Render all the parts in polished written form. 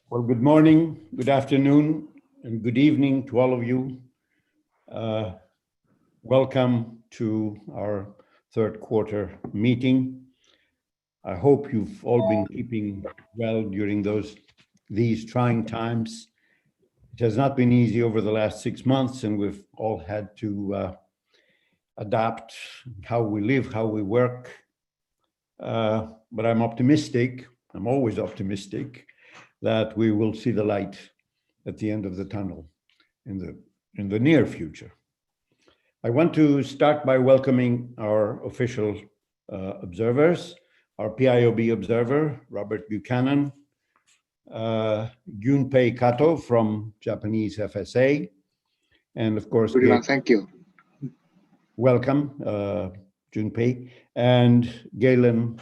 Well, good morning, good afternoon, and good evening to all of you. Welcome to our third quarter meeting. I hope you've all been keeping well during these trying times. It has not been easy over the last 6 months, and we've all had to adapt how we live, how we work. But I'm optimistic, I'm always optimistic, that we will see the light at the end of the tunnel in the near future. I want to start by welcoming our official observers, our PIOB observer, Robert Buchanan, Junpei Kato from Japanese FSA, and of course, Everyone, thank you. Welcome, Junpei, and Galen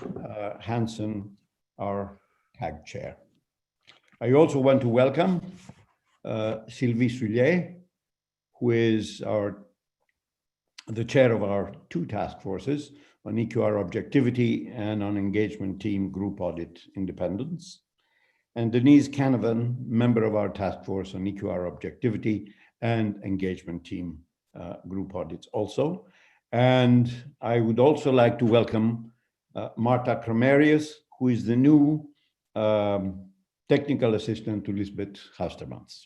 Hansen, our TAG chair. I also want to welcome Sylvie Sullier, who is the chair of our two task forces on EQR objectivity and on engagement team group audit independence, and Denise Canavan, member of our task force on EQR objectivity and engagement team group audits also. And I would also like to welcome Marta Kramarius, who is the new technical assistant to Lisbeth Hastermans.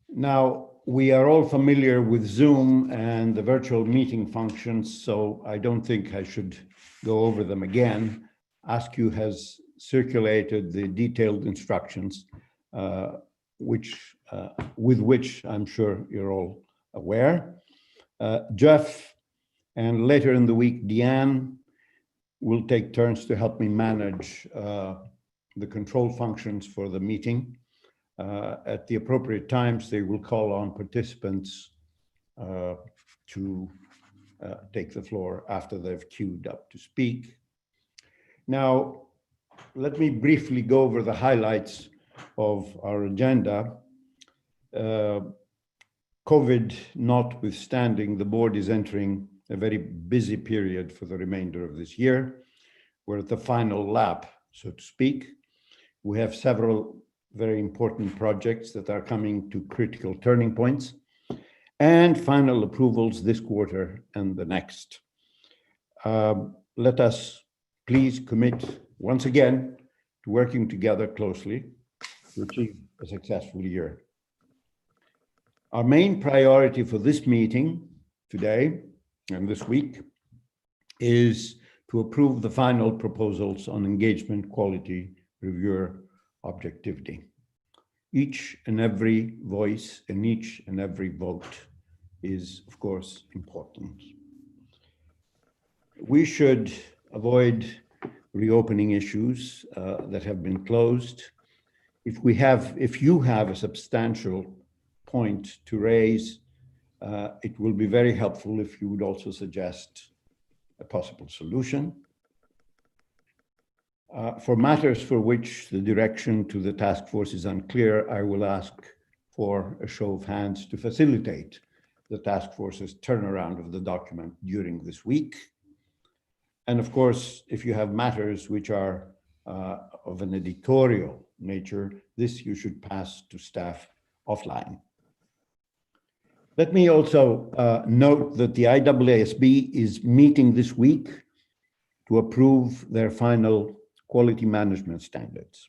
Now, we are all familiar with Zoom and the virtual meeting functions, so I don't think I should go over them again. ASCII has circulated the detailed instructions, with which I'm sure you're all aware. Jeff, and later in the week, Deanne, will take turns to help me manage the control functions for the meeting. At the appropriate times, they will call on participants to take the floor after they've queued up to speak. Now, let me briefly go over the highlights of our agenda. COVID notwithstanding, the board is entering a very busy period for the remainder of this year. We're at the final lap, so to speak. We have several very important projects that are coming to critical turning points and final approvals this quarter and the next. Let us please commit once again to working together closely to achieve a successful year. Our main priority for this meeting today and this week is to approve the final proposals on engagement quality reviewer objectivity. Each and every voice and each and every vote is, of course, important. We should avoid reopening issues that have been closed. If you have a substantial point to raise, it will be very helpful if you would also suggest a possible solution. For matters for which the direction to the task force is unclear, I will ask for a show of hands to facilitate the task force's turnaround of the document during this week. And of course, if you have matters which are of an editorial nature, this you should pass to staff offline. Let me also note that the IESBA is meeting this week to approve their final quality management standards.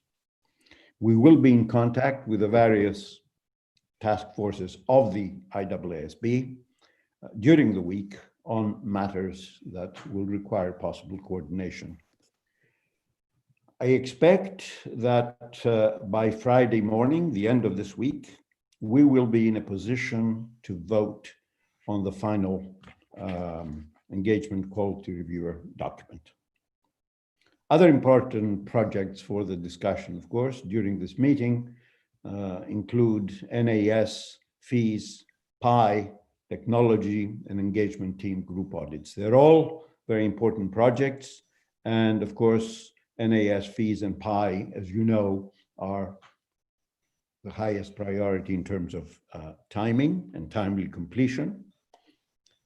We will be in contact with the various task forces of the IESBA during the week on matters that will require possible coordination. I expect that by Friday morning, the end of this week, we will be in a position to vote on the final engagement quality reviewer document. Other important projects for the discussion, of course, during this meeting include NAS, fees, PI, technology, and engagement team group audits. They're all very important projects. And of course, NAS, fees, and PI, as you know, are the highest priority in terms of timing and timely completion.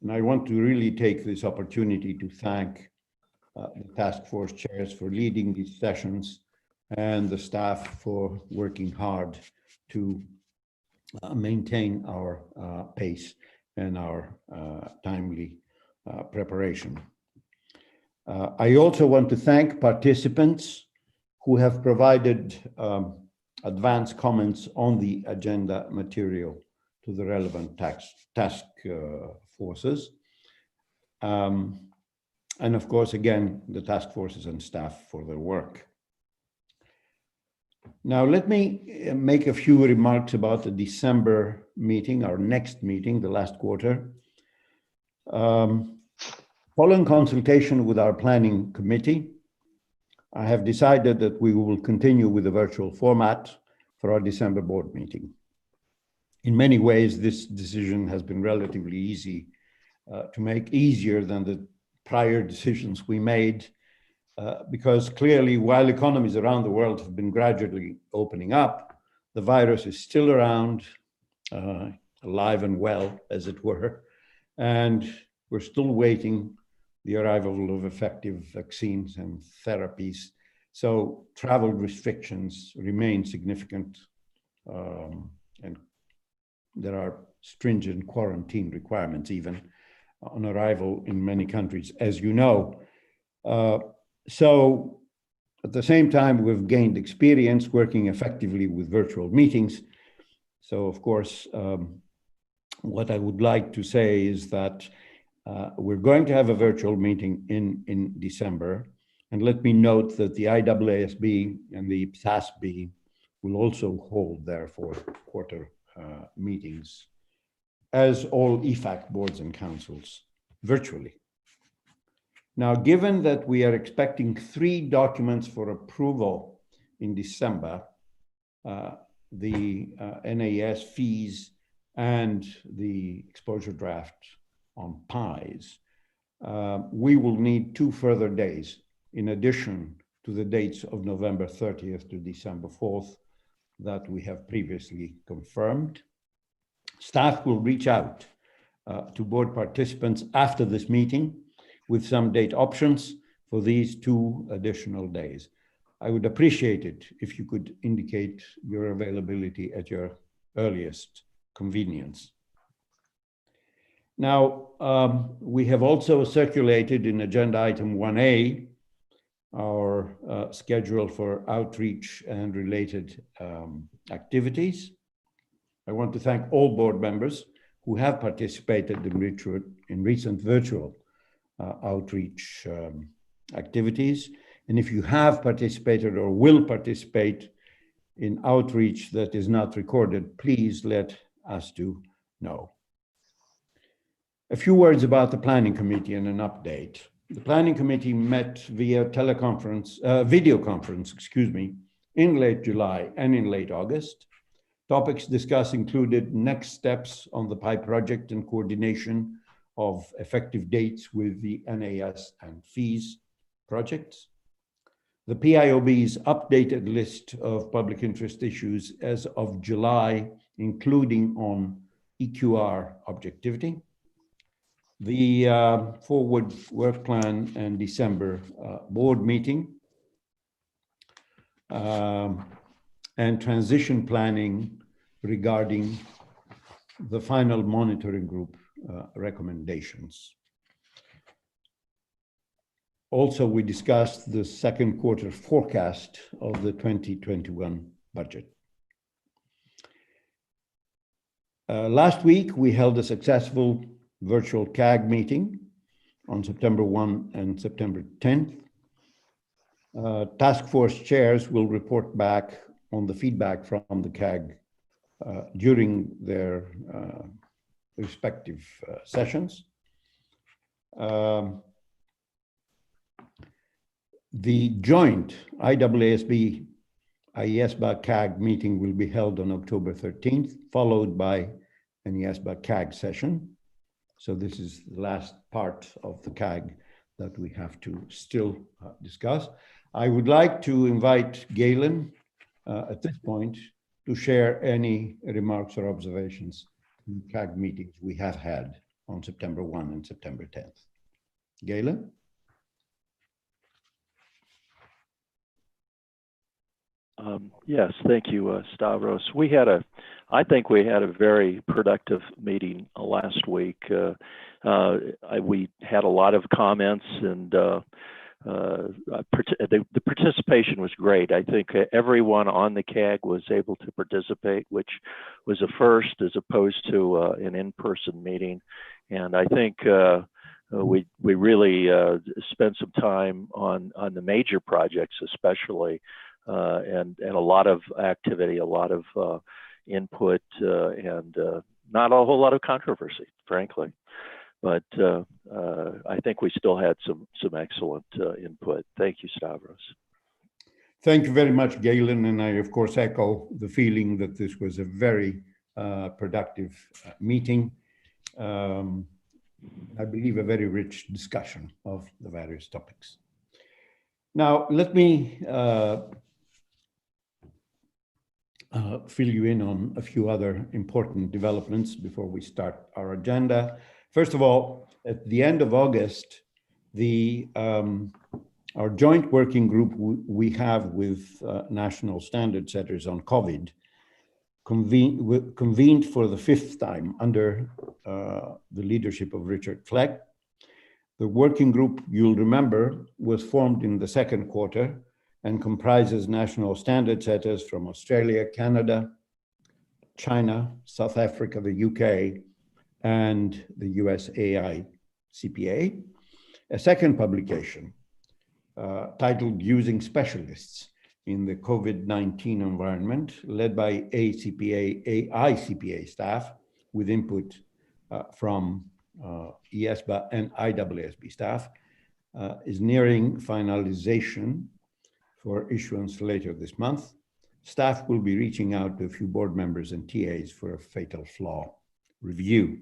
And I want to really take this opportunity to thank the task force chairs for leading these sessions, and the staff for working hard to maintain our pace and our timely preparation. I also want to thank participants who have provided advance comments on the agenda material to the relevant task forces. And of course, again, the task forces and staff for their work. Now, let me make a few remarks about the December meeting, our next meeting, the last quarter. Following consultation with our planning committee, I have decided that we will continue with the virtual format for our December board meeting. In many ways, this decision has been relatively easy to make, easier than the prior decisions we made, because clearly, while economies around the world have been gradually opening up, the virus is still around, alive and well, as it were, and we're still waiting the arrival of effective vaccines and therapies. So travel restrictions remain significant, and there are stringent quarantine requirements even on arrival in many countries, as you know. So at the same time, we've gained experience working effectively with virtual meetings. So of course, what I would like to say is that we're going to have a virtual meeting in December. And let me note that the IESBA and the IESBA will also hold their fourth quarter meetings, as all IFAC boards and councils, virtually. Now, given that we are expecting 3 documents for approval in December, the NAS fees and the exposure draft on PIEs, we will need 2 further days in addition to the dates of November 30th to December 4th that we have previously confirmed. Staff will reach out to board participants after this meeting with some date options for these 2 additional days. I would appreciate it if you could indicate your availability at your earliest convenience. Now, we have also circulated in agenda item 1A our schedule for outreach and related activities. I want to thank all board members who have participated in recent virtual outreach activities. And if you have participated or will participate in outreach that is not recorded, please let us know. A few words about the planning committee and an update. The planning committee met via video conference, in late July and in late August. Topics discussed included next steps on the PI project and coordination of effective dates with the NAS and fees projects. The PIOB's updated list of public interest issues as of July, including on EQR objectivity. The forward work plan and December board meeting, and transition planning regarding the final monitoring group recommendations. Also, we discussed the second quarter forecast of the 2021 budget. Last week, we held a successful virtual CAG meeting on September 1 and September 10th. Task force chairs will report back on the feedback from the CAG during their respective sessions. The joint IESBA CAG meeting will be held on October 13th, followed by an IESBA CAG session. So this is the last part of the CAG that we have to still discuss. I would like to invite Galen at this point to share any remarks or observations in CAG meetings we have had on September 1 and September 10th. Galen? Yes, thank you, Stavros. I think we had a very productive meeting last week. We had a lot of comments, and the participation was great. I think everyone on the CAG was able to participate, which was a first as opposed to an in-person meeting. And I think we really spent some time on the major projects, especially, and a lot of activity, a lot of input, and not a whole lot of controversy, frankly. But I think we still had some excellent input. Thank you, Stavros. Thank you very much, Galen. And I, of course, echo the feeling that this was a very productive meeting. I believe a very rich discussion of the various topics. Now, let me fill you in on a few other important developments before we start our agenda. First of all, at the end of August, our joint working group we have with national standard setters on COVID convened for the fifth time under the leadership of Richard Fleck. The working group, you'll remember, was formed in the second quarter and comprises national standard setters from Australia, Canada, China, South Africa, the UK, and the USAI CPA. A second publication titled Using Specialists in the COVID-19 Environment, led by AICPA staff with input from IESBA and IESB staff, is nearing finalization for issuance later this month. Staff will be reaching out to a few board members and TAs for a fatal flaw review.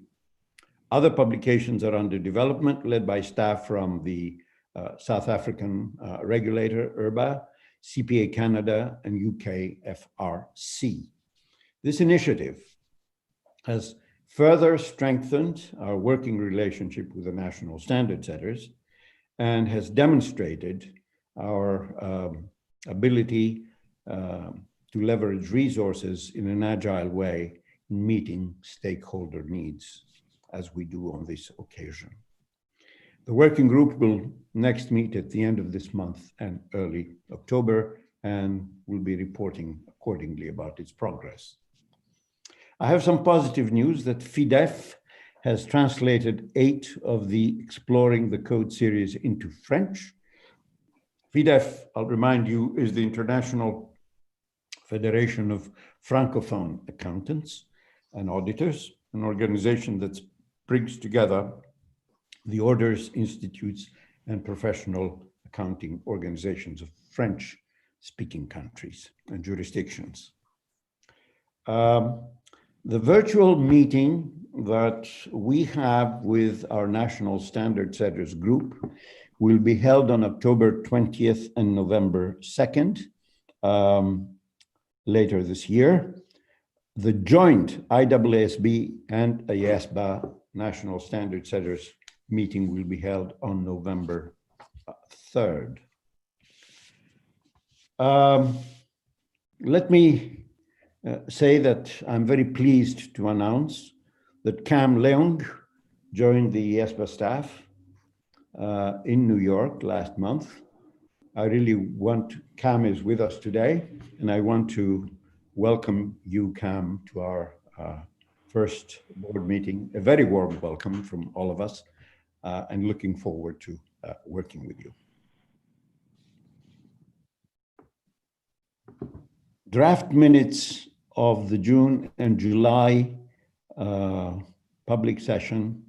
Other publications are under development, led by staff from the South African regulator, IRBA, CPA Canada, and UK FRC. This initiative has further strengthened our working relationship with the national standard setters and has demonstrated our ability to leverage resources in an agile way in meeting stakeholder needs, as we do on this occasion. The working group will next meet at the end of this month and early October, and will be reporting accordingly about its progress. I have some positive news that FIDEF has translated 8 of the Exploring the Code series into French. FIDEF, I'll remind you, is the International Federation of Francophone Accountants and Auditors, an organization that brings together the orders, institutes, and professional accounting organizations of French-speaking countries and jurisdictions. The virtual meeting that we have with our national standard setters group will be held on October 20th and November 2nd, later this year. The joint IESB and IESBA national standard setters meeting will be held on November 3rd. Let me say that I'm very pleased to announce that Cam Leung joined the IESBA staff in New York last month. Cam is with us today, and I want to welcome you, Cam, to our first board meeting. A very warm welcome from all of us, and looking forward to working with you. Draft minutes of the June and July public session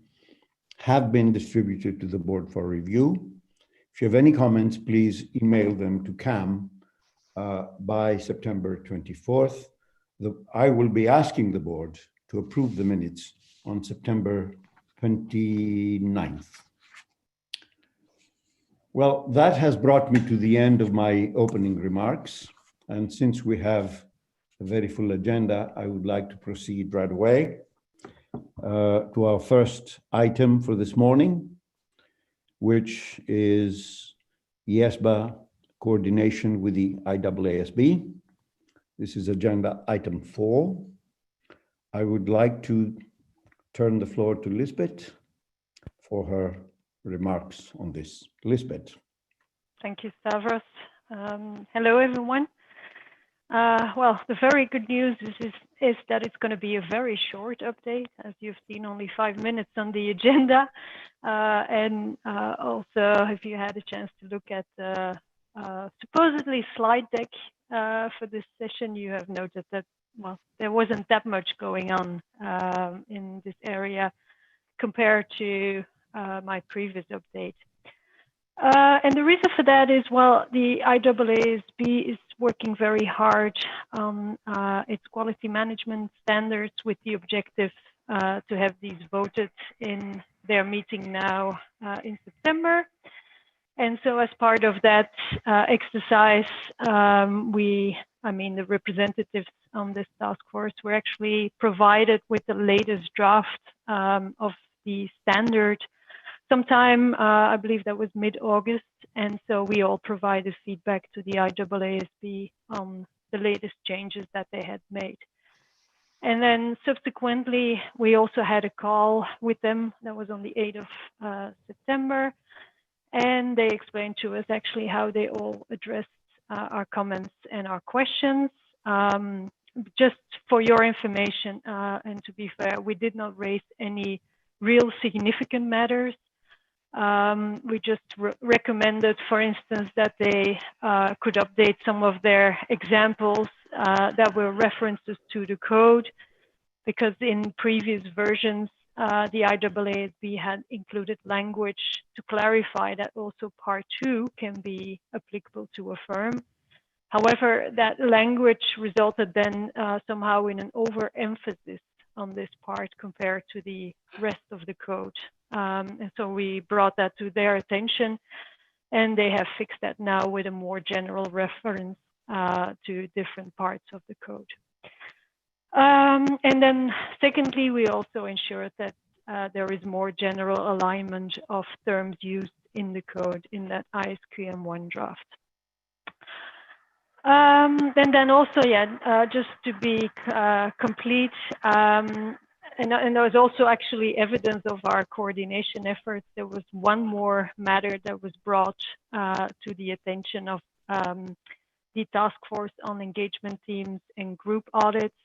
have been distributed to the board for review. If you have any comments, please email them to Cam by September 24th. I will be asking the board to approve the minutes on September 29th. Well, that has brought me to the end of my opening remarks. And since we have a very full agenda, I would like to proceed right away to our first item for this morning, which is IESBA coordination with the IAASB. This is agenda item 4. I would like to turn the floor to Lisbeth for her remarks on this. Lisbeth. Thank you, Stavros. Hello, everyone. Well, the very good news is that it's going to be a very short update, as you've seen, only 5 minutes on the agenda. And also, if you had a chance to look at the supposedly slide deck for this session, you have noted that, well, there wasn't that much going on in this area compared to my previous update. And the reason for that is, well, the IEESB is working very hard on its quality management standards with the objective to have these voted in their meeting now in September. And so as part of that exercise, the representatives on this task force were actually provided with the latest draft of the standard sometime, I believe that was mid-August, and so we all provided feedback to the IEESB on the latest changes that they had made. And then subsequently, we also had a call with them that was on the 8th of September, and they explained to us actually how they all addressed our comments and our questions. Just for your information, and to be fair, we did not raise any real significant matters. We just recommended, for instance, that they could update some of their examples that were references to the code, because in previous versions, the IEESB had included language to clarify that also part 2 can be applicable to a firm. However, that language resulted then somehow in an overemphasis on this part compared to the rest of the code. And so we brought that to their attention, and they have fixed that now with a more general reference to different parts of the code. And then secondly, we also ensured that there is more general alignment of terms used in the code in that ISQM1 draft. And then also, just to be complete, and there was also actually evidence of our coordination efforts. There was one more matter that was brought to the attention of the task force on engagement teams and group audits,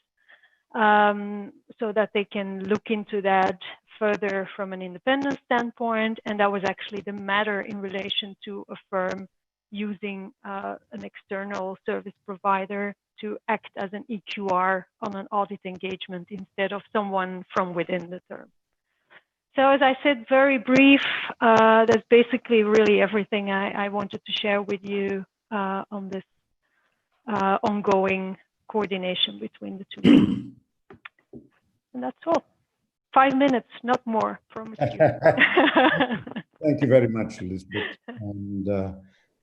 so that they can look into that further from an independent standpoint. And that was actually the matter in relation to a firm using an external service provider to act as an EQR on an audit engagement instead of someone from within the firm. So as I said, very brief, that's basically really everything I wanted to share with you on this ongoing coordination between the two. And that's all. 5 minutes, not more, promise you. Thank you very much, Elizabeth. And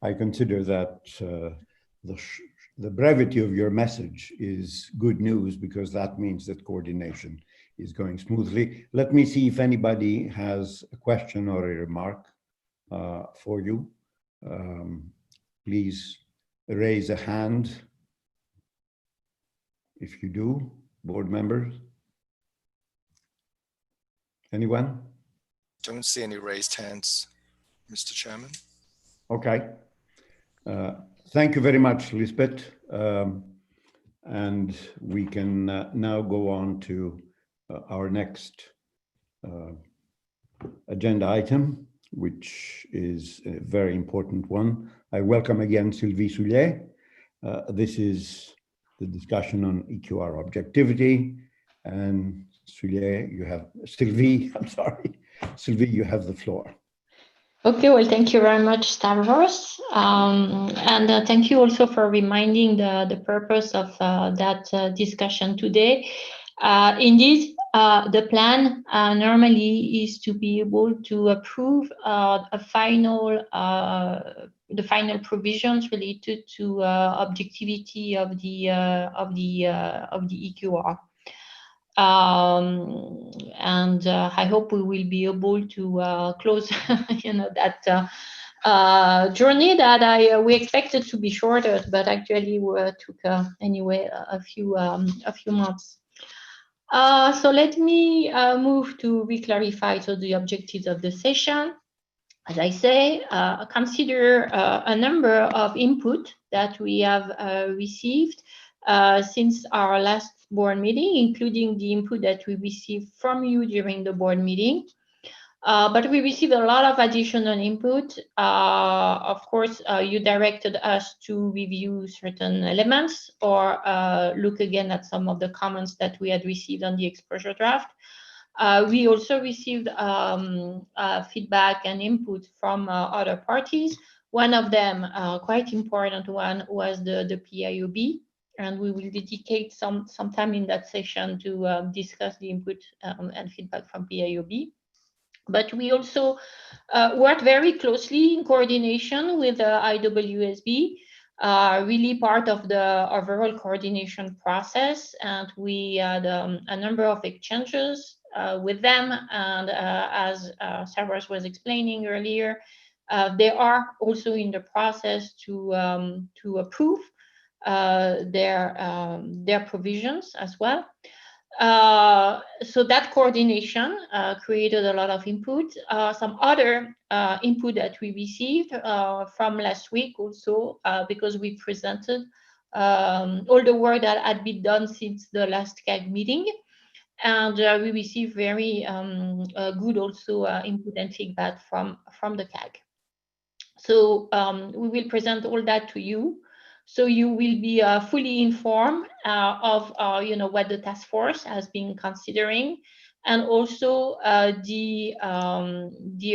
I consider that the brevity of your message is good news, because that means that coordination is going smoothly. Let me see if anybody has a question or a remark for you. Please raise a hand if you do, board members. Anyone? Don't see any raised hands, Mr. Chairman. Okay. Thank you very much, Lisbeth. And we can now go on to our next agenda item, which is a very important one. I welcome again Sylvie Soulier. This is the discussion on EQR objectivity. And Sylvie, you have the floor. Okay, well, thank you very much, Stavros. And thank you also for reminding the purpose of that discussion today. Indeed, the plan normally is to be able to approve the final provisions related to objectivity of the EQR. And I hope we will be able to close, that journey that we expected to be shorter, but actually took anyway a few months. So let me move to reclarify the objectives of the session. As I say, consider a number of input that we have received since our last board meeting, including the input that we received from you during the board meeting. But we received a lot of additional input. Of course, you directed us to review certain elements or look again at some of the comments that we had received on the exposure draft. We also received feedback and input from other parties. One of them, quite important one, was the PIOB, and we will dedicate some time in that session to discuss the input and feedback from PIOB. But we also worked very closely in coordination with IESBA, really part of the overall coordination process. And we had a number of exchanges with them. And as Sarah was explaining earlier, they are also in the process to approve their provisions as well. So that coordination created a lot of input. Some other input that we received from last week also, because we presented all the work that had been done since the last CAG meeting. And we received very good also input and feedback from the CAG. So we will present all that to you. So you will be fully informed of what the task force has been considering, and also the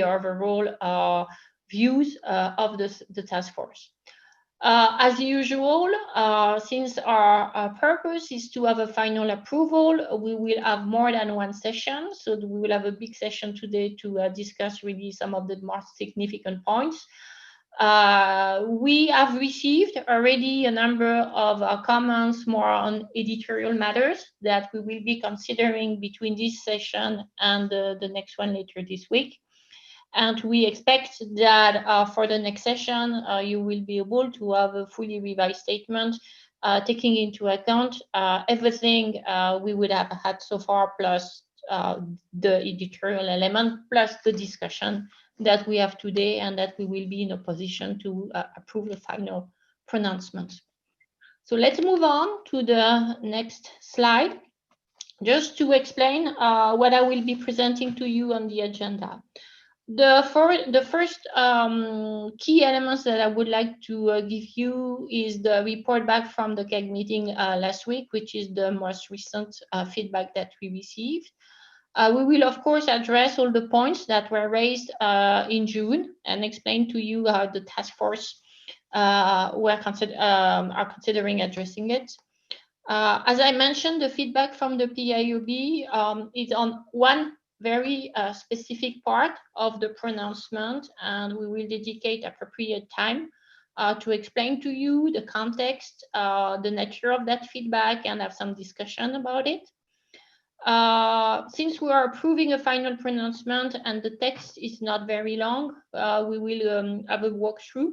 overall views of the task force. As usual, since our purpose is to have a final approval, we will have more than one session. So we will have a big session today to discuss really some of the most significant points. We have received already a number of comments more on editorial matters that we will be considering between this session and the next one later this week. And we expect that for the next session, you will be able to have a fully revised statement, taking into account everything we would have had so far, plus the editorial element, plus the discussion that we have today, and that we will be in a position to approve the final pronouncement. So let's move on to the next slide, just to explain what I will be presenting to you on the agenda. The first key elements that I would like to give you is the report back from the CAG meeting last week, which is the most recent feedback that we received. We will, of course, address all the points that were raised in June and explain to you how the task force are considering addressing it. As I mentioned, the feedback from the PIOB is on one very specific part of the pronouncement, and we will dedicate appropriate time to explain to you the context, the nature of that feedback, and have some discussion about it. Since we are approving a final pronouncement and the text is not very long, we will have a walkthrough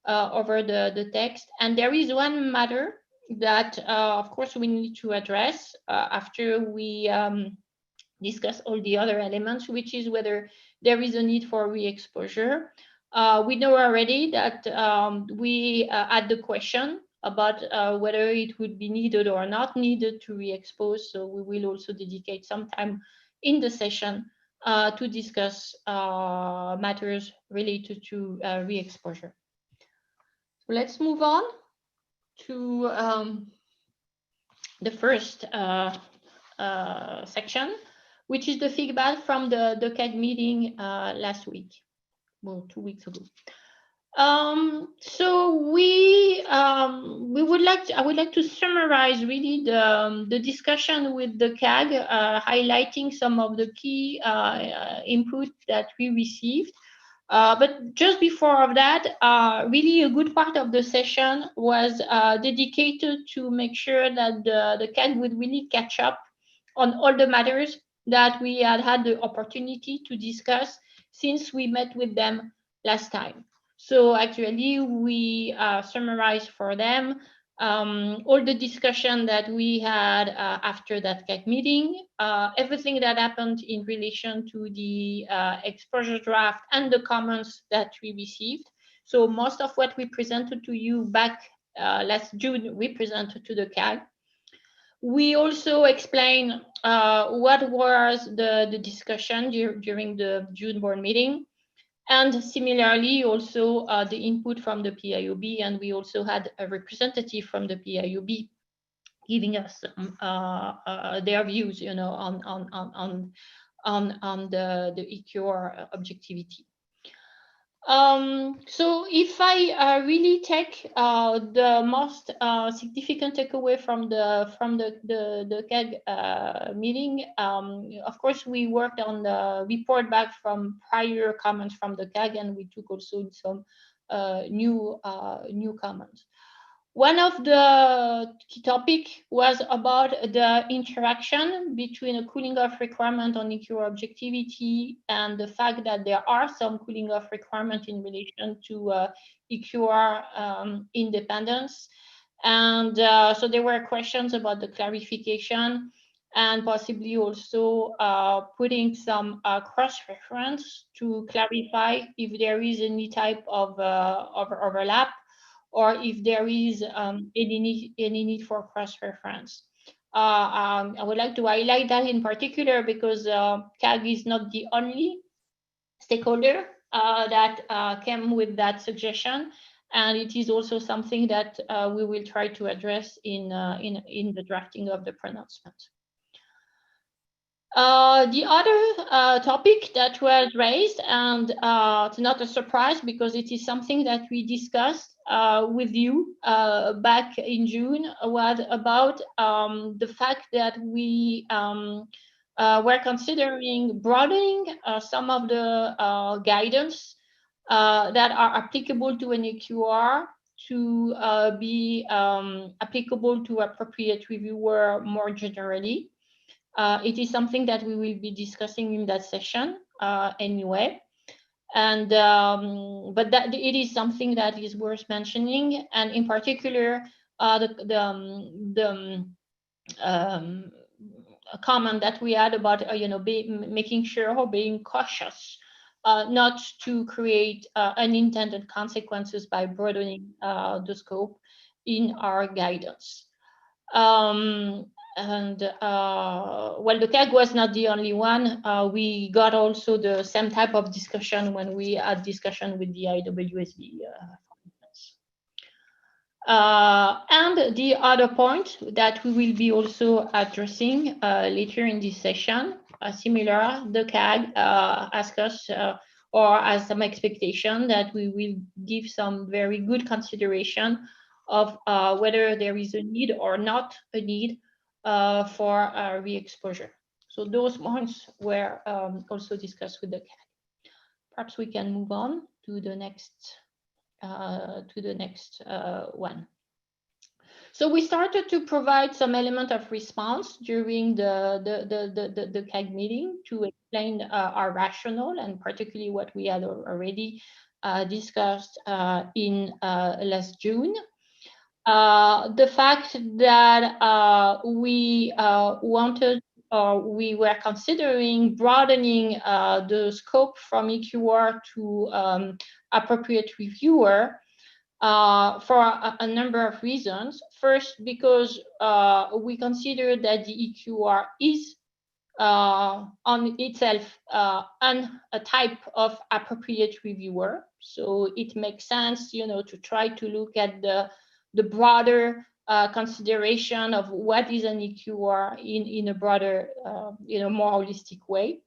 over the text. And there is one matter that, of course, we need to address after we discuss all the other elements, which is whether there is a need for re-exposure. We know already that we had the question about whether it would be needed or not needed to re-expose. So we will also dedicate some time in the session to discuss matters related to re-exposure. So let's move on to the first section, which is the feedback from the CAG meeting last week, well, 2 weeks ago. So I would like to summarize really the discussion with the CAG, highlighting some of the key input that we received. But just before of that, really a good part of the session was dedicated to make sure that the CAG would really catch up on all the matters that we had the opportunity to discuss since we met with them last time. So actually, we summarized for them all the discussion that we had after that CAG meeting, everything that happened in relation to the exposure draft and the comments that we received. So most of what we presented to you back last June, we presented to the CAG. We also explained what was the discussion during the June board meeting. And similarly, also the input from the PIOB, and we also had a representative from the PIOB giving us their views, on the EQR objectivity. So if I really take the most significant takeaway from the CAG meeting, of course we worked on the report back from prior comments from the CAG, and we took also some new comments. One of the key topic was about the interaction between a cooling off requirement on EQR objectivity and the fact that there are some cooling off requirements in relation to EQR independence. And so there were questions about the clarification and possibly also putting some cross-reference to clarify if there is any type of overlap, or if there is any need for cross-reference. I would like to highlight that in particular because CAG is not the only stakeholder that came with that suggestion, and it is also something that we will try to address in the drafting of the pronouncement. The other topic that was raised, and it's not a surprise because it is something that we discussed with you back in June, was about the fact that we were considering broadening some of the guidance that are applicable to an EQR to be applicable to appropriate reviewer more generally. It is something that we will be discussing in that session anyway. And but that it is something that is worth mentioning, and in particular the comment that we had about making sure or being cautious not to create unintended consequences by broadening the scope in our guidance. And well, the CAG was not the only one. We got also the same type of discussion when we had discussion with the IESBA, for instance. And the other point that we will be also addressing later in this session, similar, the CAG asked us or has some expectation that we will give some very good consideration of whether there is a need or not a need for re-exposure. So those points were also discussed with the CAG. Perhaps we can move on to the next one. So we started to provide some element of response during the CAG meeting to explain our rationale, and particularly what we had already discussed in last June. The fact that we wanted, or we were considering broadening the scope from EQR to appropriate reviewer for a number of reasons. First, because we consider that the EQR is on itself a type of appropriate reviewer. So it makes sense, to try to look at the broader consideration of what is an EQR in a broader, more holistic way.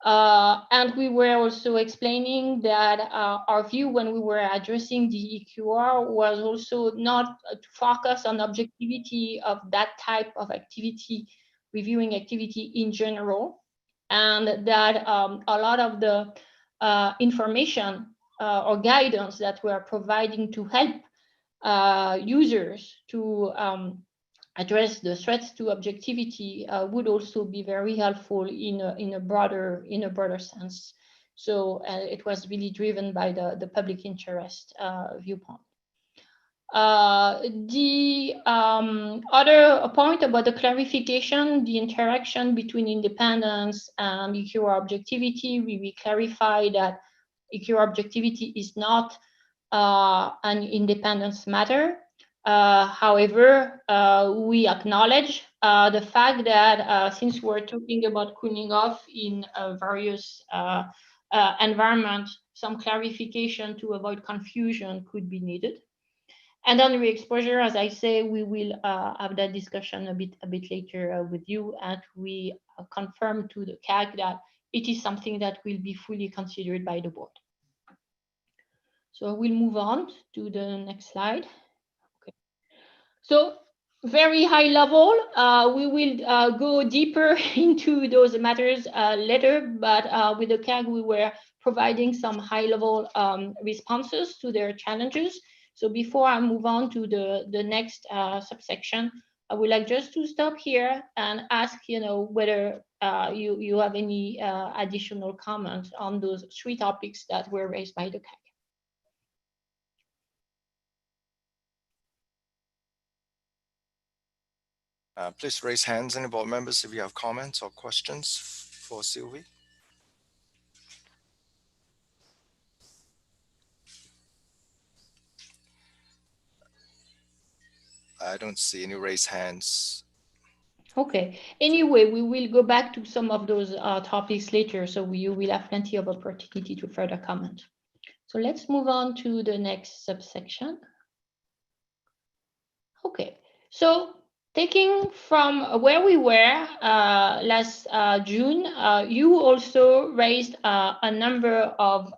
And we were also explaining that our view when we were addressing the EQR was also not to focus on objectivity of that type of activity, reviewing activity in general, and that a lot of the information or guidance that we are providing to help users to address the threats to objectivity would also be very helpful in a broader sense. So it was really driven by the public interest viewpoint. The other point about the clarification, the interaction between independence and EQR objectivity, we clarify that EQR objectivity is not an independence matter. However, we acknowledge the fact that since we're talking about cooling off in various environments, some clarification to avoid confusion could be needed. And on re-exposure, as I say, we will have that discussion a bit later with you, and we confirm to the CAG that it is something that will be fully considered by the board. So we'll move on to the next slide. Okay. So very high level, we will go deeper into those matters later, but with the CAG, we were providing some high level responses to their challenges. So before I move on to the next subsection, I would like just to stop here and ask, whether you have any additional comments on those 3 topics that were raised by the CAG. Please raise hands, any board members, if you have comments or questions for Sylvie. I don't see any raised hands. Okay. Anyway, we will go back to some of those topics later, so you will have plenty of opportunity to further comment. So let's move on to the next subsection. Okay. So taking from where we were last June, you also raised a number of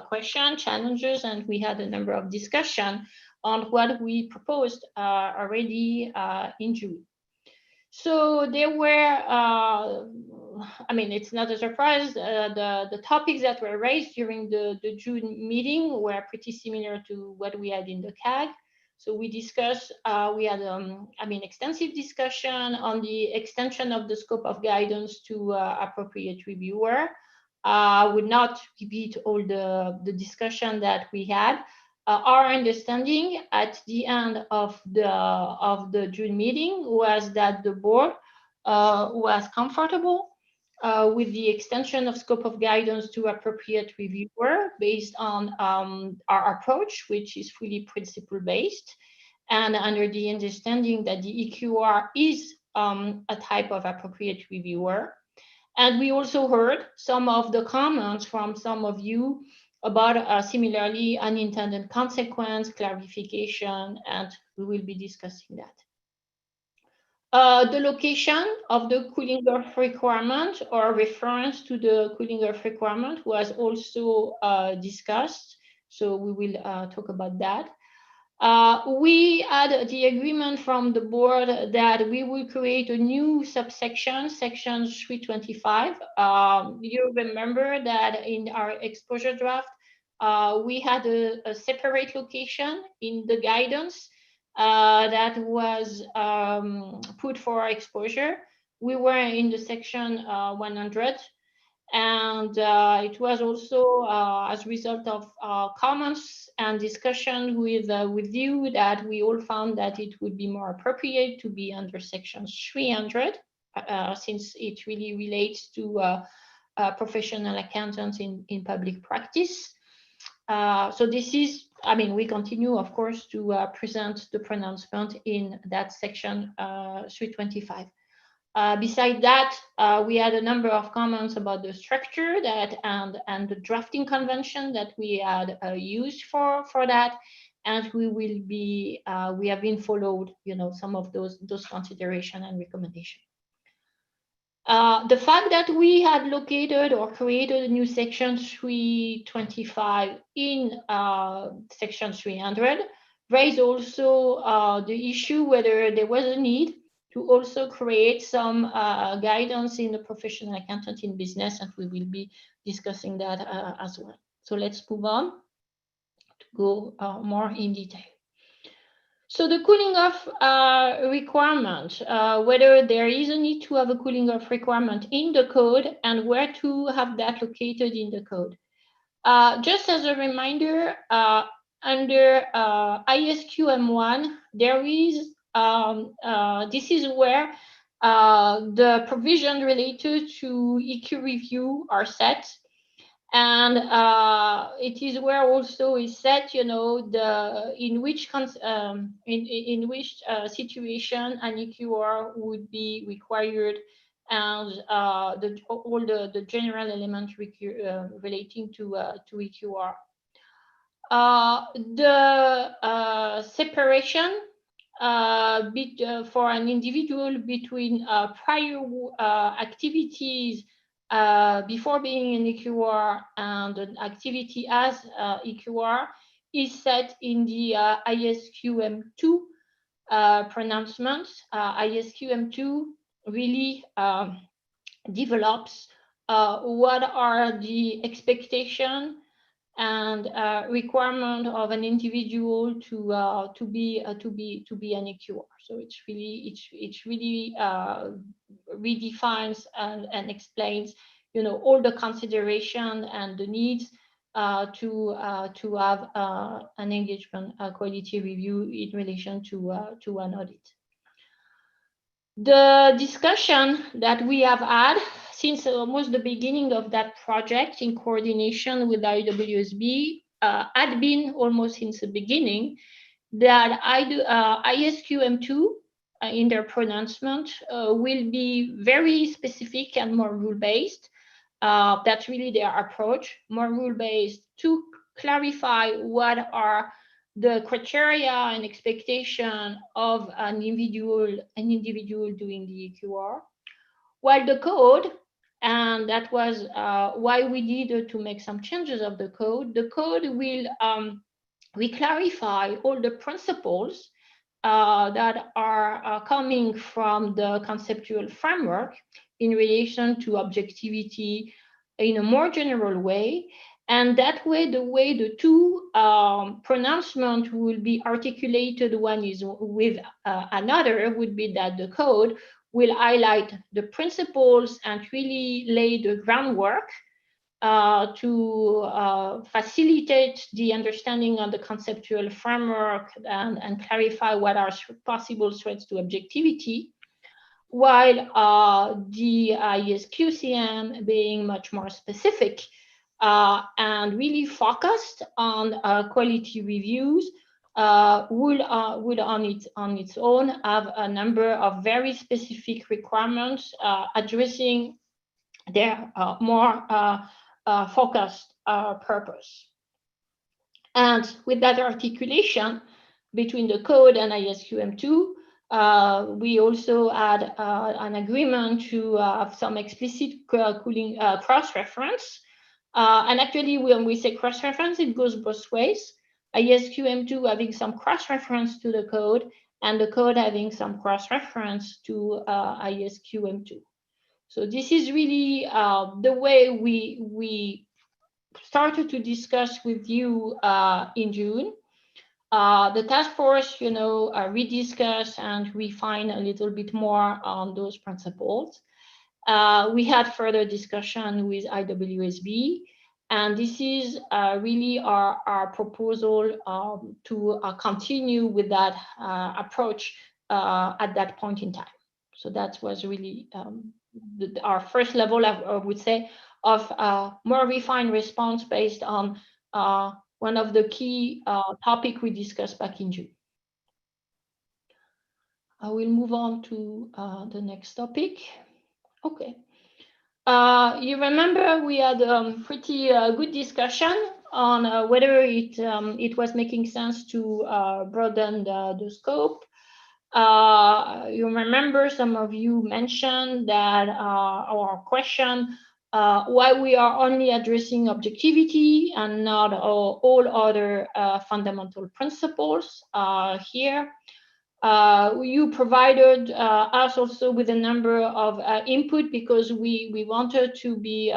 questions, challenges, and we had a number of discussion on what we proposed already in June. So there were, I mean, it's not a surprise, the topics that were raised during the June meeting were pretty similar to what we had in the CAG. So we discussed, we had, I mean, extensive discussion on the extension of the scope of guidance to appropriate reviewer. I would not repeat all the discussion that we had. Our understanding at the end of the June meeting was that the board was comfortable with the extension of scope of guidance to appropriate reviewer based on our approach, which is fully principle-based, and under the understanding that the EQR is a type of appropriate reviewer. And we also heard some of the comments from some of you about similarly unintended consequence, clarification, and we will be discussing that. The location of the cooling off requirement or reference to the cooling off requirement was also discussed, so we will talk about that. We had the agreement from the board that we will create a new subsection, section 325. You remember that in our exposure draft, we had a separate location in the guidance that was put for our exposure. We were in the section 100. And it was also as a result of comments and discussion with you that we all found that it would be more appropriate to be under section 300 since it really relates to professional accountants in public practice. So this is, I mean, we continue, of course, to present the pronouncement in that section 325. Besides that, we had a number of comments about the structure that and the drafting convention that we had used for that, and we will be we have been followed, some of those consideration and recommendation. The fact that we had located or created a new section 325 in section 300 raised also the issue whether there was a need to also create some guidance in the professional accountant in business, and we will be discussing that as well. So let's move on to go more in detail. So the cooling off requirement, whether there is a need to have a cooling off requirement in the code and where to have that located in the code. Just as a reminder, under ISQM1, there is this is where the provision related to EQ review are set, and it is where also is set, the in which situation an EQR would be required, and all the general elements relating to EQR. The separation for an individual between prior activities before being an EQR and an activity as EQR is set in the ISQM2 pronouncements. ISQM2 really develops what are the expectations and requirement of an individual to be an EQR. So it's really redefines and explains, all the consideration and the needs to have an engagement quality review in relation to an audit. The discussion that we have had since almost the beginning of that project in coordination with IESBA had been almost since the beginning that ISQM2 in their pronouncement will be very specific and more rule-based. That's really their approach, more rule-based to clarify what are the criteria and expectation of an individual doing the EQR, while the code, and that was why we needed to make some changes of the code will clarify all the principles that are coming from the conceptual framework in relation to objectivity in a more general way. And that way, the two pronouncements will be articulated, one is with another, would be that the code will highlight the principles and really lay the groundwork to facilitate the understanding of the conceptual framework and clarify what are possible threats to objectivity, while the IESQCM being much more specific and really focused on quality reviews would on its own have a number of very specific requirements addressing their more focused purpose. And with that articulation between the code and ISQM2, we also had an agreement to have some explicit cross-reference. And actually, when we say cross-reference, it goes both ways. ISQM2 having some cross-reference to the code, and the code having some cross-reference to ISQM2. So this is really the way we started to discuss with you in June. The task force, rediscuss and refine a little bit more on those principles. We had further discussion with IESBA, and this is really our proposal to continue with that approach at that point in time. So that was really our first level, I would say, of more refined response based on one of the key topics we discussed back in June. I will move on to the next topic. Okay. You remember we had pretty good discussion on whether it was making sense to broaden the scope. You remember some of you mentioned that our question why we are only addressing objectivity and not all other fundamental principles here. You provided us also with a number of input because we wanted to be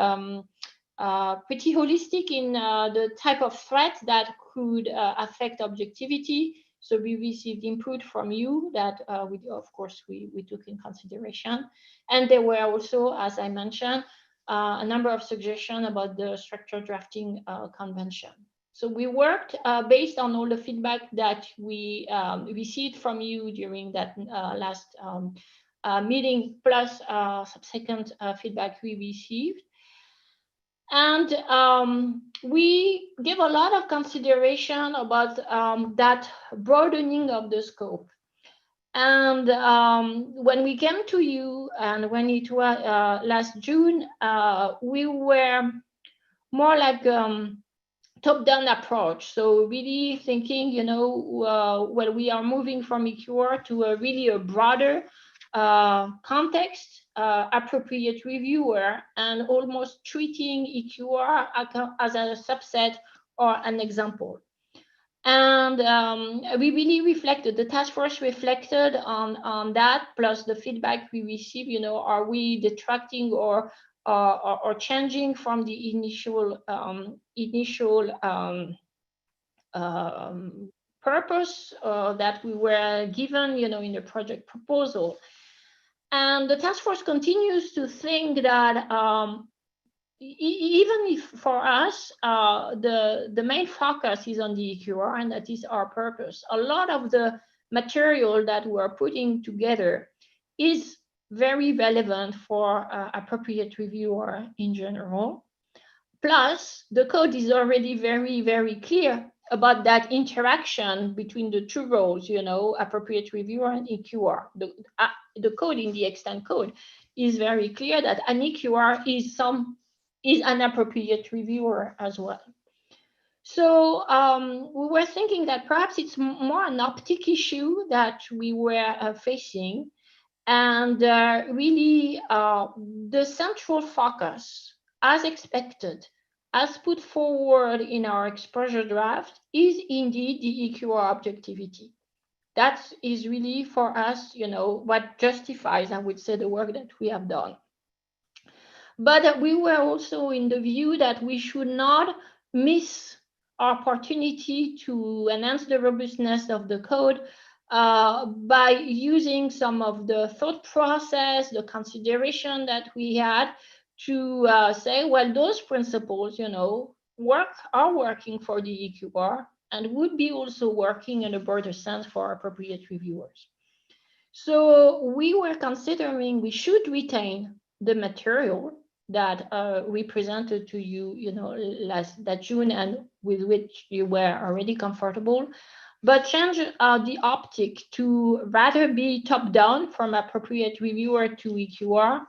pretty holistic in the type of threat that could affect objectivity. So we received input from you that we took in consideration. And there were also, as I mentioned, a number of suggestions about the structure drafting convention. So we worked based on all the feedback that we received from you during that last meeting, plus subsequent feedback we received. And we give a lot of consideration about that broadening of the scope. And when we came to you, and when it was last June, we were more like top-down approach. So really thinking, you know, when we are moving from EQR to a really a broader context, appropriate reviewer, and almost treating EQR as a subset or an example. And we really reflected, the task force reflected on that, plus the feedback we received, you know, are we detracting or changing from the initial purpose that we were given, you know, in the project proposal. And the task force continues to think that even if for us the main focus is on the EQR, and that is our purpose, a lot of the material that we're putting together is very relevant for appropriate reviewer in general. Plus, the code is already very, very clear about that interaction between the two roles, you know, appropriate reviewer and EQR. The code in the extant code is very clear that an EQR is an appropriate reviewer as well. So we were thinking that perhaps it's more an optic issue that we were facing, and really the central focus, as expected, as put forward in our exposure draft, is indeed the EQR objectivity. That is really for us, you know, what justifies, I would say, the work that we have done. But we were also in the view that we should not miss our opportunity to enhance the robustness of the code by using some of the thought process, the consideration that we had to say, well, those principles, you know, are working for the EQR and would be also working in a broader sense for appropriate reviewers. So we were considering we should retain the material that we presented to you, you know, that June, and with which you were already comfortable, but change the optic to rather be top-down from appropriate reviewer to EQR,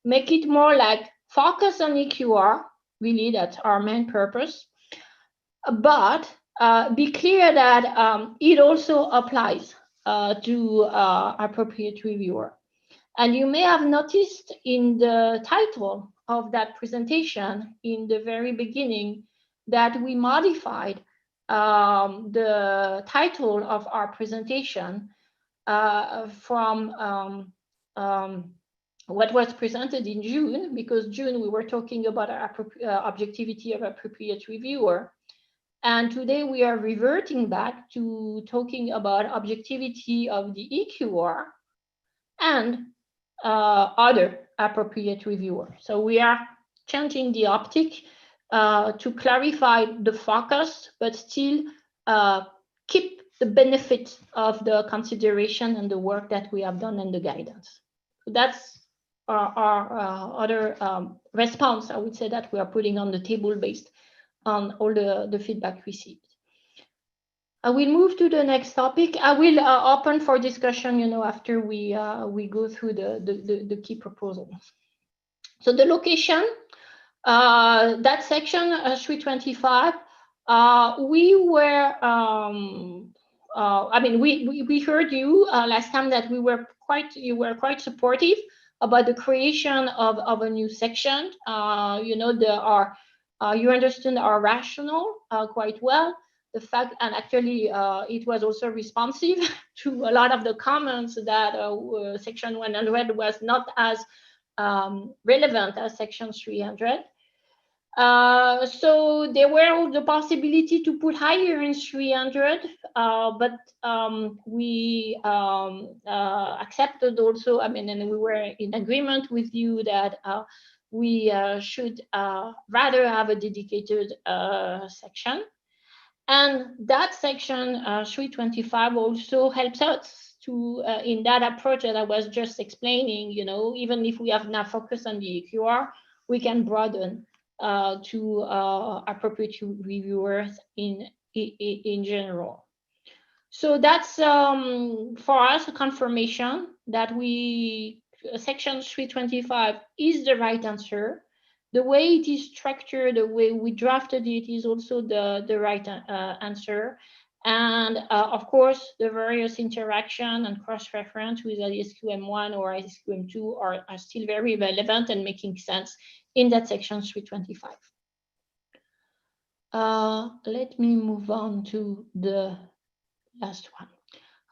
make it more like focus on EQR, really that's our main purpose, but be clear that it also applies to appropriate reviewer. And you may have noticed in the title of that presentation in the very beginning that we modified the title of our presentation from what was presented in June, because June we were talking about objectivity of appropriate reviewer. And today we are reverting back to talking about objectivity of the EQR and other appropriate reviewer. So we are changing the optic to clarify the focus, but still keep the benefit of the consideration and the work that we have done and the guidance. So that's our other response, I would say, that we are putting on the table based on all the feedback received. I will move to the next topic. I will open for discussion, you know, after we go through the key proposals. So the location, that section 325, we were, I mean, we heard you last time that you were quite supportive about the creation of a new section. You know, you understood our rationale quite well. The fact, and actually it was also responsive to a lot of the comments that section 100 was not as relevant as section 300. So there were the possibility to put higher in 300, but we accepted also, I mean, and we were in agreement with you that we should rather have a dedicated section. And that section 325 also helps us to, in that approach that I was just explaining, you know, even if we have now focused on the EQR, we can broaden to appropriate reviewers in general. So that's for us a confirmation that section 325 is the right answer. The way it is structured, the way we drafted it is also the right answer. And of course, the various interaction and cross-reference with ISQM1 or ISQM2 are still very relevant and making sense in that section 325. Let me move on to the last one.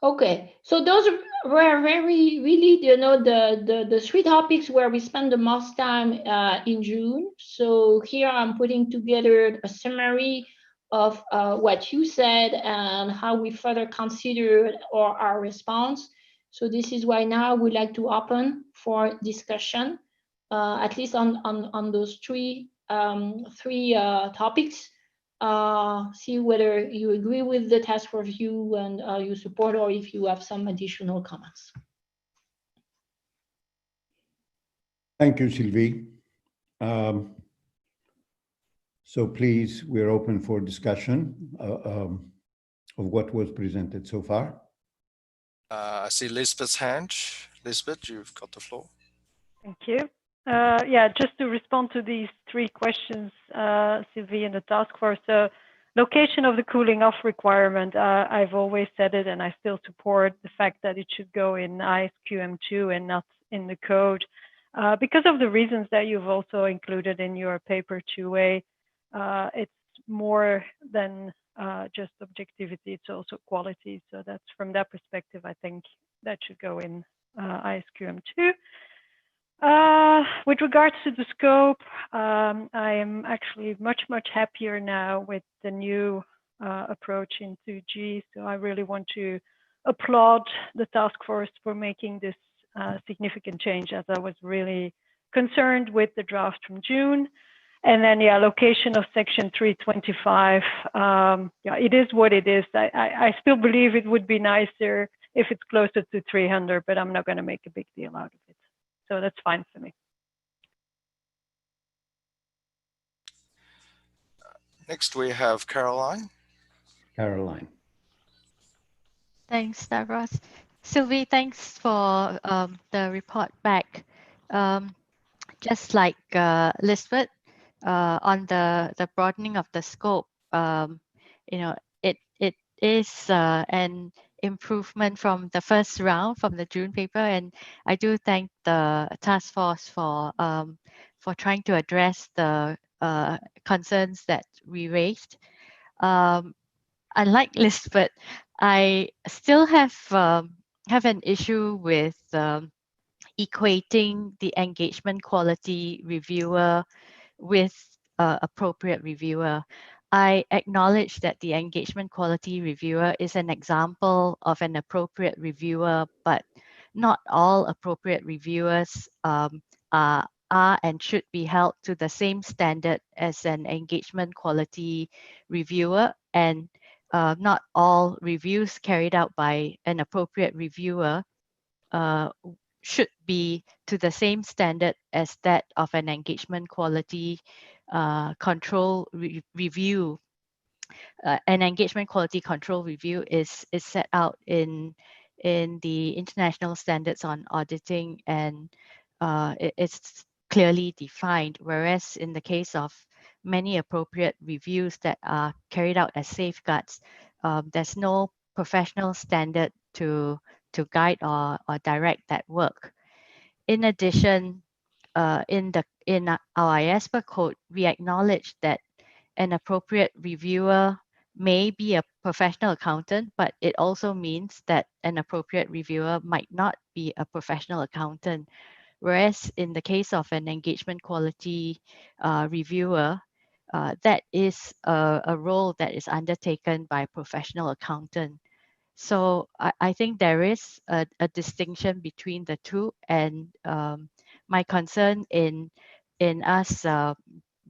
Okay, so those were really, you know, the three topics where we spend the most time in June. So here I'm putting together a summary of what you said and how we further considered our response. So this is why now I would like to open for discussion, at least on those three topics. See whether you agree with the task force view and you support, or if you have some additional comments. Thank you, Sylvie. So please, we're open for discussion of what was presented so far. I see Lisbeth's hand. Lisbeth, you've got the floor. Thank you. Yeah, just to respond to these three questions, Sylvie and the task force. So, location of the cooling off requirement, I've always said it, and I still support the fact that it should go in ISQM2 and not in the code, because of the reasons that you've also included in your paper 2A. It's more than just objectivity, it's also quality. So that's from that perspective, I think that should go in ISQM2. With regards to the scope, I am actually much happier now with the new approach in 2G. So I really want to applaud the task force for making this significant change, as I was really concerned with the draft from June. And then, yeah, location of section 325. Yeah, it is what it is. I still believe it would be nicer if it's closer to 300, but I'm not going to make a big deal out of it. So that's fine for me. Next, we have Caroline. Caroline. Thanks, Stavros. Sylvie, thanks for the report back. Just like Lisbeth, on the broadening of the scope, you know, it is an improvement from the first round from the June paper, and I do thank the task force for trying to address the concerns that we raised. Unlike Lisbeth, I still have an issue with equating the engagement quality reviewer with appropriate reviewer. I acknowledge that the engagement quality reviewer is an example of an appropriate reviewer, but not all appropriate reviewers are and should be held to the same standard as an engagement quality reviewer, and not all reviews carried out by an appropriate reviewer should be to the same standard as that of an engagement quality control review. An engagement quality control review is set out in the international standards on auditing, and it's clearly defined, whereas in the case of many appropriate reviews that are carried out as safeguards, there's no professional standard to guide or direct that work. In addition, in our IESBA code, we acknowledge that an appropriate reviewer may be a professional accountant, but it also means that an appropriate reviewer might not be a professional accountant. Whereas in the case of an engagement quality reviewer, that is a role that is undertaken by a professional accountant. So I think there is a distinction between the two, and my concern in in us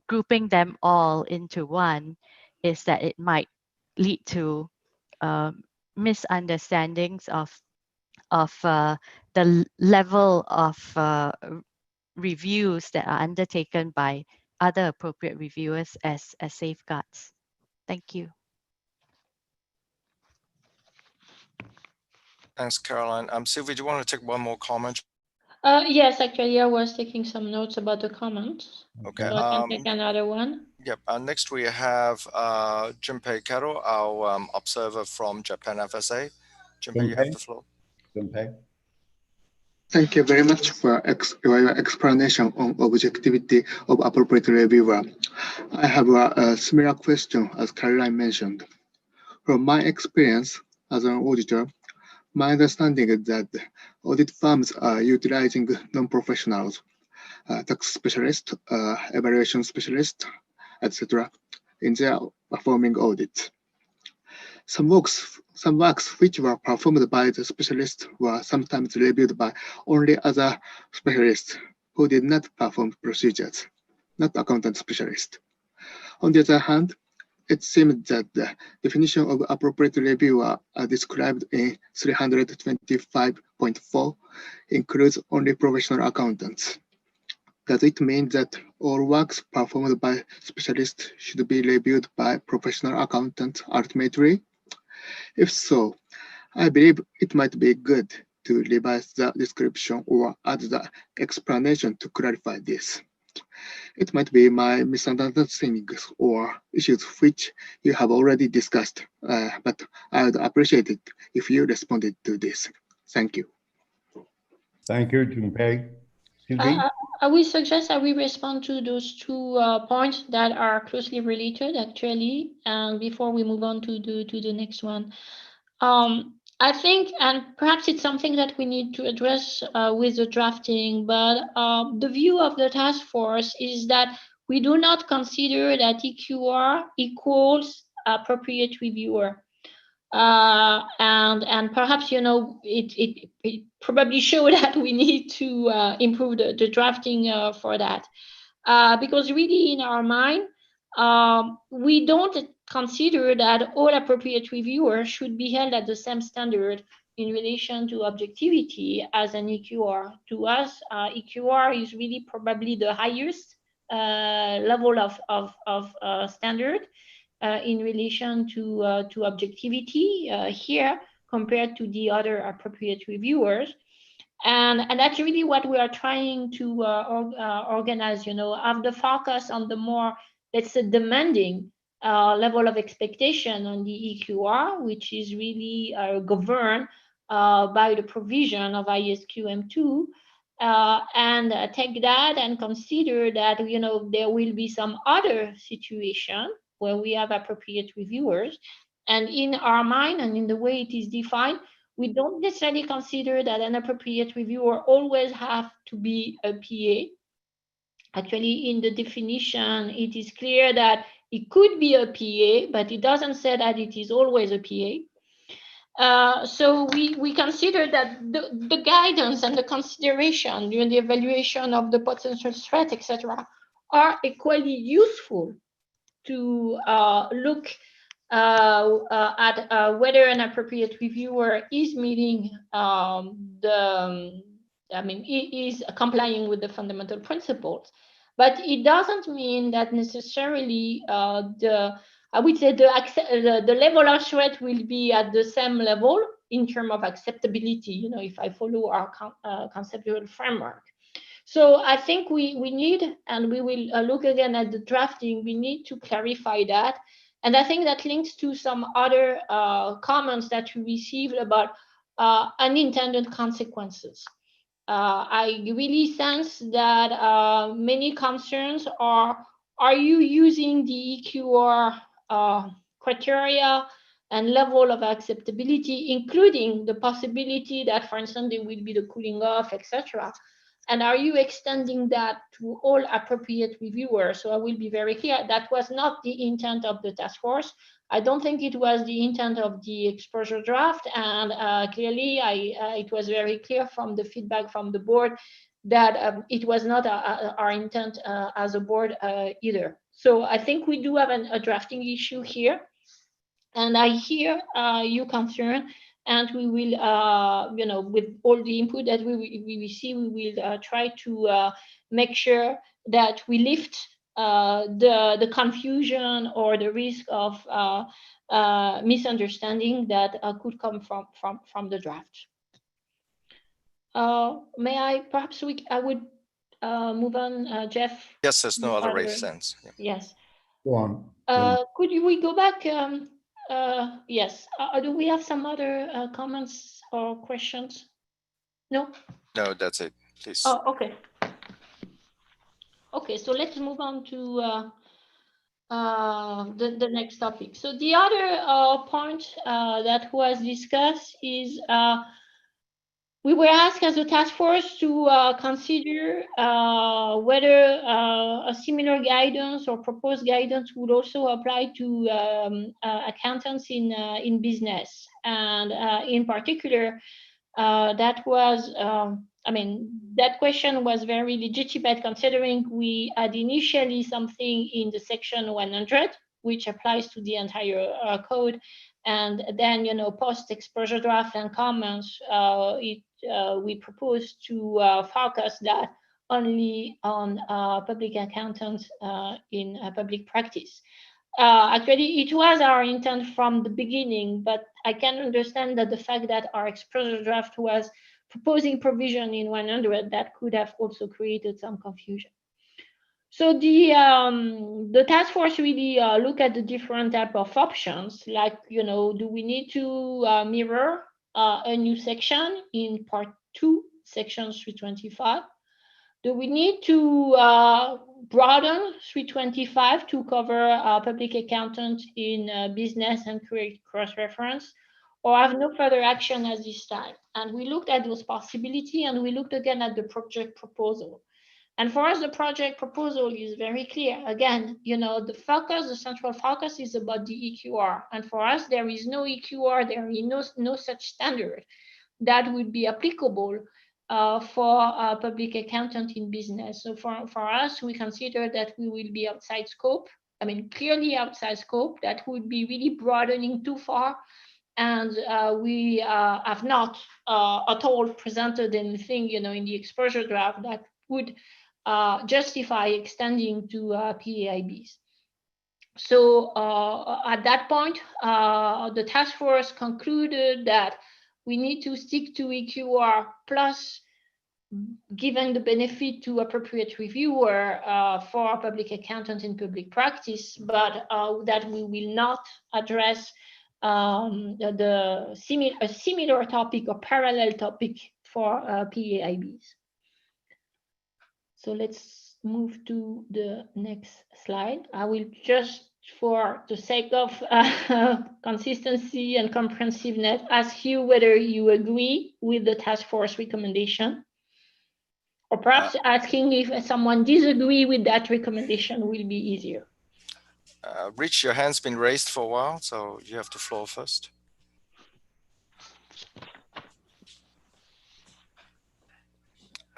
grouping them all into one is that it might lead to misunderstandings of the level of reviews that are undertaken by other appropriate reviewers as safeguards. Thank you. Thanks, Caroline. Sylvie, do you want to take one more comment? Yes, actually, I was taking some notes about the comments. Okay. So I can take another one. Yep. Next, we have Jinpei Ko, our observer from Japan FSA. Jinpei, you have the floor. Jinpei. Thank you very much for your explanation on objectivity of appropriate reviewer. I have a similar question as Caroline mentioned. From my experience as an auditor, my understanding is that audit firms are utilizing non-professionals, tax specialists, evaluation specialists, etc., in their performing audits. Some works which were performed by the specialists were sometimes reviewed by only other specialists who did not perform procedures, not accountant specialists. On the other hand, it seems that the definition of appropriate reviewer described in 325.4 includes only professional accountants. Does it mean that all works performed by specialists should be reviewed by professional accountants ultimately? If so, I believe it might be good to revise the description or add the explanation to clarify this. It might be my misunderstandings or issues which you have already discussed, but I would appreciate it if you responded to this. Thank you. Thank you, Jinpei. Sylvie? I will suggest I will respond to those two points that are closely related, actually, and before we move on to the next one. I think, and perhaps it's something that we need to address with the drafting, but the view of the task force is that we do not consider that EQR equals appropriate reviewer. And perhaps, it probably showed that we need to improve the drafting for that. Because really in our mind, we don't consider that all appropriate reviewers should be held at the same standard in relation to objectivity as an EQR. To us, EQR is really probably the highest level of standard in relation to objectivity here compared to the other appropriate reviewers. And that's really what we are trying to organize, have the focus on the more, let's say, demanding level of expectation on the EQR, which is really governed by the provision of ISQM2, and take that and consider that, there will be some other situation where we have appropriate reviewers. And in our mind and in the way it is defined, we don't necessarily consider that an appropriate reviewer always have to be a PA. Actually, in the definition, it is clear that it could be a PA, but it doesn't say that it is always a PA. So we consider that the guidance and the consideration during the evaluation of the potential threat, etc., are equally useful to look at whether an appropriate reviewer is meeting is complying with the fundamental principles. But it doesn't mean that necessarily the level of threat will be at the same level in terms of acceptability, if I follow our conceptual framework. So I think we need, and we will look again at the drafting, we need to clarify that. And I think that links to some other comments that we received about unintended consequences. I really sense that many concerns are you using the EQR criteria and level of acceptability, including the possibility that, for instance, there will be the cooling off, etc. And are you extending that to all appropriate reviewers? So I will be very clear, that was not the intent of the task force. I don't think it was the intent of the exposure draft. And clearly, it was very clear from the feedback from the board that it was not our intent as a board either. So I think we do have a drafting issue here, and I hear your concern, and we will, you know, with all the input that we receive, we will try to make sure that we lift the confusion or the risk of misunderstanding that could come from the draft. May I perhaps I would move on, Jeff? Yes, there's no other raised hands. Yeah. Yes. Go on. Could we go back? Yes. Do we have some other comments or questions? No? No, that's it. Please. Oh, okay. Okay, so let's move on to the next topic. So the other point that was discussed is we were asked as a task force to consider whether a similar guidance or proposed guidance would also apply to accountants in business. And in particular, that was, I mean, that question was very legitimate considering we had initially something in the section 100, which applies to the entire code. And then, you know, post exposure draft and comments, we proposed to focus that only on public accountants in public practice. Actually, it was our intent from the beginning, but I can understand that the fact that our exposure draft was proposing provision in 100, that could have also created some confusion. So the task force really look at the different type of options, like, you know, do we need to mirror a new section in part 2, section 325? Do we need to broaden 325 to cover public accountant in business and create cross-reference, or have no further action at this time? And we looked at those possibilities, and we looked again at the project proposal. And for us, the project proposal is very clear. Again, you know, the focus, the central focus is about the EQR. And for us, there is no EQR, there is no such standard that would be applicable for public accountant in business. So for us, we consider that we will be outside scope. I mean, clearly outside scope, that would be really broadening too far. And we have not at all presented anything, you know, in the exposure draft that would justify extending to PAIBs. So at that point, the task force concluded that we need to stick to EQR plus giving the benefit to appropriate reviewer for public accountant in public practice, but that we will not address a similar topic or parallel topic for PAIBs. So let's move to the next slide. I will just, for the sake of consistency and comprehensiveness, ask you whether you agree with the task force recommendation, or perhaps asking if someone disagrees with that recommendation will be easier. Rich, your hand's been raised for a while, so you have the floor first.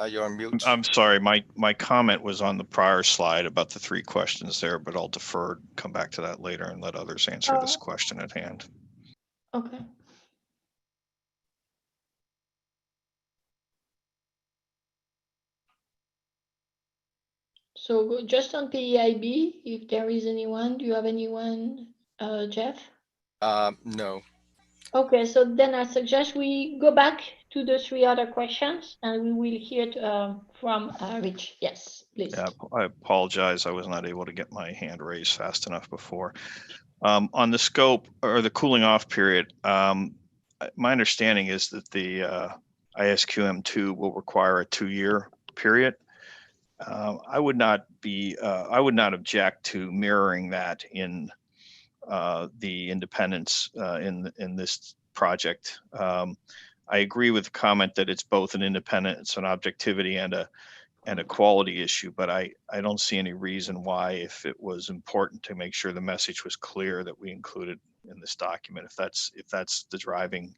You're on mute. I'm sorry, my comment was on the prior slide about the 3 questions there, but I'll defer, come back to that later and let others answer this question at hand. Okay. So just on PAIB, if there is anyone, do you have anyone, Jeff? No. Okay, so then I suggest we go back to the 3 other questions, and we will hear from Rich. Yes, please. Yeah, I apologize. I was not able to get my hand raised fast enough before. On the scope or the cooling off period, my understanding is that the ISQM2 will require a 2-year period. I would not object to mirroring that in the independence in this project. I agree with the comment that it's both an independence and objectivity and a quality issue, but I don't see any reason why, if it was important to make sure the message was clear, that we included in this document, if that's the driving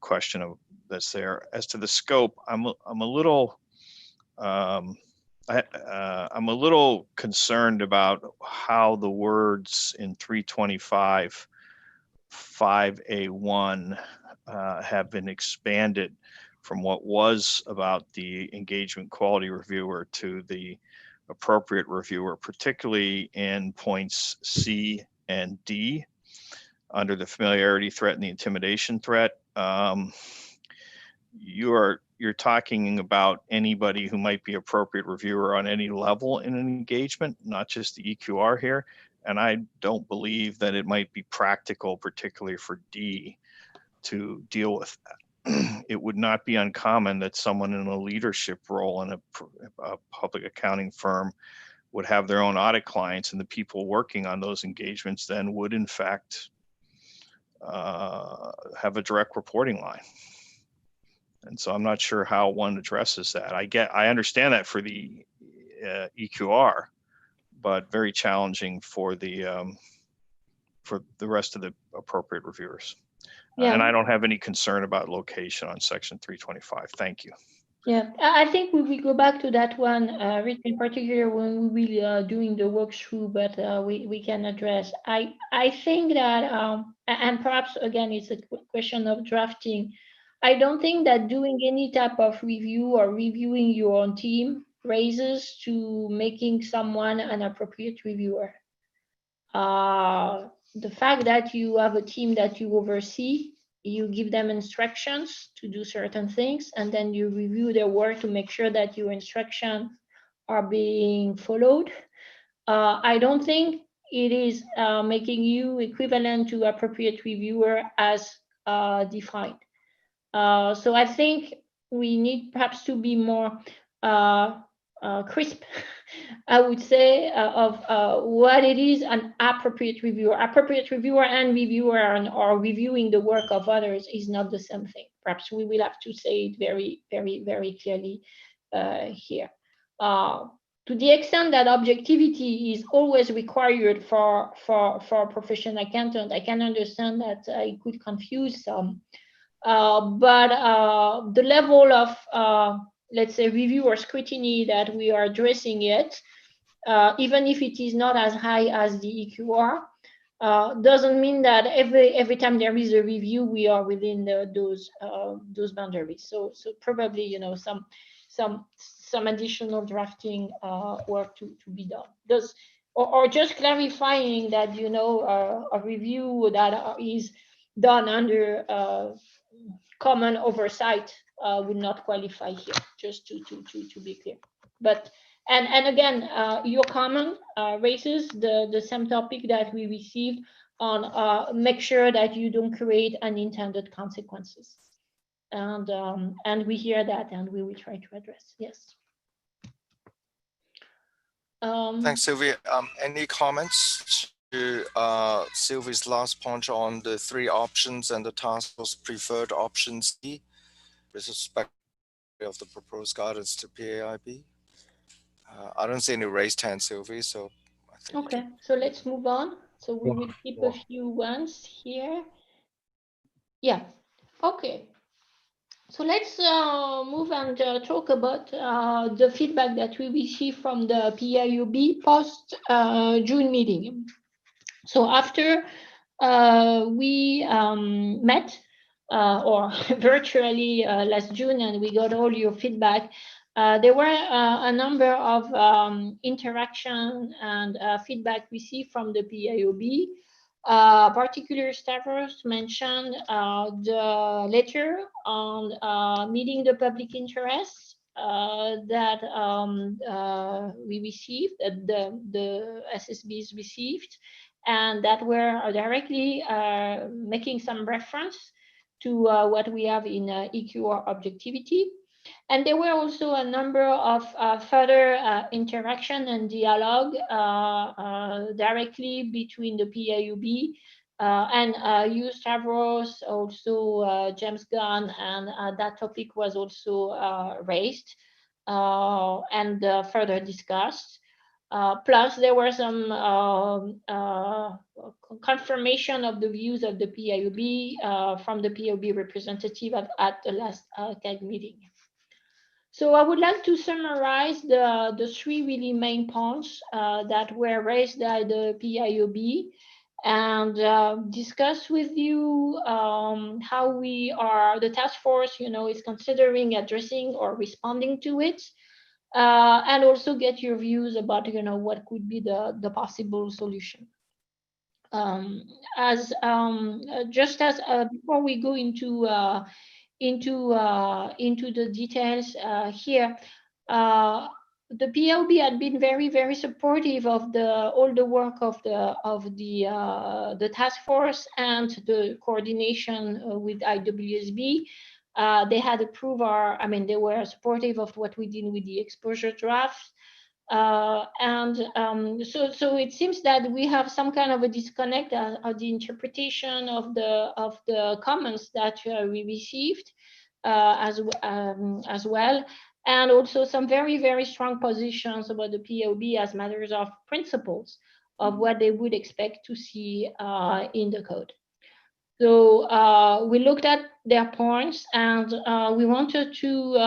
question that's there. As to the scope, I'm a little I'm a little concerned about how the words in 325 5A1 have been expanded from what was about the engagement quality reviewer to the appropriate reviewer, particularly in points C and D under the familiarity threat and the intimidation threat. You're talking about anybody who might be appropriate reviewer on any level in an engagement, not just the EQR here. And I don't believe that it might be practical, particularly for D, to deal with that. It would not be uncommon that someone in a leadership role in a public accounting firm would have their own audit clients, and the people working on those engagements then would in fact have a direct reporting line. And so I'm not sure how one addresses that. I understand that for the EQR, but very challenging for the rest of the appropriate reviewers. Yeah. And I don't have any concern about location on section 325. Thank you. Yeah, I think we will go back to that one, in particular when we will doing the walkthrough, but we can address. I think that, and perhaps again, it's a question of drafting. I don't think that doing any type of review or reviewing your own team raises to making someone an appropriate reviewer. The fact that you have a team that you oversee, you give them instructions to do certain things, and then you review their work to make sure that your instructions are being followed. I don't think it is making you equivalent to appropriate reviewer as defined. So I think we need perhaps to be more crisp, I would say, of what it is an appropriate reviewer. Appropriate reviewer and reviewer or reviewing the work of others is not the same thing. Perhaps we will have to say it very, very, very clearly here. To the extent that objectivity is always required for a professional accountant, I can understand that it could confuse some. But the level of, let's say, review or scrutiny that we are addressing it, even if it is not as high as the EQR, doesn't mean that every time there is a review, we are within those boundaries. So probably, you know, some additional drafting work to be done. Or just clarifying that, you know, a review that is done under common oversight would not qualify here, just to be clear. But and again, your comment raises the same topic that we received on make sure that you don't create unintended consequences, and we hear that and we will try to address. Yes. Thanks, Sylvie. Any comments to Sylvie's last point on the three options and the task force preferred option C with respect of the proposed guidance to PAIB? I don't see any raised hand, Sylvie, so I think. Okay, so let's move on. So we will keep a few ones here. Yeah, okay. So let's move and talk about the feedback that we received from the PIUB post June meeting. So after we met or virtually last June, and we got all your feedback, there were a number of interaction and feedback received from the PIOB. Particular staffers mentioned the letter on meeting the public interest that we received, that the SSBs received, and that were directly making some reference to what we have in EQR objectivity. And there were also a number of further interaction and dialogue directly between the PIUB and you, Stavros, also James Gunn, and that topic was also raised and further discussed. Plus, there were some confirmation of the views of the PIUB from the PIUB representative at the last CAG meeting. So I would like to summarize the three really main points that were raised by the PIOB and discuss with you how the task force, is considering addressing or responding to it, and also get your views about, what could be the possible solution. Just as before we go into the details here, the PLB had been very, very supportive of all the work of the task force and the coordination with IESBA. They had approved they were supportive of what we did with the exposure draft. So it seems that we have some kind of a disconnect of the interpretation of the comments that we received as well, and also some very, very strong positions about the POB as matters of principles of what they would expect to see in the code. So we looked at their points, and we wanted to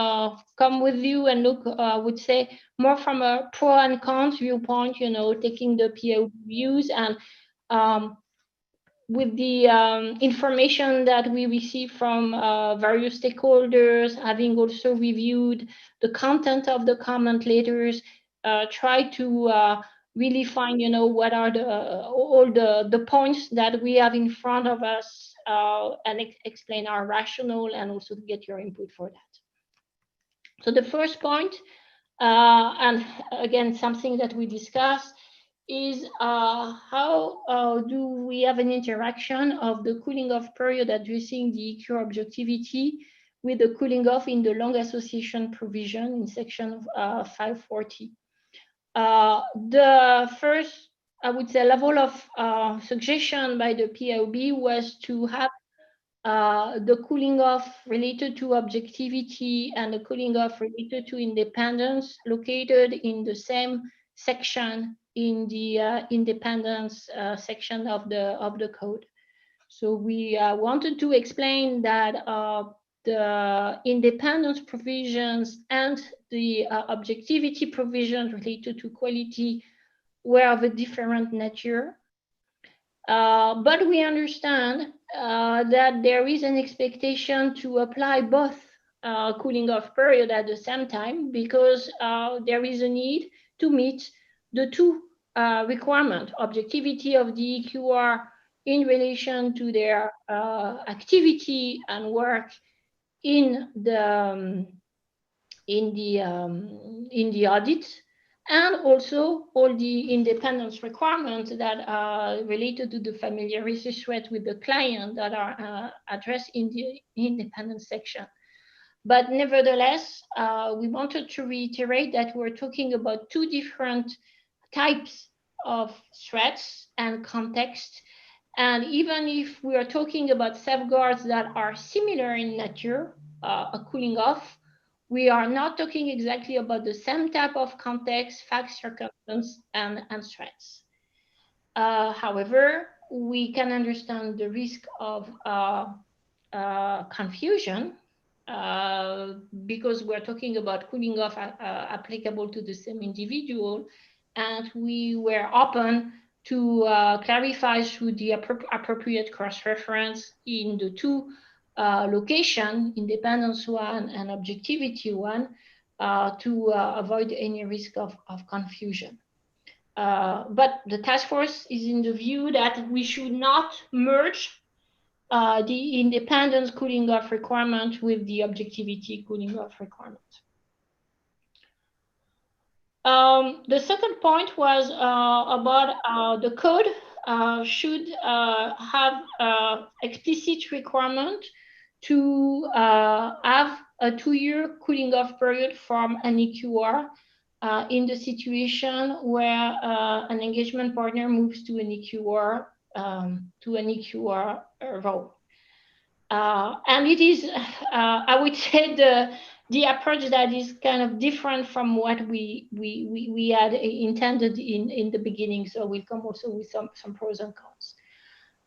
come with you and look, I would say, more from a pro and cons viewpoint, taking the PO views and with the information that we receive from various stakeholders, having also reviewed the content of the comment letters, try to really find, what are all the points that we have in front of us, and explain our rationale and also get your input for that. So the first point, and again, something that we discussed, is how do we have an interaction of the cooling off period addressing the EQ objectivity with the cooling off in the long association provision in section 540. The first, I would say, level of suggestion by the PIOB was to have the cooling off related to objectivity and the cooling off related to independence located in the same section in the independence section of the code. So we wanted to explain that the independence provisions and the objectivity provisions related to quality were of a different nature. But we understand that there is an expectation to apply both cooling off period at the same time, because there is a need to meet the two requirements: objectivity of the EQR in relation to their activity and work in the audit, and also all the independence requirements that are related to the familiarity threat with the client that are addressed in the independence section. But nevertheless, we wanted to reiterate that we're talking about two different types of threats and context. And even if we are talking about safeguards that are similar in nature, a cooling off, we are not talking exactly about the same type of context, fact, circumstance, and threats. However, we can understand the risk of confusion because we're talking about cooling off applicable to the same individual, and we were open to clarify through the appropriate cross-reference in the two location, independence one and objectivity one, to avoid any risk of confusion. But the task force is in the view that we should not merge the independence cooling off requirement with the objectivity cooling off requirement. The second point was about the code should have explicit requirement to have a 2-year cooling off period from an EQR in the situation where an engagement partner moves to an EQR role. And it is, I would say, the approach that is kind of different from what we had intended in the beginning. So we'll come also with some pros and cons.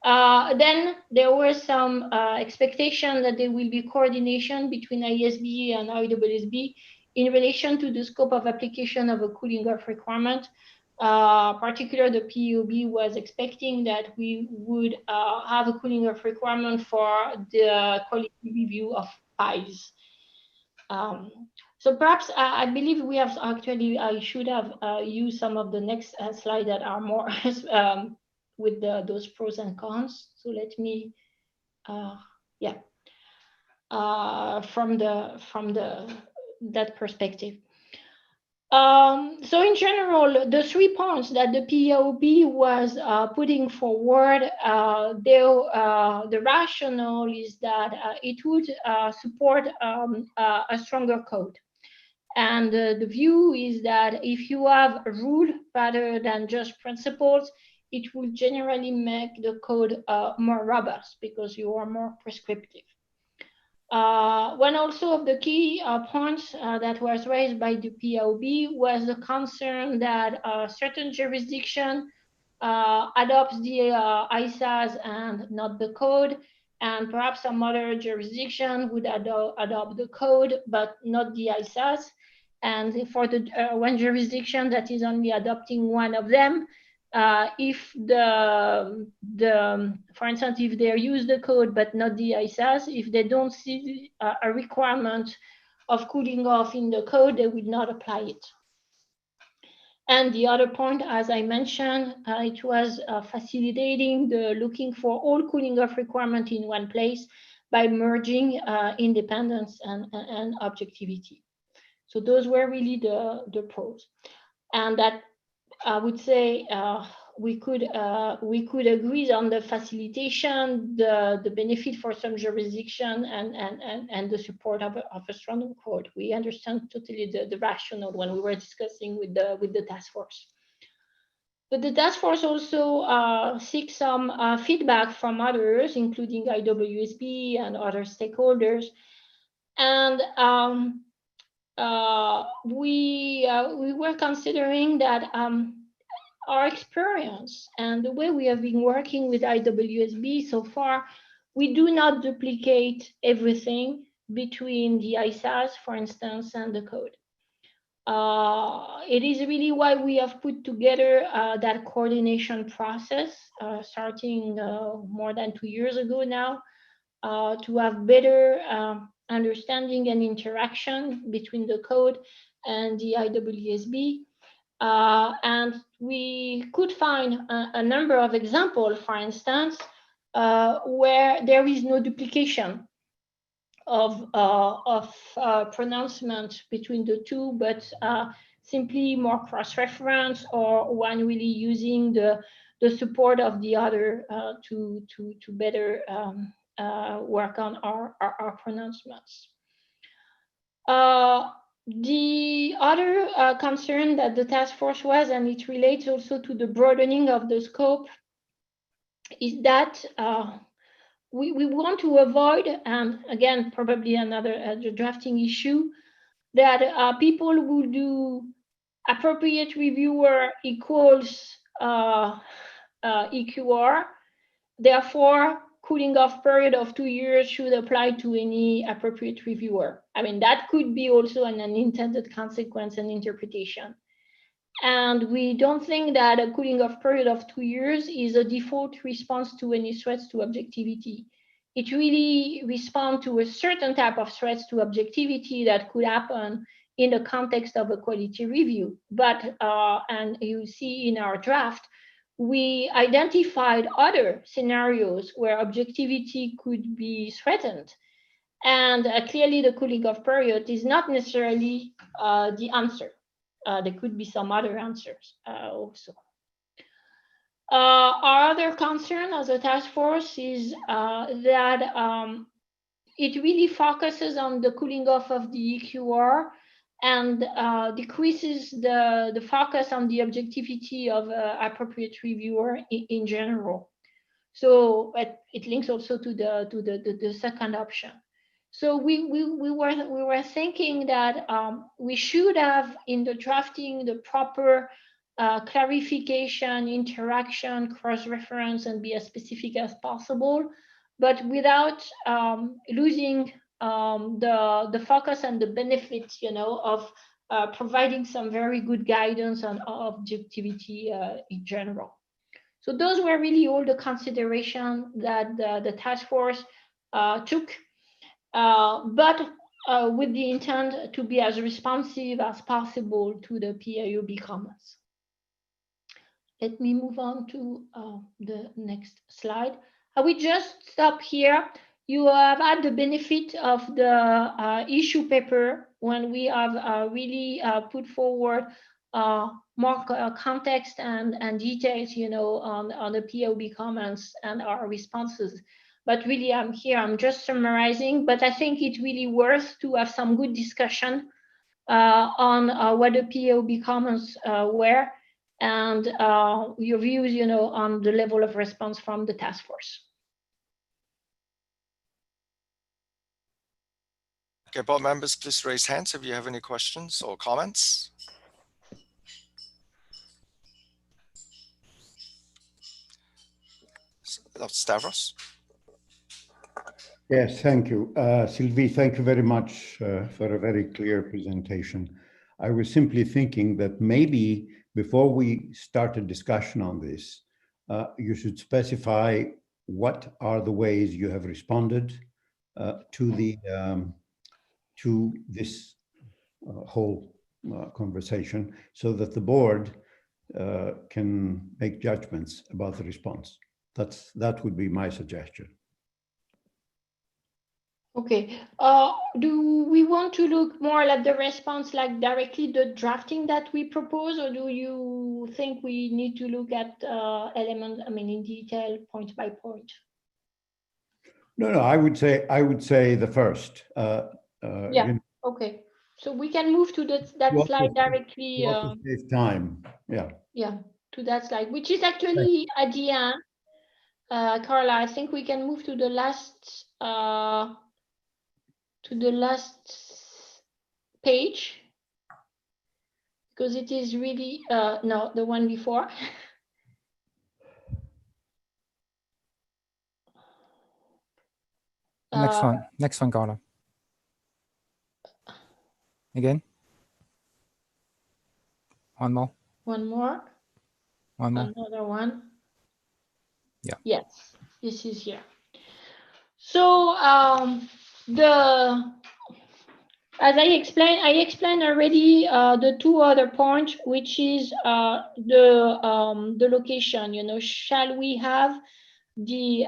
Then there were some expectation that there will be coordination between IESBA and IESBA in relation to the scope of application of a cooling off requirement. Particularly, the PUB was expecting that we would have a cooling off requirement for the quality review of pies. So perhaps I believe we have actually, I should have used some of the next slide that are more with those pros and cons. So let me, yeah, from that perspective. So in general, the 3 points that the POB was putting forward, the rationale is that it would support a stronger code. And the view is that if you have a rule rather than just principles, it will generally make the code more robust because you are more prescriptive. One also of the key points that was raised by the POB was the concern that certain jurisdiction adopts the ISAs and not the code, and perhaps some other jurisdiction would adopt the code but not the ISAs. And for the one jurisdiction that is only adopting one of them, if for instance, if they use the code but not the ISAs, if they don't see a requirement of cooling off in the code, they will not apply it. And the other point, as I mentioned, it was facilitating the looking for all cooling off requirement in one place by merging independence and objectivity. So those were really the pros. And that I would say we could agree on the facilitation, the benefit for some jurisdiction, and the support of a strong code. We understand totally the rationale when we were discussing with the task force. But the task force also seeks some feedback from others, including IESBA and other stakeholders, and we were considering that our experience and the way we have been working with IESBA so far, we do not duplicate everything between the ISAs, for instance, and the code. It is really why we have put together that coordination process starting more than 2 years ago now to have better understanding and interaction between the code and the IESBA. And we could find a number of examples, for instance, where there is no duplication of pronouncement between the two, but simply more cross-reference, or one really using the support of the other to better work on our pronouncements. The other concern that the task force was, and it relates also to the broadening of the scope, is that we want to avoid, and again, probably another drafting issue, that people will do appropriate reviewer equals EQR, therefore cooling off period of 2 years should apply to any appropriate reviewer. I mean, that could be also an unintended consequence and interpretation. And we don't think that a cooling off period of 2 years is a default response to any threats to objectivity. It really responds to a certain type of threats to objectivity that could happen in the context of a quality review. But, and you see in our draft, we identified other scenarios where objectivity could be threatened. And clearly the cooling off period is not necessarily the answer. There could be some other answers also. Our other concern as a task force is that it really focuses on the cooling off of the EQR and decreases the focus on the objectivity of appropriate reviewer in general. So it links also to the second option. So we were thinking that we should have in the drafting the proper clarification, interaction, cross-reference, and be as specific as possible, but without losing the focus and the benefits, of providing some very good guidance on objectivity in general. So those were really all the consideration that the task force took, but with the intent to be as responsive as possible to the PIOB comments. Let me move on to the next slide. I will just stop here. You have had the benefit of the issue paper when we have really put forward more context and details, on the PIOB comments and our responses. But really, I'm just summarizing, but I think it's really worth to have some good discussion on what the PIOB comments were, and your views, on the level of response from the task force. Okay, board members, please raise hands if you have any questions or comments. Stavros? Yes, thank you. Sylvie, thank you very much for a very clear presentation. I was simply thinking that maybe before we start a discussion on this, you should specify what are the ways you have responded to this whole conversation, so that the board can make judgments about the response. That would be my suggestion. Okay. Do we want to look more at the response, like directly the drafting that we propose, or do you think we need to look at elements, in detail, point by point? No, I would say the first. Yeah. Okay. So we can move to that slide directly. Save time. Yeah. Yeah, to that slide, which is actually at the end. Carla, I think we can move to the last page, because it is really no, the one before. Next one, Carla. Again. One more. Another one. Yeah. Yes, this is here. So as I explained already the two other points, which is the location. Shall we have the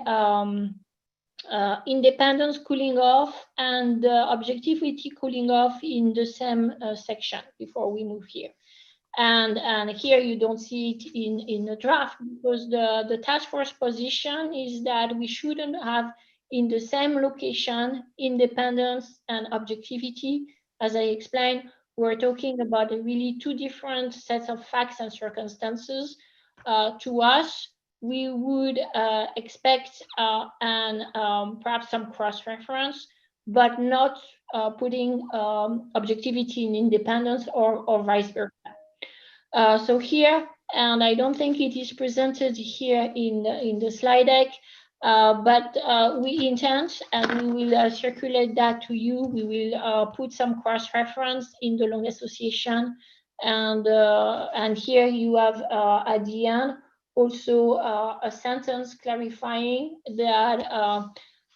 independence cooling off and the objectivity cooling off in the same section before we move here? And here you don't see it in the draft, because the task force position is that we shouldn't have in the same location independence and objectivity. As I explained, we're talking about really two different sets of facts and circumstances. To us, we would expect perhaps some cross-reference, but not putting objectivity in independence or vice versa. So here, and I don't think it is presented here in the slide deck, but we intend, and we will circulate that to you. We will put some cross-reference in the long association, and here you have at the end also a sentence clarifying that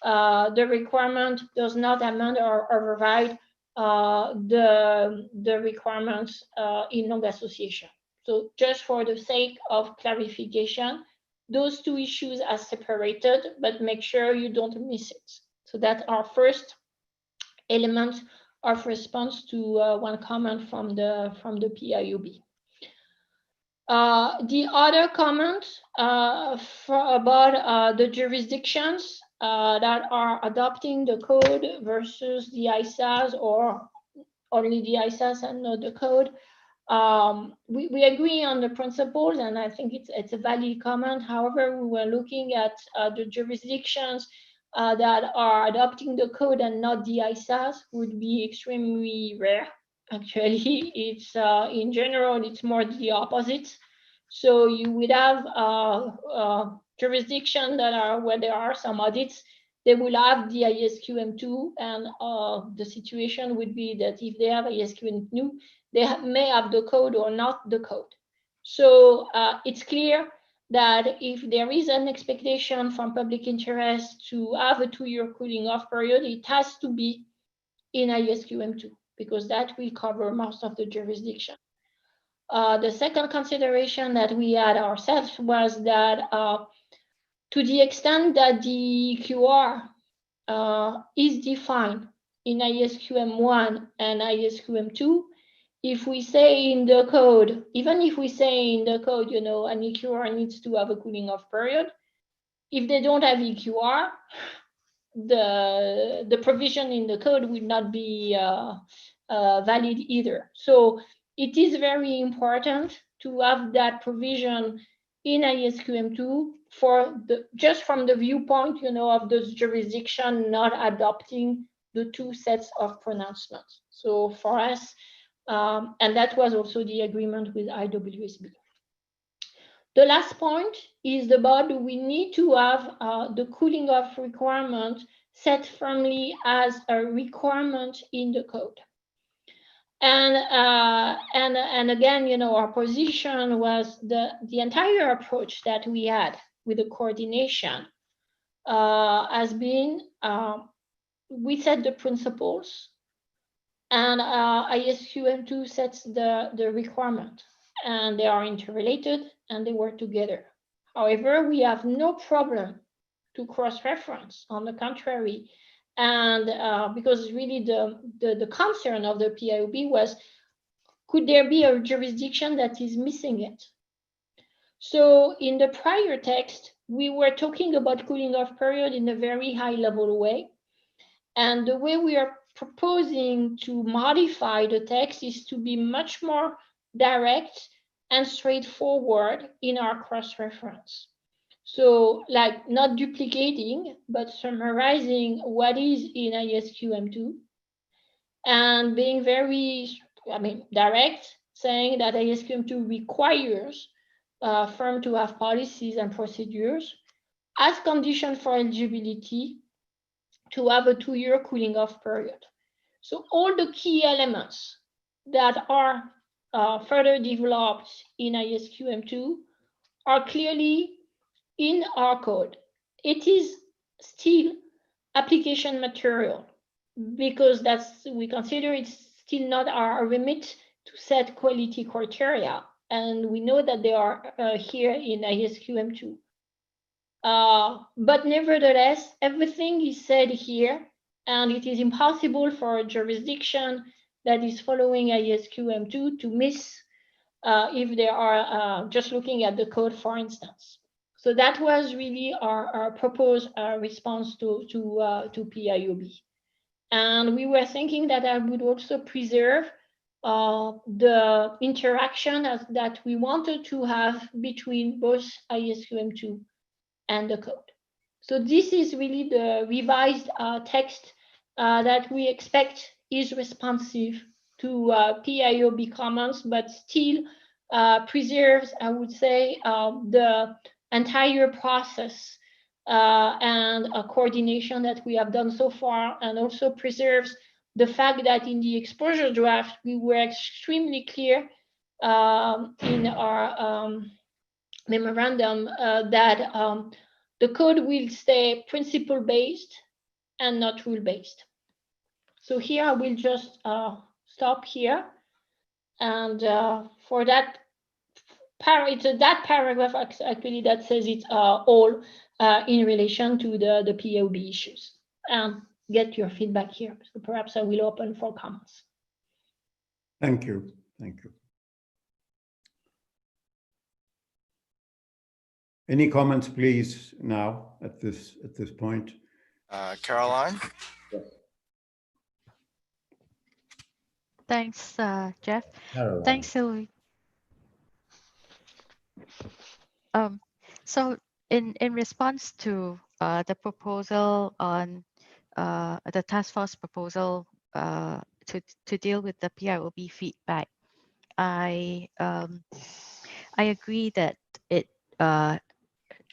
the requirement does not amend or override the requirements in long association. So just for the sake of clarification, those two issues are separated, but make sure you don't miss it. So that's our first element of response to one comment from the PIOB. The other comment about the jurisdictions that are adopting the code versus the ISAs, or only the ISAs and not the code. We agree on the principles, and I think it's a valid comment. However, we were looking at the jurisdictions that are adopting the code and not the ISAs would be extremely rare. Actually, it's in general, it's more the opposite. So you would have jurisdictions that are where there are some audits. they will have the ISQM2, and the situation would be that if they have ISQM2, they may have the code or not the code. So it's clear that if there is an expectation from public interest to have a 2-year cooling off period, it has to be in ISQM2, because that will cover most of the jurisdiction. The second consideration that we had ourselves was that to the extent that the QR is defined in ISQM1 and ISQM2, if we say in the code, even if we say in the code, an EQR needs to have a cooling off period, if they don't have EQR, the provision in the code will not be valid either. So it is very important to have that provision in ISQM2 just from the viewpoint, of those jurisdiction not adopting the 2 sets of pronouncements. So for us, and that was also the agreement with IESBA. The last point is about we need to have the cooling off requirement set firmly as a requirement in the code. And again, our position was the entire approach that we had with the coordination has been we set the principles, and ISQM2 sets the requirement, and they are interrelated and they work together. However, we have no problem to cross-reference. On the contrary, and because really the concern of the PIOB was, could there be a jurisdiction that is missing it? So in the prior text, we were talking about cooling off period in a very high level way. And the way we are proposing to modify the text is to be much more direct and straightforward in our cross-reference. So like not duplicating, but summarizing what is in ISQM2 and being very, direct, saying that ISQM2 requires firm to have policies and procedures as condition for eligibility to have a 2-year cooling off period. So all the key elements that are further developed in ISQM2 are clearly in our code. It is still application material because we consider it's still not our remit to set quality criteria. And we know that they are here in ISQM2. But nevertheless, everything is said here, and it is impossible for a jurisdiction that is following ISQM2 to miss if they are just looking at the code, for instance. So that was really our proposed response to PIOB. And we were thinking that I would also preserve the interaction that we wanted to have between both ISQM2 and the code. So this is really the revised text that we expect is responsive to PIOB comments, but still preserves, I would say, the entire process and coordination that we have done so far, and also preserves the fact that in the exposure draft, we were extremely clear in our memorandum that the code will stay principle-based and not rule-based. So here I will just stop here. And for that, it's that paragraph actually that says it's all in relation to the POB issues. And get your feedback here. So perhaps I will open for comments. Thank you. Thank you. Any comments, please, now at this point? Caroline? Thanks, Jeff. Caroline. Thanks, Sylvie. So in response to the proposal on the task force proposal to deal with the PIOB feedback, I agree that it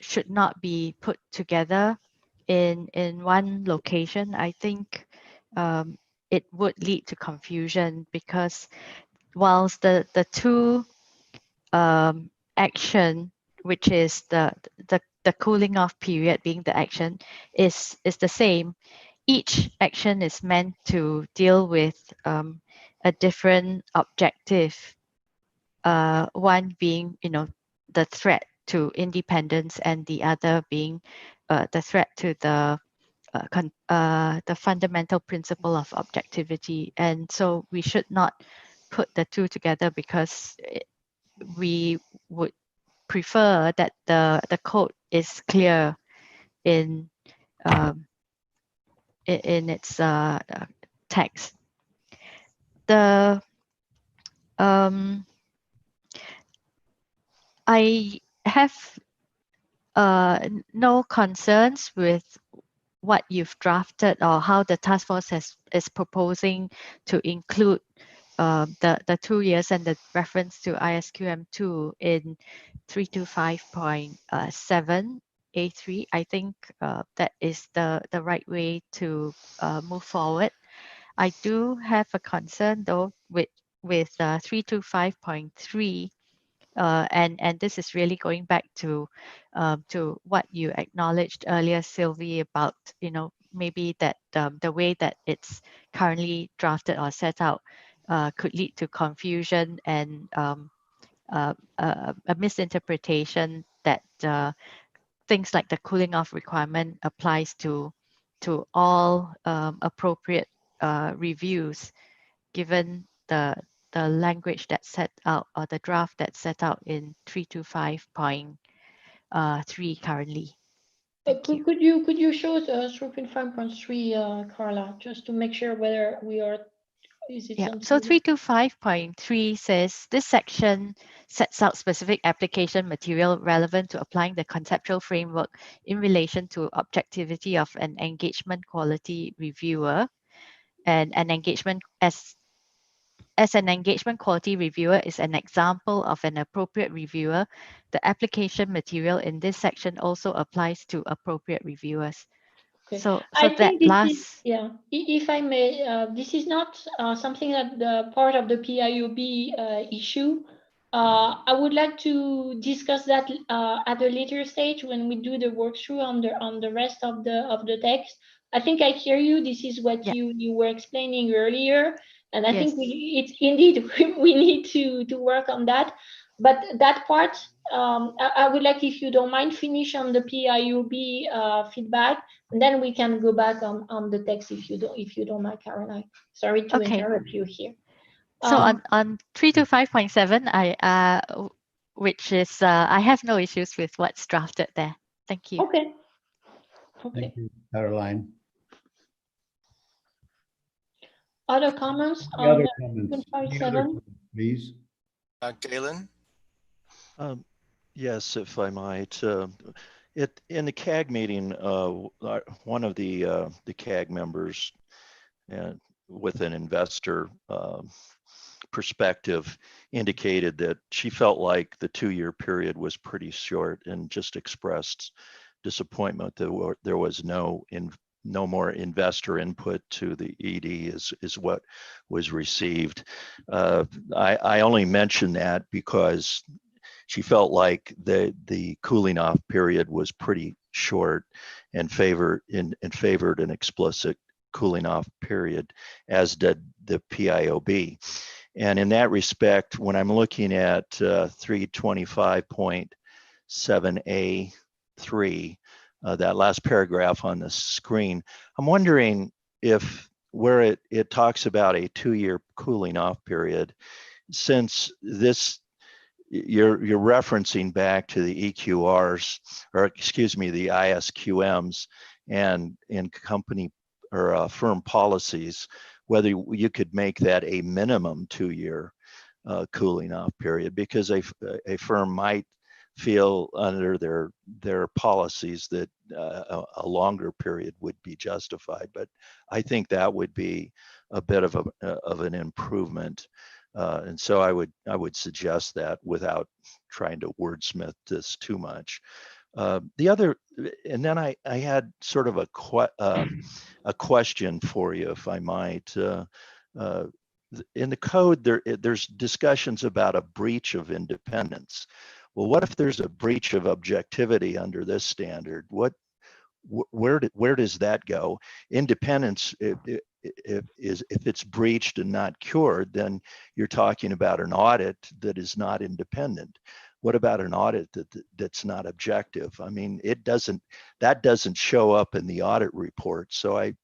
should not be put together in one location, I think it would lead to confusion, because whilst the two action, which is the cooling off period being the action, is the same, each action is meant to deal with a different objective. One being, the threat to independence, and the other being the threat to the fundamental principle of objectivity. And so we should not put the two together, because we would prefer that the code is clear in its text. I have no concerns with what you've drafted, or how the task force is proposing to include the 2 years and the reference to ISQM2 in 325.7 A3. I think that is the right way to move forward. I do have a concern though with 325.3. And this is really going back to what you acknowledged earlier, Sylvie, about maybe that the way that it's currently drafted or set out could lead to confusion and a misinterpretation that things like the cooling off requirement applies to all appropriate reviews, given the language that's set out, or the draft that's set out in 325.3 currently. Could you show 3.5.3, Carla, just to make sure whether we are, is it something? So 325.3 says this section sets out specific application material relevant to applying the conceptual framework in relation to objectivity of an engagement quality reviewer, and an engagement as an engagement quality reviewer is an example of an appropriate reviewer. The application material in this section also applies to appropriate reviewers. Okay. So I that think this last, is, yeah, if I may, this is not something that the part of the PIOB issue. I would like to discuss that at a later stage when we do the workthrough on the rest of the text. I think I hear you. This is what you were explaining earlier, and I think it's indeed we need to work on that. But that part, I would like, if you don't mind, finish on the PIOB feedback, and then we can go back on the text if you don't mind, Caroline. Sorry to interrupt you here. So on 325.7, which is I have no issues with what's drafted there. Thank you. Okay. Thank you, Caroline. Other comments Any on other comments? 3.5.7? Please. Galen? Yes, if I might. In the CAG meeting, one of the CAG members, with an investor perspective, indicated that she felt like the 2-year period was pretty short, and just expressed disappointment that there was no more investor input to the ED is what was received. I only mention that because she felt like the cooling off period was pretty short, and favored an explicit cooling off period, as did the PIOB. And in that respect, when I'm looking at 325.7A3, that last paragraph on the screen, I'm wondering if where it talks about a 2-year cooling off period, since this you're referencing back to the EQRs, or excuse me, the ISQMs and in company or firm policies, whether you could make that a minimum 2-year cooling off period, because a firm might feel under their policies that a longer period would be justified. But I think that would be a bit of an improvement. And so I would suggest that, without trying to wordsmith this too much. The other, and then I had sort of a question for you, if I might. In the code, there's discussions about a breach of independence. Well, what if there's a breach of objectivity under this standard? Where does that go? Independence, if it's breached and not cured, then you're talking about an audit that is not independent. What about an audit that's not objective? I mean, that doesn't show up in the audit report. So I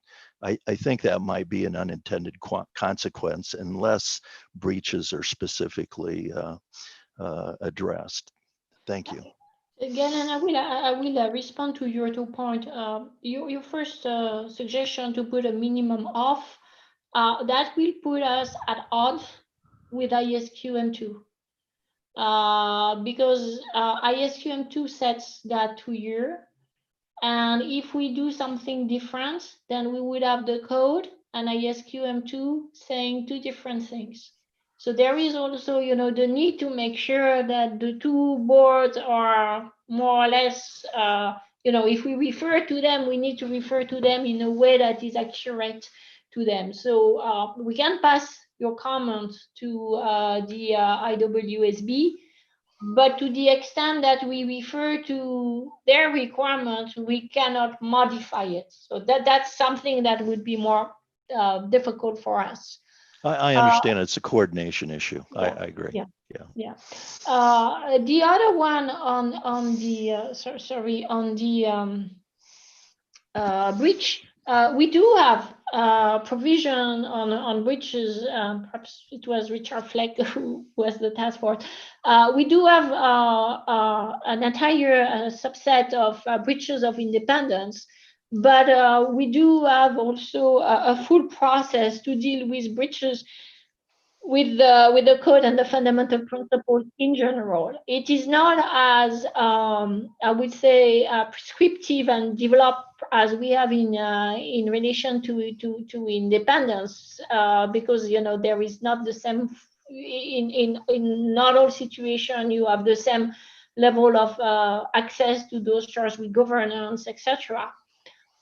think that might be an unintended consequence unless breaches are specifically addressed. Thank you. Again, and I will respond to your 2 points. Your first suggestion to put a minimum of, that will put us at odds with ISQM2. Because ISQM2 sets that 2 year. And if we do something different, then we would have the code and ISQM2 saying 2 different things. So there is also, the need to make sure that the 2 boards are more or less, if we refer to them, we need to refer to them in a way that is accurate to them. So we can pass your comment to the IWSB. But to the extent that we refer to their requirements, we cannot modify it. So that's something that would be more difficult for us. I understand it's a coordination issue. Yeah, I agree. Yeah. The other one on the breach, we do have provision on breaches. Perhaps it was Richard Fleck who was the task force. We do have an entire subset of breaches of independence, but we do have also a full process to deal with breaches with the code and the fundamental principles in general. It is not as I would say prescriptive and developed as we have in relation to independence, because there is not the same in not all situations you have the same level of access to those charged with governance, etc.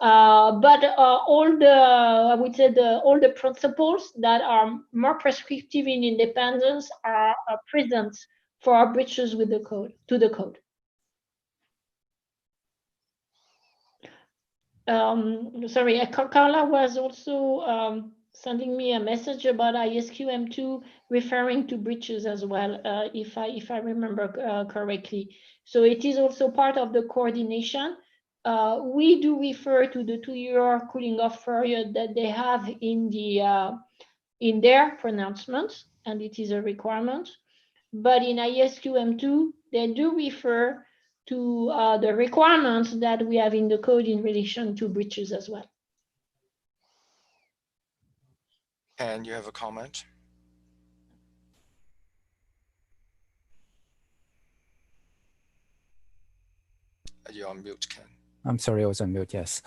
But all the principles that are more prescriptive in independence are present for breaches with the code Sorry, Carla was also sending me a message about ISQM2 referring to breaches as well, if I remember correctly. So it is also part of the coordination. We do refer to the 2-year cooling off period that they have in their pronouncements, and it is a requirement. But in ISQM2, they do refer to the requirements that we have in the code in relation to breaches as well. And you have a comment? You're on mute, Ken. I'm sorry, I was on mute, yes.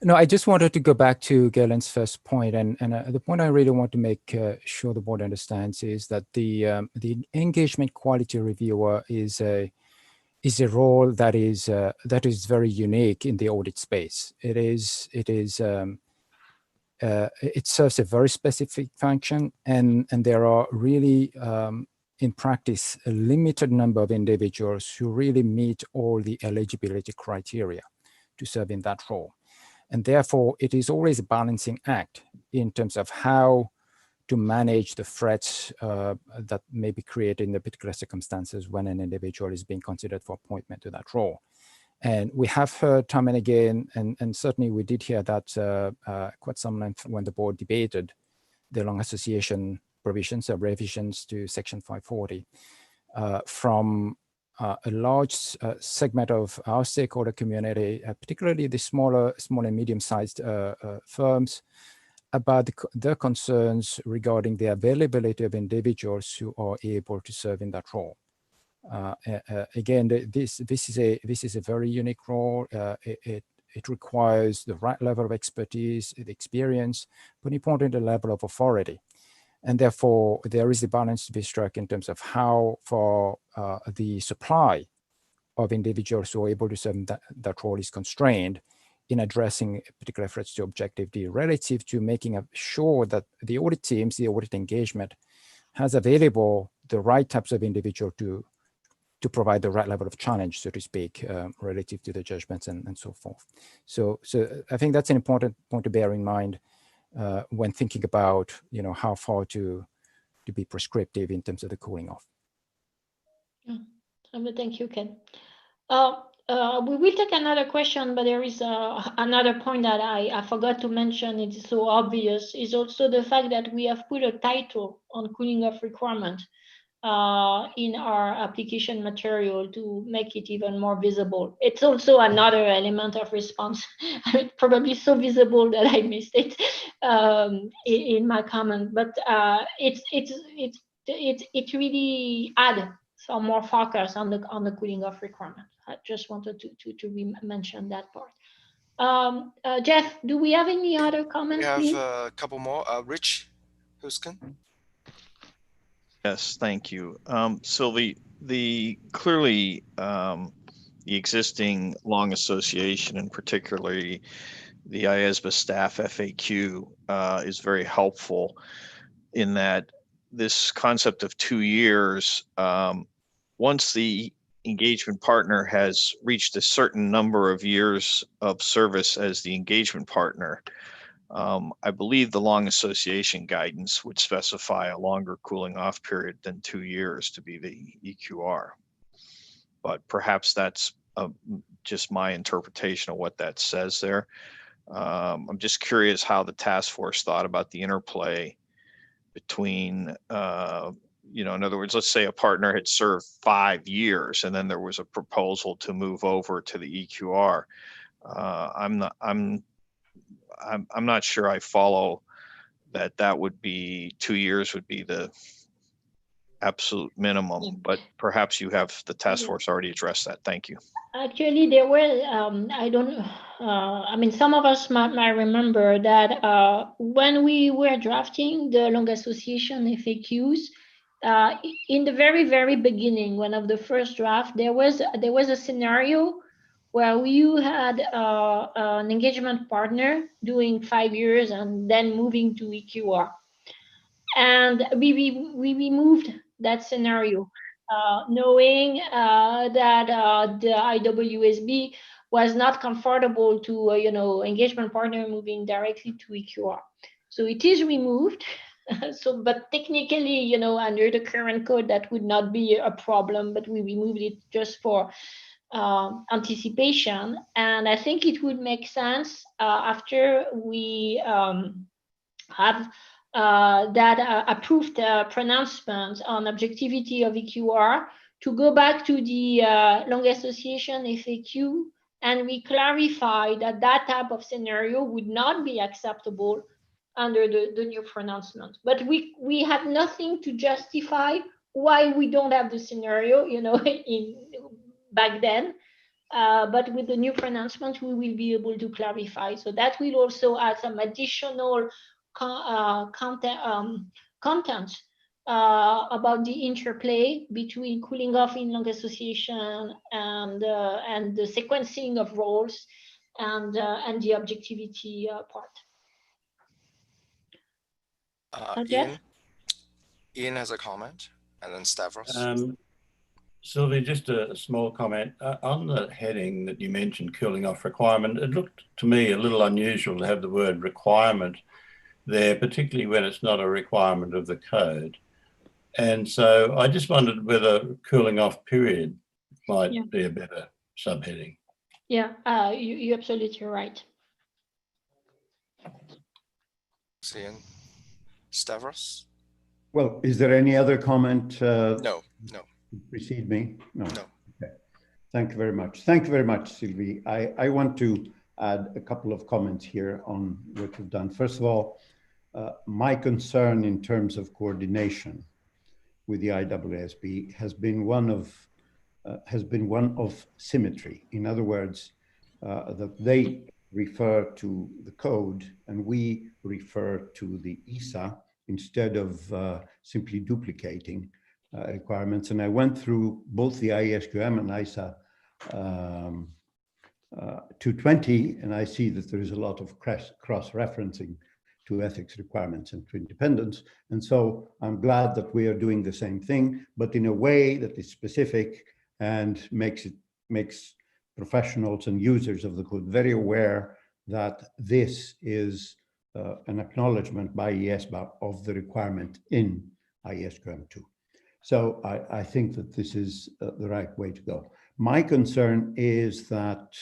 No, I just wanted to go back to Galen's first point, and the point I really want to make sure the board understands is that the engagement quality reviewer is a role that is very unique in the audit space. It serves a very specific function, and there are really in practice a limited number of individuals who really meet all the eligibility criteria to serve in that role. And therefore, it is always a balancing act in terms of how to manage the threats that may be created in the particular circumstances when an individual is being considered for appointment to that role. And we have heard time and again, and certainly we did hear that quite some length when the board debated the long association provisions or revisions to Section 540 from a large segment of our stakeholder community, particularly the small and medium-sized firms, about their concerns regarding the availability of individuals who are able to serve in that role. Again, this is a very unique role. It requires the right level of expertise, the experience, but importantly, the level of authority. And therefore, there is a balance to be struck in terms of how for the supply of individuals who are able to serve that role is constrained in addressing particular efforts to objectivity relative to making sure that the audit teams, the audit engagement, has available the right types of individual to provide the right level of challenge, so to speak, relative to the judgments and so forth. So I think that's an important point to bear in mind when thinking about, how far to be prescriptive in terms of the cooling off. Thank you, Ken. We will take another question, but there is another point that I forgot to mention. It's so obvious, is also the fact that we have put a title on cooling off requirement in our application material to make it even more visible. It's also another element of response. Probably so visible that I missed it in my comment, but it really adds some more focus on the cooling off requirement. I just wanted to mention that part. Jeff, do we have any other comments? We have please? a couple more. Rich Huskin. Yes, thank you. Sylvie, clearly the existing long association, and particularly the IESBA staff FAQ, is very helpful in that this concept of 2 years, once the engagement partner has reached a certain number of years of service as the engagement partner, I believe the long association guidance would specify a longer cooling off period than 2 years to be the EQR. But perhaps that's just my interpretation of what that says there. I'm just curious how the task force thought about the interplay between, in other words, let's say a partner had served 5 years and then there was a proposal to move over to the EQR. I'm not sure I follow that would be 2 years would be the absolute minimum, but perhaps you have the task force already addressed that. Thank you. Actually, there were, some of us might remember that when we were drafting the long association FAQs, in the very, very beginning, one of the first draft, there was a scenario where you had an engagement partner doing 5 years and then moving to EQR. And we removed that scenario, knowing that the IESBA was not comfortable to, engagement partner moving directly to EQR. So it is removed. But technically, under the current code, that would not be a problem, but we removed it just for anticipation. And I think it would make sense after we have that approved pronouncement on objectivity of EQR to go back to the long association FAQ, and we clarify that type of scenario would not be acceptable under the new pronouncement. But we have nothing to justify why we don't have the scenario, back then. But with the new pronouncement, we will be able to clarify. So that will also add some additional content about the interplay between cooling off in long association and the sequencing of roles and the objectivity part. Ian has a comment, and then Stavros. Sylvie, just a small comment. On the heading that you mentioned, cooling off requirement, it looked to me a little unusual to have the word requirement there, particularly when it's not a requirement of the code. And so I just wondered whether cooling off period might be a better subheading. Yeah, you're absolutely right. Ian. Stavros? Well, is there any other comment? No. Precede me? No. Okay. Thank you very much. Thank you very much, Sylvie. I want to add a couple of comments here on what you've done. First of all, my concern in terms of coordination with the IESBA has been one of symmetry. In other words, that they refer to the code and we refer to the ISA instead of simply duplicating requirements. And I went through both the ISQM and ISA 220, and I see that there is a lot of cross-referencing to ethics requirements and to independence. And so I'm glad that we are doing the same thing, but in a way that is specific and makes professionals and users of the code very aware that this is an acknowledgement by IESBA of the requirement in IESQM2. So I think that this is the right way to go. My concern is that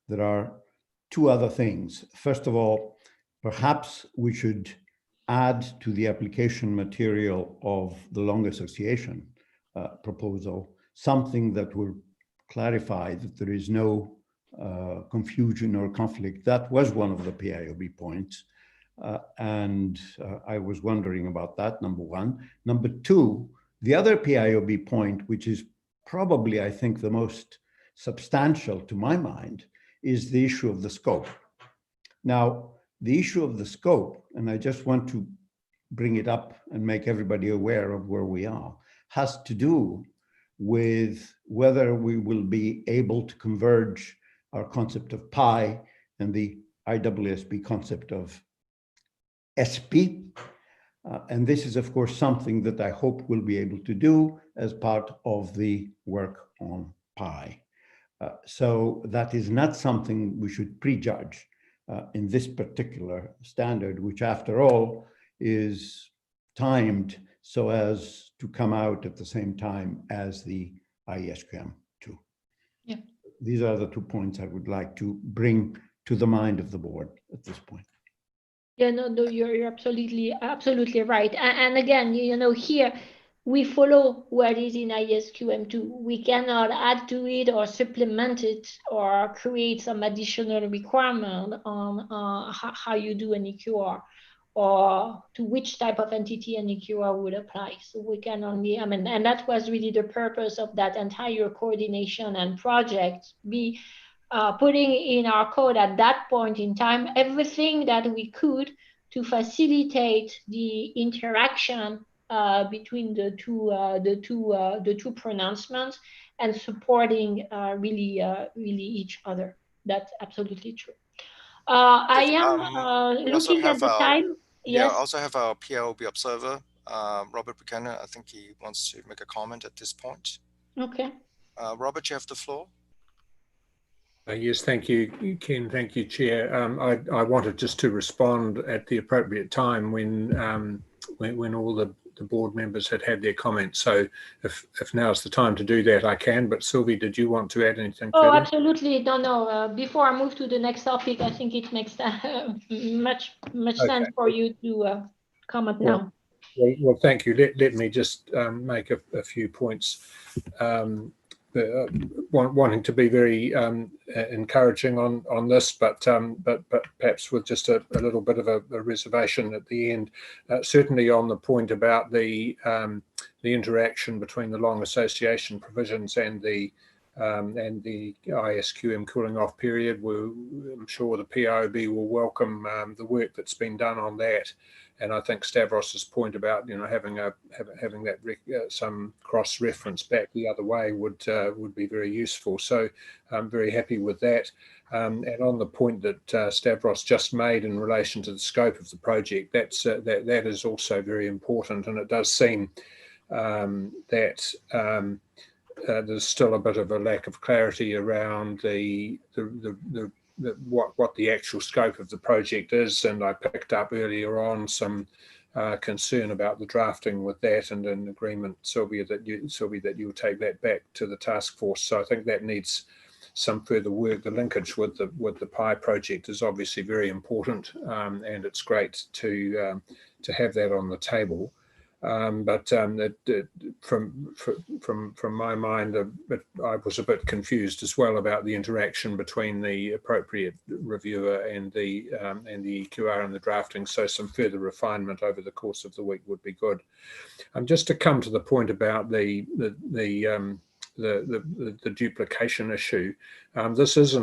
there are two other things. First of all, perhaps we should add to the application material of the long association proposal something that will clarify that there is no confusion or conflict. That was one of the PIOB points. I was wondering about that, number one. Number two, the other PIOB point, which is probably, I think, the most substantial to my mind, is the issue of the scope. Now, the issue of the scope, and I just want to bring it up and make everybody aware of where we are, has to do with whether we will be able to converge our concept of pi and the IESB concept of SP. And this is, of course, something that I hope we'll be able to do as part of the work on pi. So that is not something we should prejudge in this particular standard, which after all is timed so as to come out at the same time as the IESQM2. Yeah. These are the 2 points I would like to bring to the mind of the board at this point. Yeah, no, you're absolutely right. And again, here we follow what is in IESQM2. We cannot add to it or supplement it or create some additional requirement on how you do an EQR or to which type of entity an EQR would apply. So we can only, and that was really the purpose of that entire coordination and project, be putting in our code at that point in time everything that we could to facilitate the interaction between the two pronouncements and supporting really each other. That's absolutely true. I am looking at the time. Yeah, Yes. I also have our PIOB observer, Robert Buchanan. I think he wants to make a comment at this point. Okay. Robert, you have the floor. Yes, thank you, Ken. Thank you, Chair. I wanted just to respond at the appropriate time when all the board members had their comments. So if now's the time to do that, I can. But Sylvie, did you want to add anything further? Oh, absolutely. No. Before I move to the next topic, I think it makes much sense for you to comment now. Well, thank you. Let me just make a few points. Wanting to be very encouraging on this, but perhaps with just a little bit of a reservation at the end. Certainly on the point about the interaction between the long association provisions and the IESQM cooling off period. I'm sure the PIOB will welcome the work that's been done on that. And I think Stavros's point about having that some cross reference back the other way would be very useful. So I'm very happy with that. And on the point that Stavros just made in relation to the scope of the project, that is also very important. And it does seem that there's still a bit of a lack of clarity around what the actual scope of the project is, and I picked up earlier on some concern about the drafting with that, and an agreement, Sylvia, that you'll take that back to the task force. So I think that needs some further work. The linkage with the PI project is obviously very important, and it's great to have that on the table. But from my mind, I was a bit confused as well about the interaction between the appropriate reviewer and the EQR and the drafting. So some further refinement over the course of the week would be good. Just to come to the point about the duplication issue, this is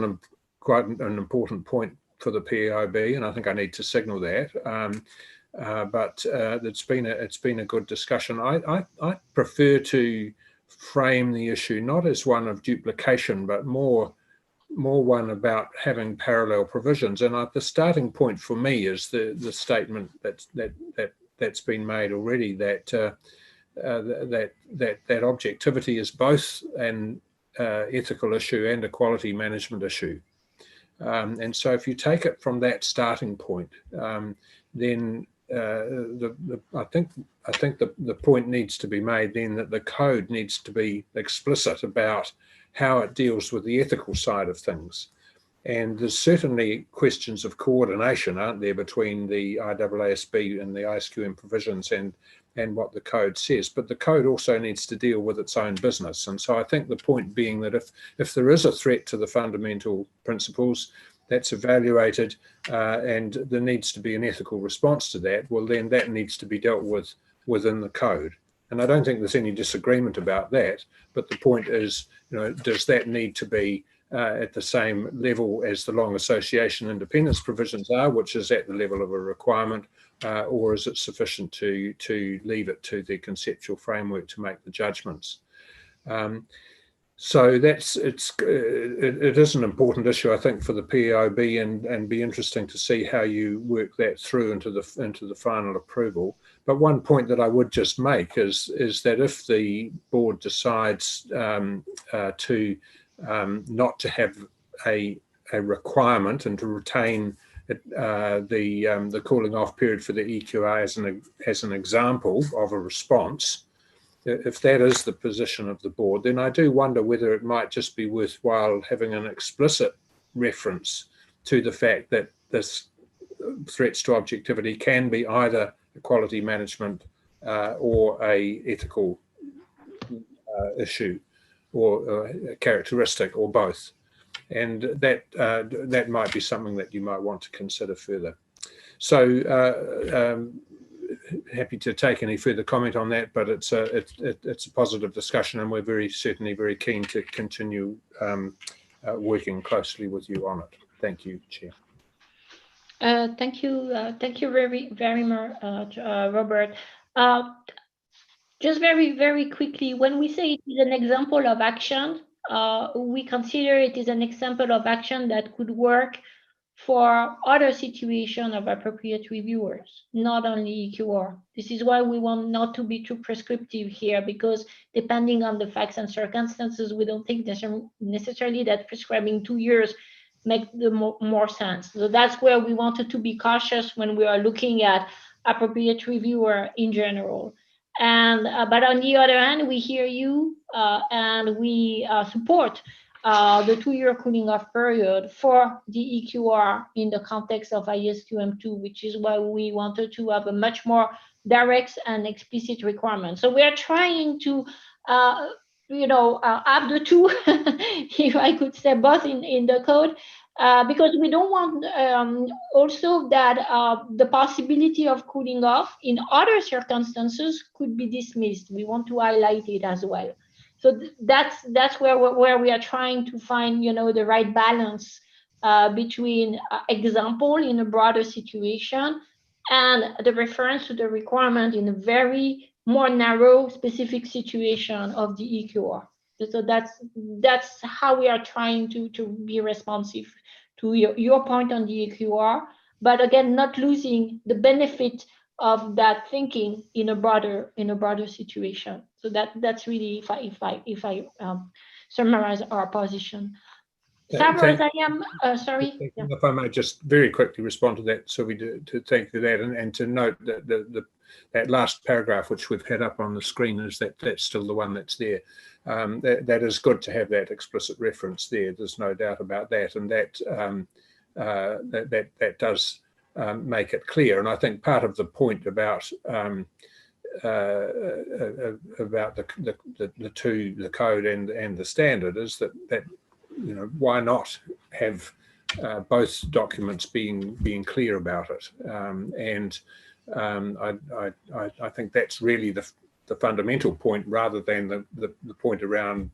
quite an important point for the PIOB, and I think I need to signal that. But it's been a good discussion. I prefer to frame the issue not as one of duplication, but more one about having parallel provisions. And the starting point for me is the statement that's been made already, that that objectivity is both an ethical issue and a quality management issue. And so if you take it from that starting point, then I think the point needs to be made then that the code needs to be explicit about how it deals with the ethical side of things. And there's certainly questions of coordination, aren't there, between the IESBA and the ISQM provisions and what the code says. But the code also needs to deal with its own business. And so I think the point being that if there is a threat to the fundamental principles, that's evaluated and there needs to be an ethical response to that, well, then that needs to be dealt with within the code. And I don't think there's any disagreement about that. But the point is, does that need to be at the same level as the long association independence provisions are, which is at the level of a requirement, or is it sufficient to leave it to the conceptual framework to make the judgments? So it is an important issue, I think, for the POB, and be interesting to see how you work that through into the final approval. But one point that I would just make is that if the board decides to not to have a requirement and to retain the cooling off period for the EQR as an example of a response, if that is the position of the board, then I do wonder whether it might just be worthwhile having an explicit reference to the fact that this threats to objectivity can be either a quality management or a ethical issue or a characteristic, or both. And that might be something that you might want to consider further. So happy to take any further comment on that, but it's a positive discussion, and we're certainly very keen to continue working closely with you on it. Thank you, Chair. Thank you very much, Robert. Just very quickly, when we say it is an example of action, we consider it is an example of action that could work for other situations of appropriate reviewers, not only EQR. This is why we want not to be too prescriptive here, because depending on the facts and circumstances, we don't think necessarily that prescribing 2 years makes more sense. So that's where we wanted to be cautious when we are looking at appropriate reviewer in general. And but on the other hand, we hear you and we support the 2-year cooling off period for the EQR in the context of ISQM2, which is why we wanted to have a much more direct and explicit requirement. So we are trying to, have the two, if I could say both in the code, because we don't want also that the possibility of cooling off in other circumstances could be dismissed. We want to highlight it as well. So that's where we are trying to find, the right balance between example in a broader situation and the reference to the requirement in a very more narrow specific situation of the EQR. So that's how we are trying to be responsive to your point on the EQR, but again, not losing the benefit of that thinking in a broader situation. So that's really if I summarize our position. Stavros, I am sorry. Yeah. If I may just very quickly respond to that, so to thank you for that, and to note that that last paragraph which we've had up on the screen is that's still the one that's there. That is good to have that explicit reference there. There's no doubt about that, and that does make it clear. And I think part of the point about the code and the standard is that why not have both documents being clear about it, and I think that's really the fundamental point, rather than the point around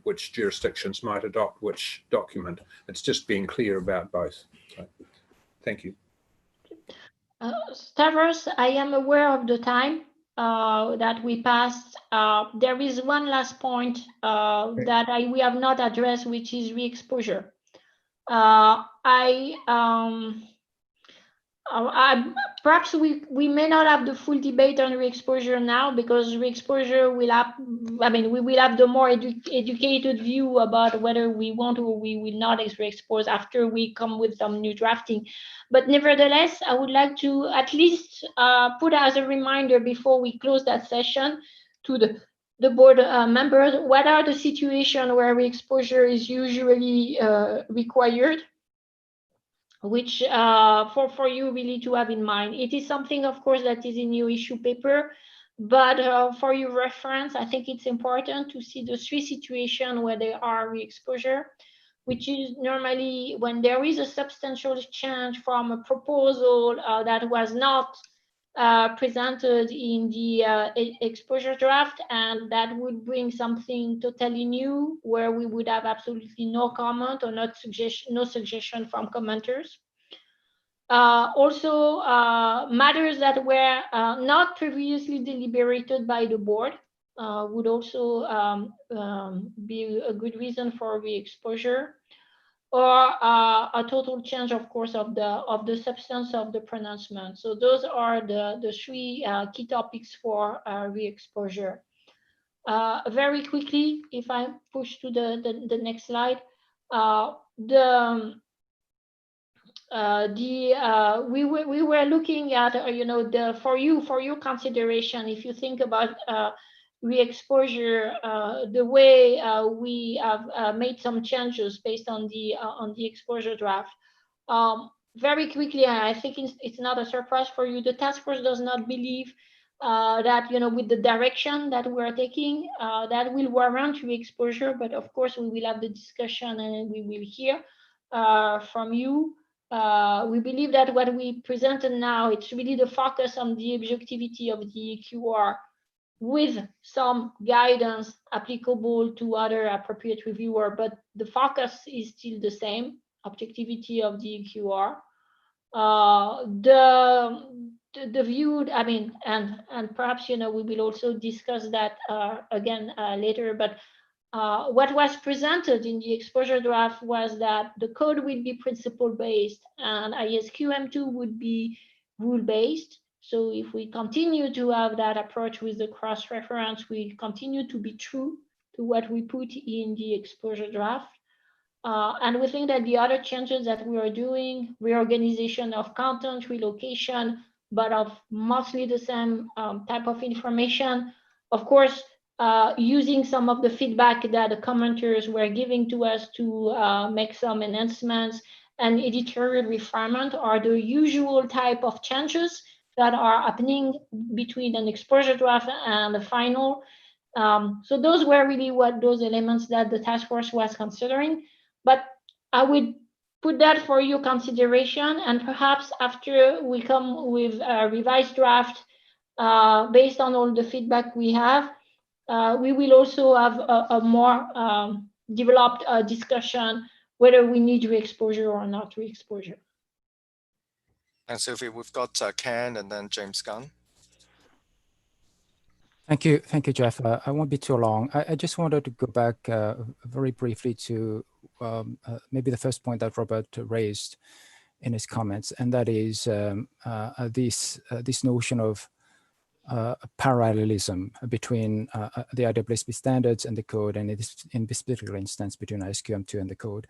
which jurisdictions might adopt which document. It's just being clear about both. So, thank you. Stavros, I am aware of the time. that we passed. There is one last point that we have not addressed, which is re-exposure. Perhaps we may not have the full debate on re-exposure now, because re-exposure will have, we will have the more educated view about whether we want or we will not re-expose after we come with some new drafting. But nevertheless, I would like to at least put as a reminder before we close that session to the board members, what are the situations where re-exposure is usually required, which for you really to have in mind. It is something, of course, that is in your issue paper, but for your reference, I think it's important to see the 3 situations where there are re-exposure, which is normally when there is a substantial change from a proposal that was not presented in the exposure draft, and that would bring something totally new where we would have absolutely no comment or no suggestion from commenters. Also, matters that were not previously deliberated by the board would also be a good reason for re-exposure, or a total change, of course, of the substance of the pronouncement. So those are the 3 key topics for re-exposure. Very quickly, if I push to the next slide, we were looking at for your consideration, if you think about re-exposure, the way we have made some changes based on the exposure draft. Very quickly, I think it's not a surprise for you, the task force does not believe that with the direction that we're taking, that will warrant re-exposure, but of course we will have the discussion and we will hear from you. We believe that what we presented now, it's really the focus on the objectivity of the EQR, with some guidance applicable to other appropriate reviewer, but the focus is still the same, objectivity of the EQR. The view, and perhaps we will also discuss that again later, but what was presented in the exposure draft was that the code will be principle-based and ISQM2 would be rule-based. So if we continue to have that approach with the cross-reference, we continue to be true to what we put in the exposure draft. And we think that the other changes that we are doing, reorganization of content, relocation, but of mostly the same type of information, of course, using some of the feedback that the commenters were giving to us to make some enhancements and editorial refinement are the usual type of changes that are happening between an exposure draft and the final. So those were really those elements that the task force was considering. But I would put that for your consideration, and perhaps after we come with a revised draft based on all the feedback we have, we will also have a more developed discussion whether we need re-exposure or not re-exposure. And Sylvie, we've got Ken and then James Gunn. Thank you, Jeff. I won't be too long. I just wanted to go back very briefly to maybe the first point that Robert raised in his comments, and that is this notion of parallelism between the IESBA standards and the code, and in this particular instance between ISQM2 and the code.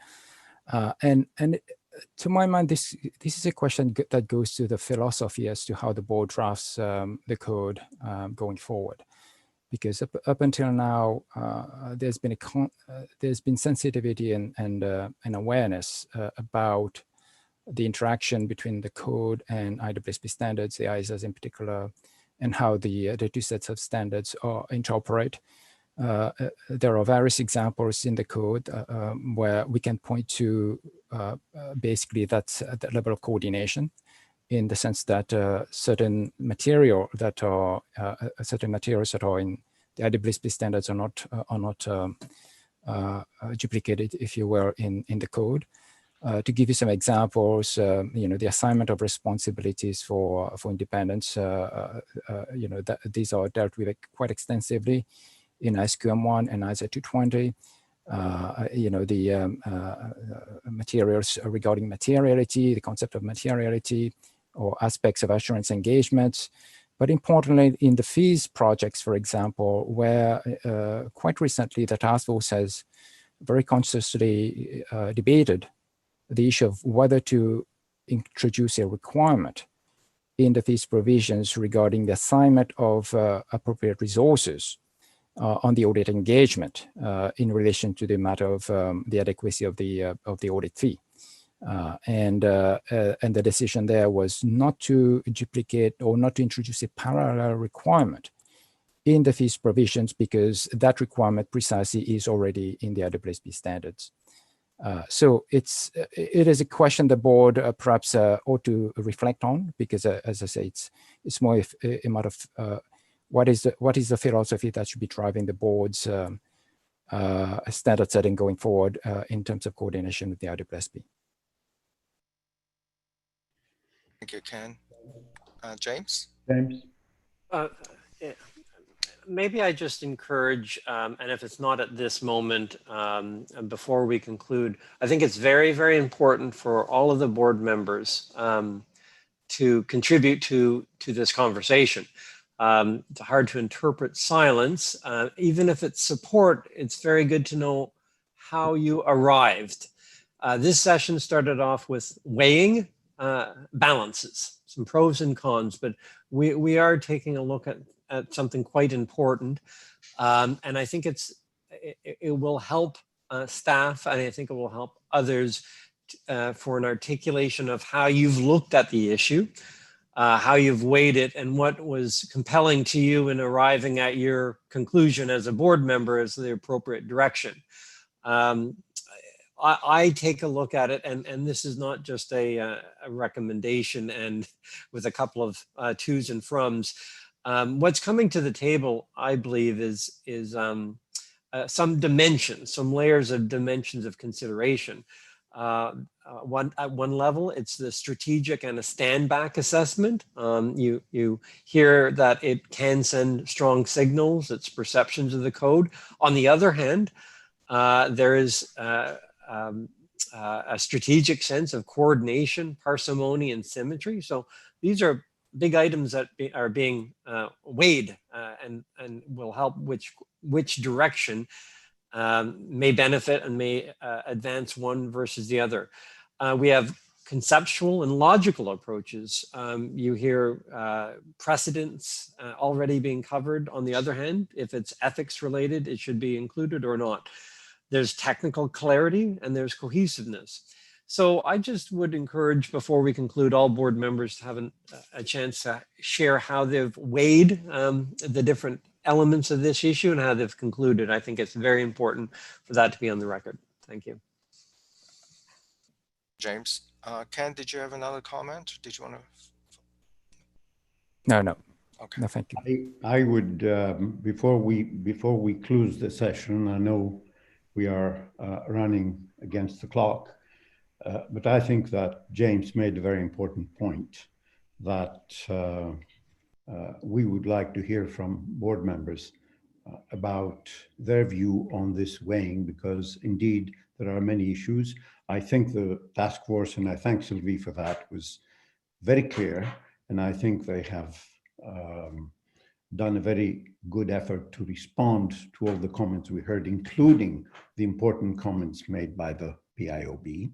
And to my mind, this is a question that goes to the philosophy as to how the board drafts the code going forward. Because up until now, there's been sensitivity and awareness about the interaction between the code and IESBA standards, the ISAs in particular, and how the 2 sets of standards interoperate. There are various examples in the code where we can point to basically that level of coordination, in the sense that certain materials that are in the IESBA standards are not duplicated, if you will, in the code. To give you some examples, the assignment of responsibilities for independence, these are dealt with quite extensively in ISQM1 and ISA 220. Materials regarding materiality, the concept of materiality, or aspects of assurance engagements. But importantly, in the fees projects, for example, where quite recently the task force has very consciously debated the issue of whether to introduce a requirement in the fees provisions regarding the assignment of appropriate resources on the audit engagement in relation to the matter of the adequacy of the audit fee. And the decision there was not to duplicate or not to introduce a parallel requirement in the fees provisions, because that requirement precisely is already in the IEESB standards. So it is a question the board perhaps ought to reflect on, because as I say, it's more a matter of what is the philosophy that should be driving the board's standard setting going forward in terms of coordination with the IEESB. Thank you, Ken. James? James? Maybe I just encourage, and if it's not at this moment, before we conclude, I think it's very, very important for all of the board members to contribute to this conversation. It's hard to interpret silence. Even if it's support, it's very good to know how you arrived. This session started off with weighing balances, some pros and cons, but we are taking a look at something quite important. And I think it will help staff, and I think it will help others for an articulation of how you've looked at the issue, how you've weighed it, and what was compelling to you in arriving at your conclusion as a board member as the appropriate direction. I take a look at it, and this is not just a recommendation and with a couple of to's and froms. What's coming to the table, I believe, is some dimensions, some layers of dimensions of consideration. At one level, it's the strategic and a stand back assessment. You hear that it can send strong signals, its perceptions of the code. On the other hand, there is a strategic sense of coordination, parsimony, and symmetry. So these are big items that are being weighed and will help which direction may benefit and may advance one versus the other. We have conceptual and logical approaches. You hear precedents already being covered. On the other hand, if it's ethics related, it should be included or not. There's technical clarity and there's cohesiveness. So I just would encourage, before we conclude, all board members to have a chance to share how they've weighed the different elements of this issue and how they've concluded. I think it's very important for that to be on the record. Thank you. James. Ken, did you have another comment? Did you want to? No. Okay. No, thank you. I would, before we close the session, I know we are running against the clock, but I think that James made a very important point that we would like to hear from board members about their view on this weighing, because indeed there are many issues. I think the task force, and I thank Sylvie for that, was very clear, and I think they have done a very good effort to respond to all the comments we heard, including the important comments made by the PIOB.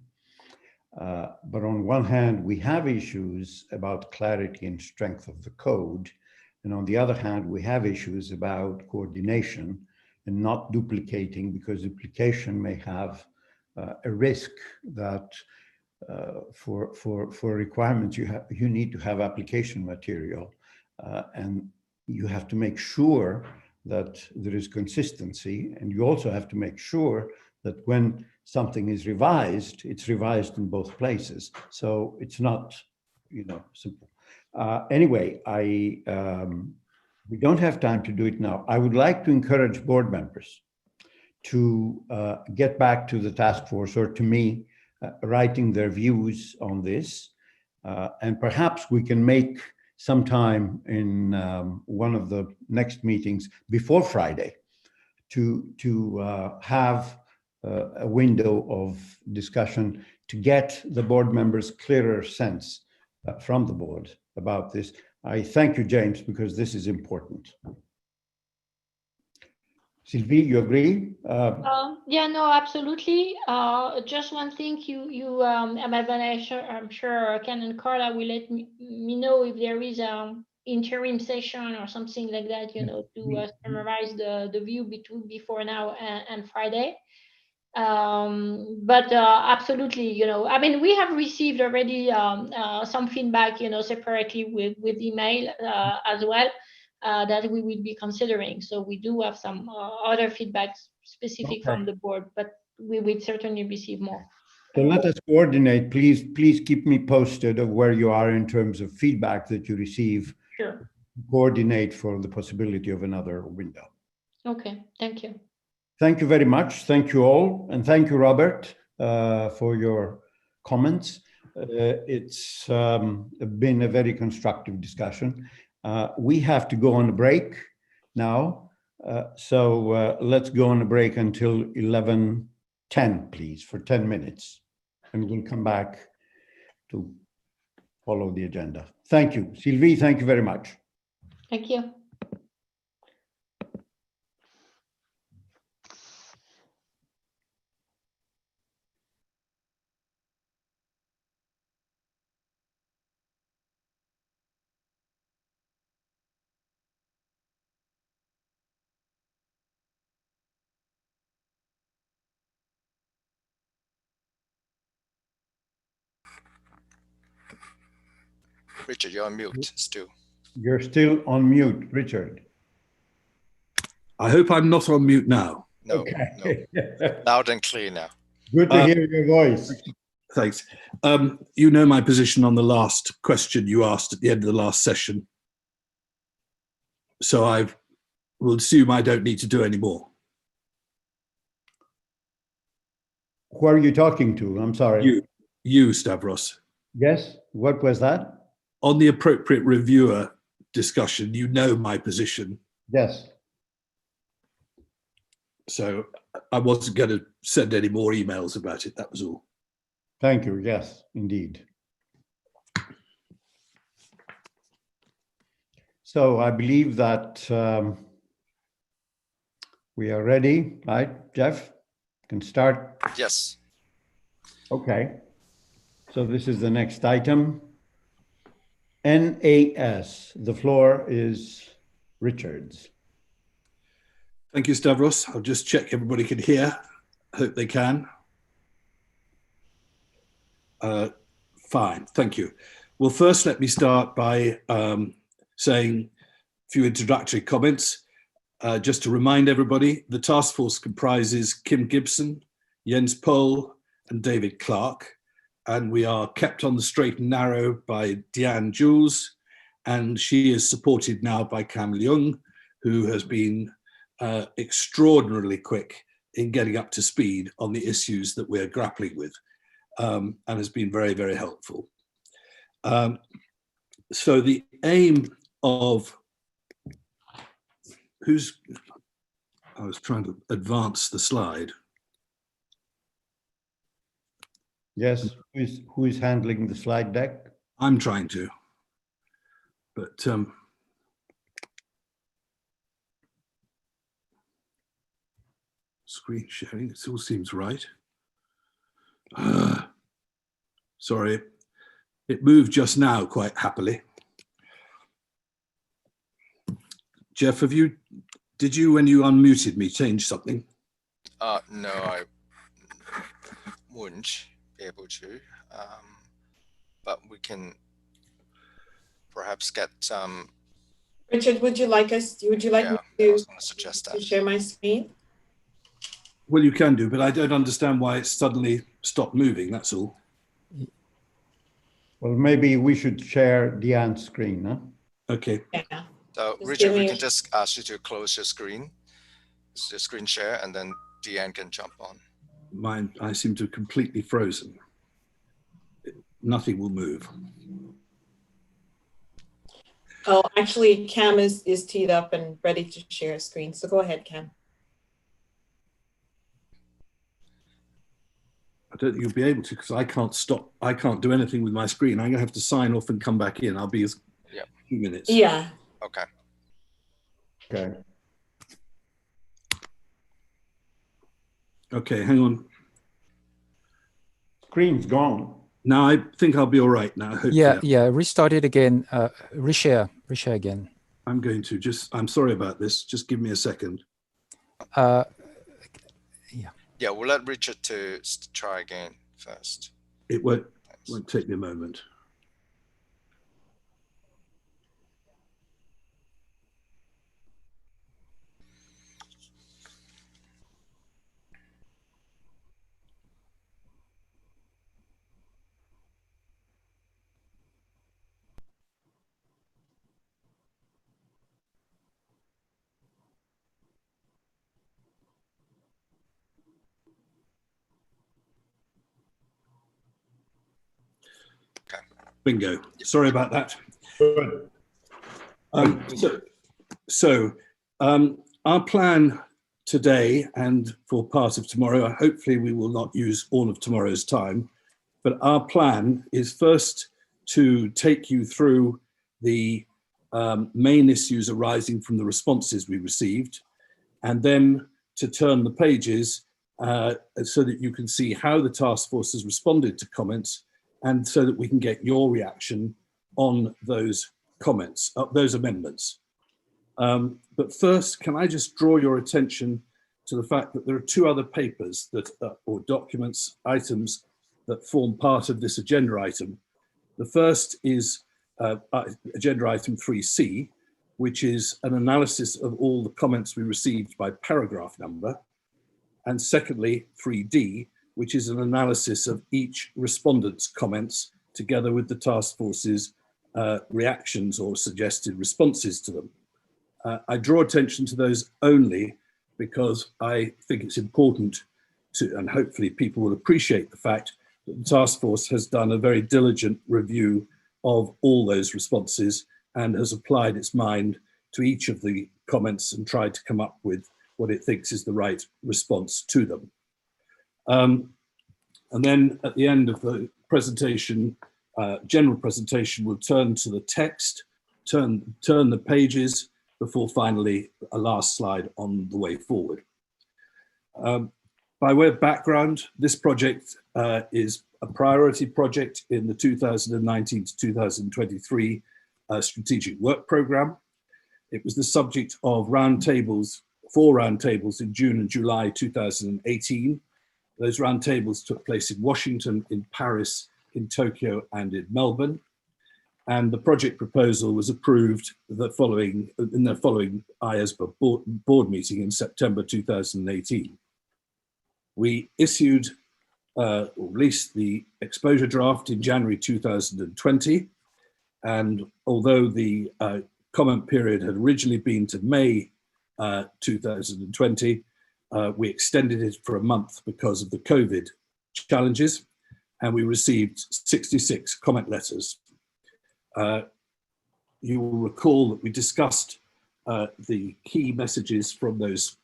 But on one hand, we have issues about clarity and strength of the code. And on the other hand, we have issues about coordination and not duplicating, because duplication may have a risk that for requirements, you need to have application material, and you have to make sure that there is consistency, and you also have to make sure that when something is revised, it's revised in both places. So it's not, simple. Anyway, we don't have time to do it now. I would like to encourage board members to get back to the task force or to me writing their views on this. And perhaps we can make some time in one of the next meetings before Friday to have a window of discussion to get the board members clearer sense from the board about this. I thank you, James, because this is important. Sylvie, you agree? Yeah, no, absolutely. Just one thing, I'm sure Ken and Carla will let me know if there is an interim session or something like that, to summarize the view before now and Friday. But absolutely, I mean, we have received already some feedback, separately with email as well. That we will be considering. So we do have some other feedback specific from the board, but we will certainly receive more. So let us coordinate. Please keep me posted of where you are in terms of feedback that you receive. Sure. Coordinate for the possibility of another window. Okay, thank you. Thank you very much. Thank you all. And thank you, Robert, for your comments. It's been a very constructive discussion. We have to go on a break now. So let's go on a break until 11:10, please, for 10 minutes. And we'll come back to follow the agenda. Thank you. Sylvie, thank you very much. Thank you. Richard, you're on mute still. You're still on mute, Richard. I hope I'm not on mute now. No, okay. No. Loud and clear now. Good to hear your voice. Thanks. You know my position on the last question you asked at the end of the last session. So I will assume I don't need to do any more. Who are you talking to? I'm sorry. You, Stavros. Yes, what was that? On the appropriate reviewer discussion, you know my position. Yes. So I wasn't going to send any more emails about it, that was all. Thank you, yes, indeed. So I believe that we are ready, right, Jeff? Can start? Yes. Okay. So this is the next item. NAS. The floor is Richard's. Thank you, Stavros. I'll just check everybody can hear. Hope they can. Fine, thank you. Well, first, let me start by saying a few introductory comments. Just to remind everybody, the task force comprises Kim Gibson, Jens Pohl, and David Clark. And we are kept on the straight and narrow by Deanne Jules, and she is supported now by Cam Leung, who has been extraordinarily quick in getting up to speed on the issues that we're grappling with, and has been very, very helpful. So the aim of I was trying to advance the slide. Yes, who is handling the slide deck? I'm trying to, but screen sharing, it all seems right. Sorry, it moved just now quite happily. Jeff, did you, when you unmuted me, change something? No, I wouldn't be able to, but we can perhaps get some. Richard, would you like me to suggest that. share my screen? Well, you can do, but I don't understand why it suddenly stopped moving, that's all. Well, maybe we should share Deanne's screen, huh? Okay. Yeah. So Richard, we can just ask you to close your screen share, and then Deanne can jump on. Mine, I seem to have completely frozen. nothing will move. Oh, actually, Cam is teed up and ready to share a screen. So go ahead, Cam. I don't think you'll be able to because I can't stop. I can't do anything with my screen. I'm going to have to sign off and come back in. I'll be a few minutes. Yeah. Okay. Okay. Okay, hang on. Screen's gone. Now I think I'll be all right now. Hopefully. Yeah. Restart it again. Reshare again. I'm going to I'm sorry about this. Just give me a second. Yeah, we'll let Richard to try again first. It won't take me a moment. Bingo. Sorry about that. Good. Our plan today and for part of tomorrow, hopefully we will not use all of tomorrow's time, but our plan is first to take you through the main issues arising from the responses we received, and then to turn the pages so that you can see how the task force has responded to comments, and so that we can get your reaction on those comments, those amendments. But first, can I just draw your attention to the fact that there are two other papers that, or documents, items that form part of this agenda item. The first is agenda item 3C, which is an analysis of all the comments we received by paragraph number. And secondly, 3D, which is an analysis of each respondent's comments together with the task force's reactions or suggested responses to them. I draw attention to those only because I think it's important to, and hopefully people will appreciate the fact that the task force has done a very diligent review of all those responses and has applied its mind to each of the comments and tried to come up with what it thinks is the right response to them. And then at the end of the presentation, general presentation, we'll turn to the text, turn the pages before finally a last slide on the way forward. By way of background, this project is a priority project in the 2019 to 2023 strategic work program. It was the subject of roundtables, 4 roundtables in June and July 2018. Those roundtables took place in Washington, in Paris, in Tokyo, and in Melbourne. And the project proposal was approved in the following IESBA board meeting in September 2018. We issued or released the exposure draft in January 2020. And although the comment period had originally been to May 2020, we extended it for a month because of the COVID challenges, and we received 66 comment letters. You will recall that we discussed the key messages from those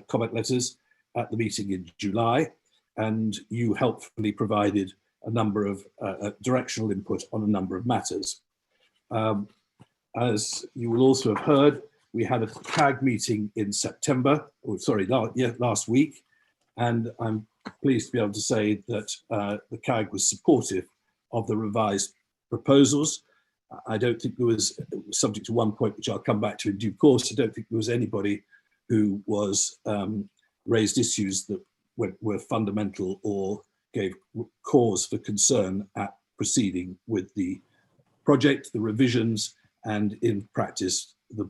comment letters at the meeting in July, and you helpfully provided a number of directional input on a number of matters. As you will also have heard, we had a CAG meeting in September, last week, and I'm pleased to be able to say that the CAG was supportive of the revised proposals. I don't think there was, subject to one point which I'll come back to in due course, I don't think there was anybody who was raised issues that were fundamental or gave cause for concern at proceeding with the project, the revisions, and in practice, the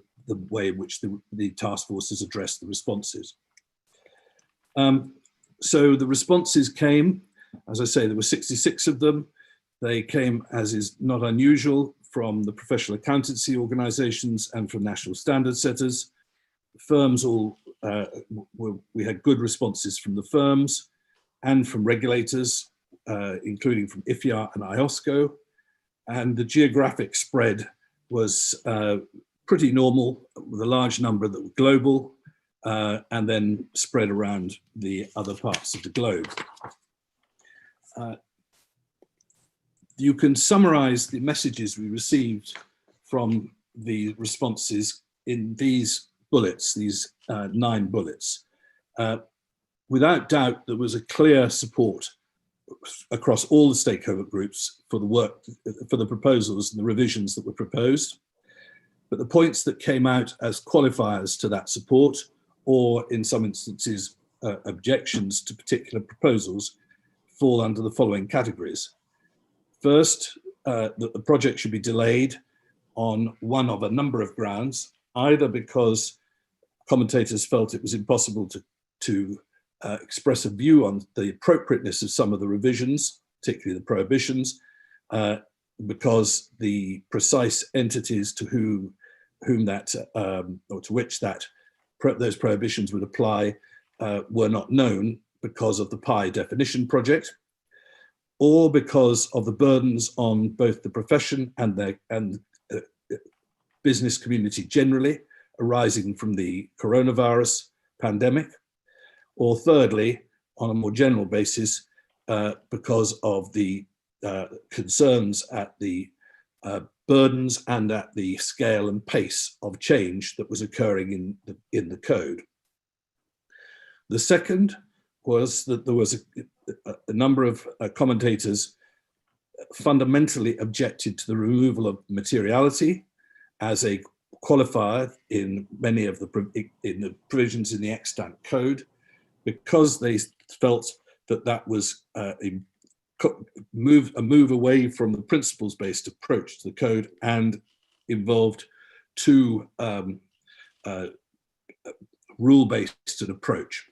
way in which the task force has addressed the responses. So the responses came, as I say, there were 66 of them. They came, as is not unusual, from the professional accountancy organizations and from national standard setters. Firms all, we had good responses from the firms and from regulators. including from IFIA and IOSCO, and the geographic spread was pretty normal, with a large number that were global, and then spread around the other parts of the globe. You can summarize the messages we received from the responses in these bullets, these 9 bullets. Without doubt, there was a clear support across all the stakeholder groups for the work, for the proposals and the revisions that were proposed. But the points that came out as qualifiers to that support, or in some instances, objections to particular proposals, fall under the following categories. First, that the project should be delayed on one of a number of grounds, either because commentators felt it was impossible to express a view on the appropriateness of some of the revisions, particularly the prohibitions, because the precise entities to whom that, or to which those prohibitions would apply were not known because of the PI definition project, or because of the burdens on both the profession and the business community generally arising from the coronavirus pandemic, or thirdly, on a more general basis, because of the concerns at the burdens and at the scale and pace of change that was occurring in the code. The second was that there was a number of commentators fundamentally objected to the removal of materiality as a qualifier in many of the provisions in the extant code, because they felt that that was a move away from the principles-based approach to the code and involved too rule-based an approach.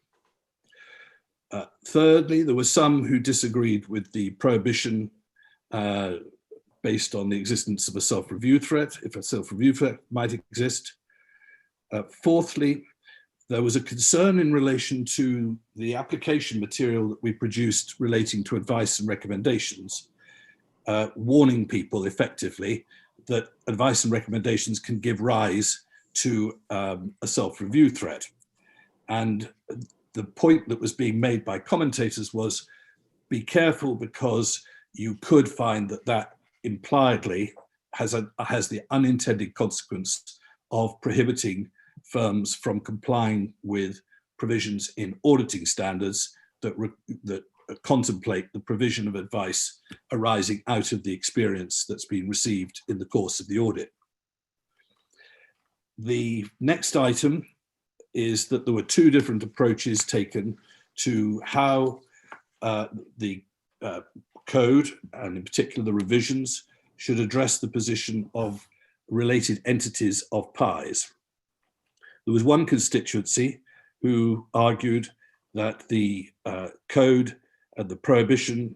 Thirdly, there were some who disagreed with the prohibition based on the existence of a self-review threat, if a self-review threat might exist. Fourthly, there was a concern in relation to the application material that we produced relating to advice and recommendations, warning people effectively that advice and recommendations can give rise to a self-review threat. And the point that was being made by commentators was, be careful, because you could find that that impliedly has the unintended consequence of prohibiting firms from complying with provisions in auditing standards that contemplate the provision of advice arising out of the experience that's been received in the course of the audit. The next item is that there were 2 different approaches taken to how the code, and in particular the revisions, should address the position of related entities of PIs. There was one constituency who argued that the code and the prohibition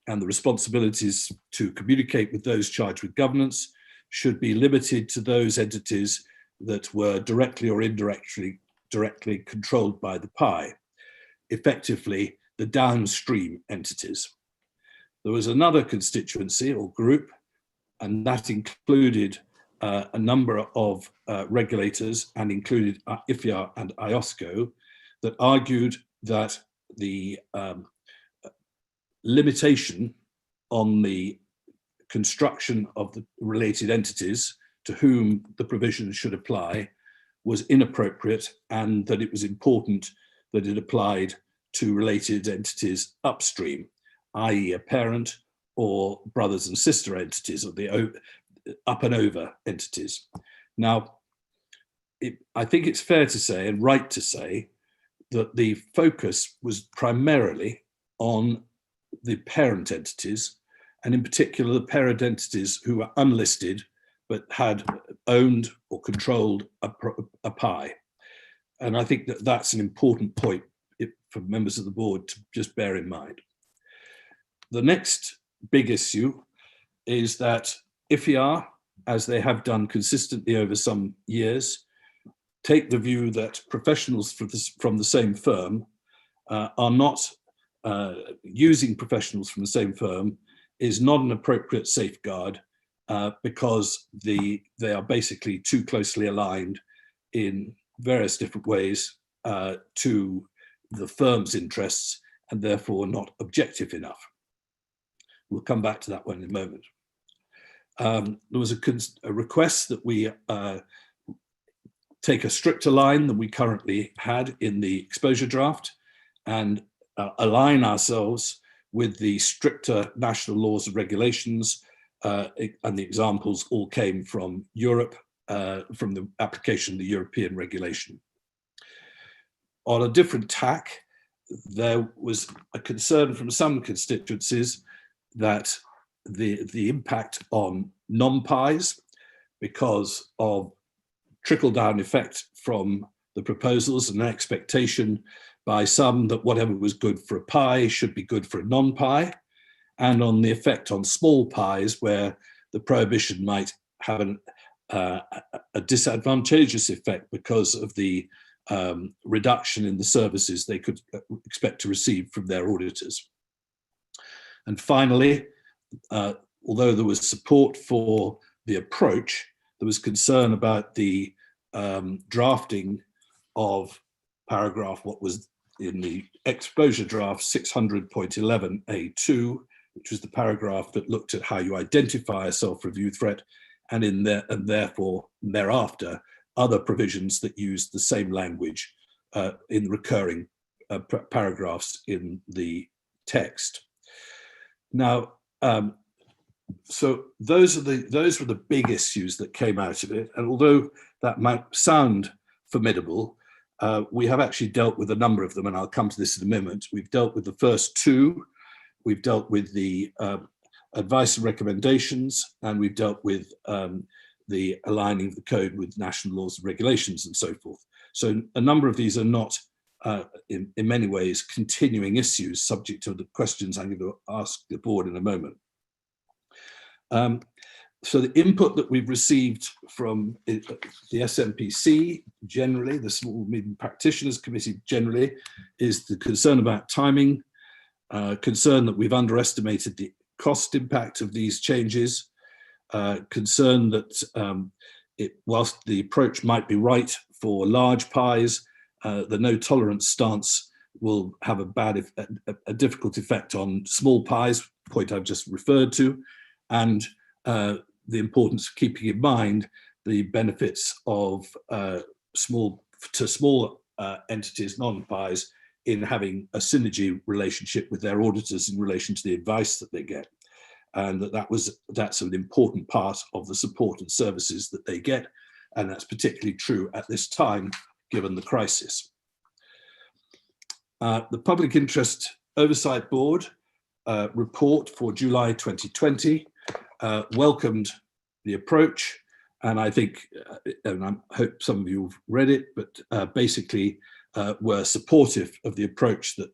and the responsibilities to communicate with those charged with governance should be limited to those entities that were directly or indirectly controlled by the PI, effectively the downstream entities. There was another constituency or group, and that included a number of regulators, and included IFIA and IOSCO, that argued that the limitation on the construction of the related entities to whom the provisions should apply was inappropriate, and that it was important that it applied to related entities upstream, i.e. a parent or brothers and sister entities, or the up and over entities. Now, I think it's fair to say, and right to say, that the focus was primarily on the parent entities, and in particular the parent entities who were unlisted but had owned or controlled a PI. And I think that that's an important point for members of the board to just bear in mind. The next big issue is that IFIA, as they have done consistently over some years, take the view that professionals from the same firm are not using professionals from the same firm is not an appropriate safeguard because they are basically too closely aligned in various different ways to the firm's interests and therefore not objective enough. We'll come back to that one in a moment. There was a request that we take a stricter line than we currently had in the exposure draft and align ourselves with the stricter national laws and regulations, and the examples all came from Europe, from the application of the European regulation. On a different tack, there was a concern from some constituencies that the impact on non-PIs, because of trickle-down effect from the proposals and an expectation by some that whatever was good for a PI should be good for a non-PI, and on the effect on small PIs where the prohibition might have a disadvantageous effect because of the reduction in the services they could expect to receive from their auditors. And finally, although there was support for the approach, there was concern about the drafting of paragraph, what was in the exposure draft 600.11A2, which was the paragraph that looked at how you identify a self-review threat, and therefore thereafter other provisions that use the same language in recurring paragraphs in the text. Now, so those were the big issues that came out of it, and although that might sound formidable, we have actually dealt with a number of them, and I'll come to this in a moment. We've dealt with the first two, we've dealt with the advice and recommendations, and we've dealt with the aligning of the code with national laws and regulations and so forth. So a number of these are not, in many ways, continuing issues subject to the questions I'm going to ask the board in a moment. So the input that we've received from the SMPC generally, the Small Medium Practitioners Committee generally, is the concern about timing, concern that we've underestimated the cost impact of these changes, concern that whilst the approach might be right for large PIs, the no tolerance stance will have a difficult effect on small PIs, point I've just referred to, and the importance of keeping in mind the benefits of small entities, non-PIs, in having a synergy relationship with their auditors in relation to the advice that they get. And that's an important part of the support and services that they get. And that's particularly true at this time, given the crisis. The Public Interest Oversight Board report for July 2020 welcomed the approach, and I think, and I hope some of you have read it, but basically were supportive of the approach that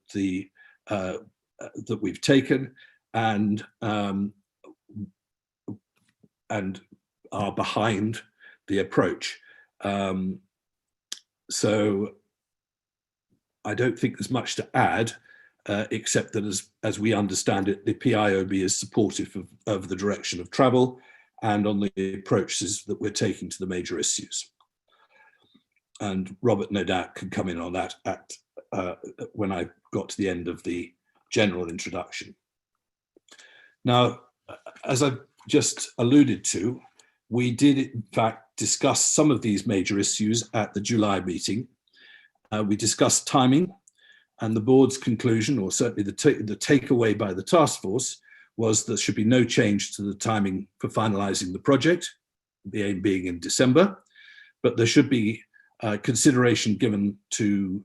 that we've taken, and are behind the approach. So I don't think there's much to add, except that as we understand it, the PIOB is supportive of the direction of travel and on the approaches that we're taking to the major issues. And Robert, no doubt, can come in on that when I got to the end of the general introduction. Now, as I've just alluded to, we did in fact discuss some of these major issues at the July meeting. We discussed timing, and the board's conclusion, or certainly the takeaway by the task force, was there should be no change to the timing for finalizing the project, the aim being in December, but there should be consideration given to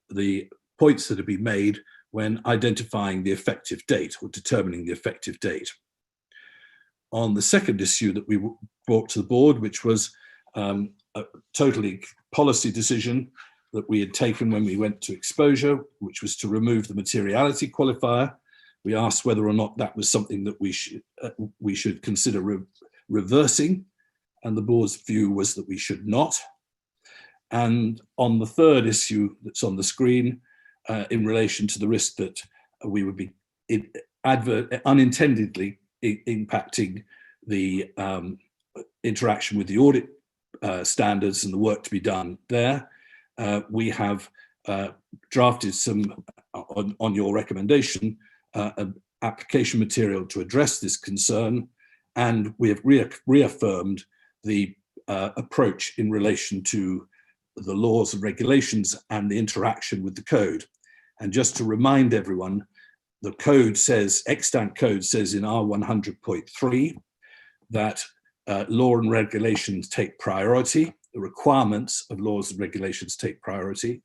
the points that have been made when identifying the effective date or determining the effective date. On the second issue that we brought to the board, which was a totally policy decision that we had taken when we went to exposure, which was to remove the materiality qualifier, we asked whether or not that was something that we should consider reversing, and the board's view was that we should not. And on the third issue that's on the screen, in relation to the risk that we would be unintendedly impacting the interaction with the audit standards and the work to be done there. We have drafted some, on your recommendation, an application material to address this concern, and we have reaffirmed the approach in relation to the laws and regulations and the interaction with the code. And just to remind everyone, the code says, extant code says in R100.3 that law and regulations take priority, the requirements of laws and regulations take priority.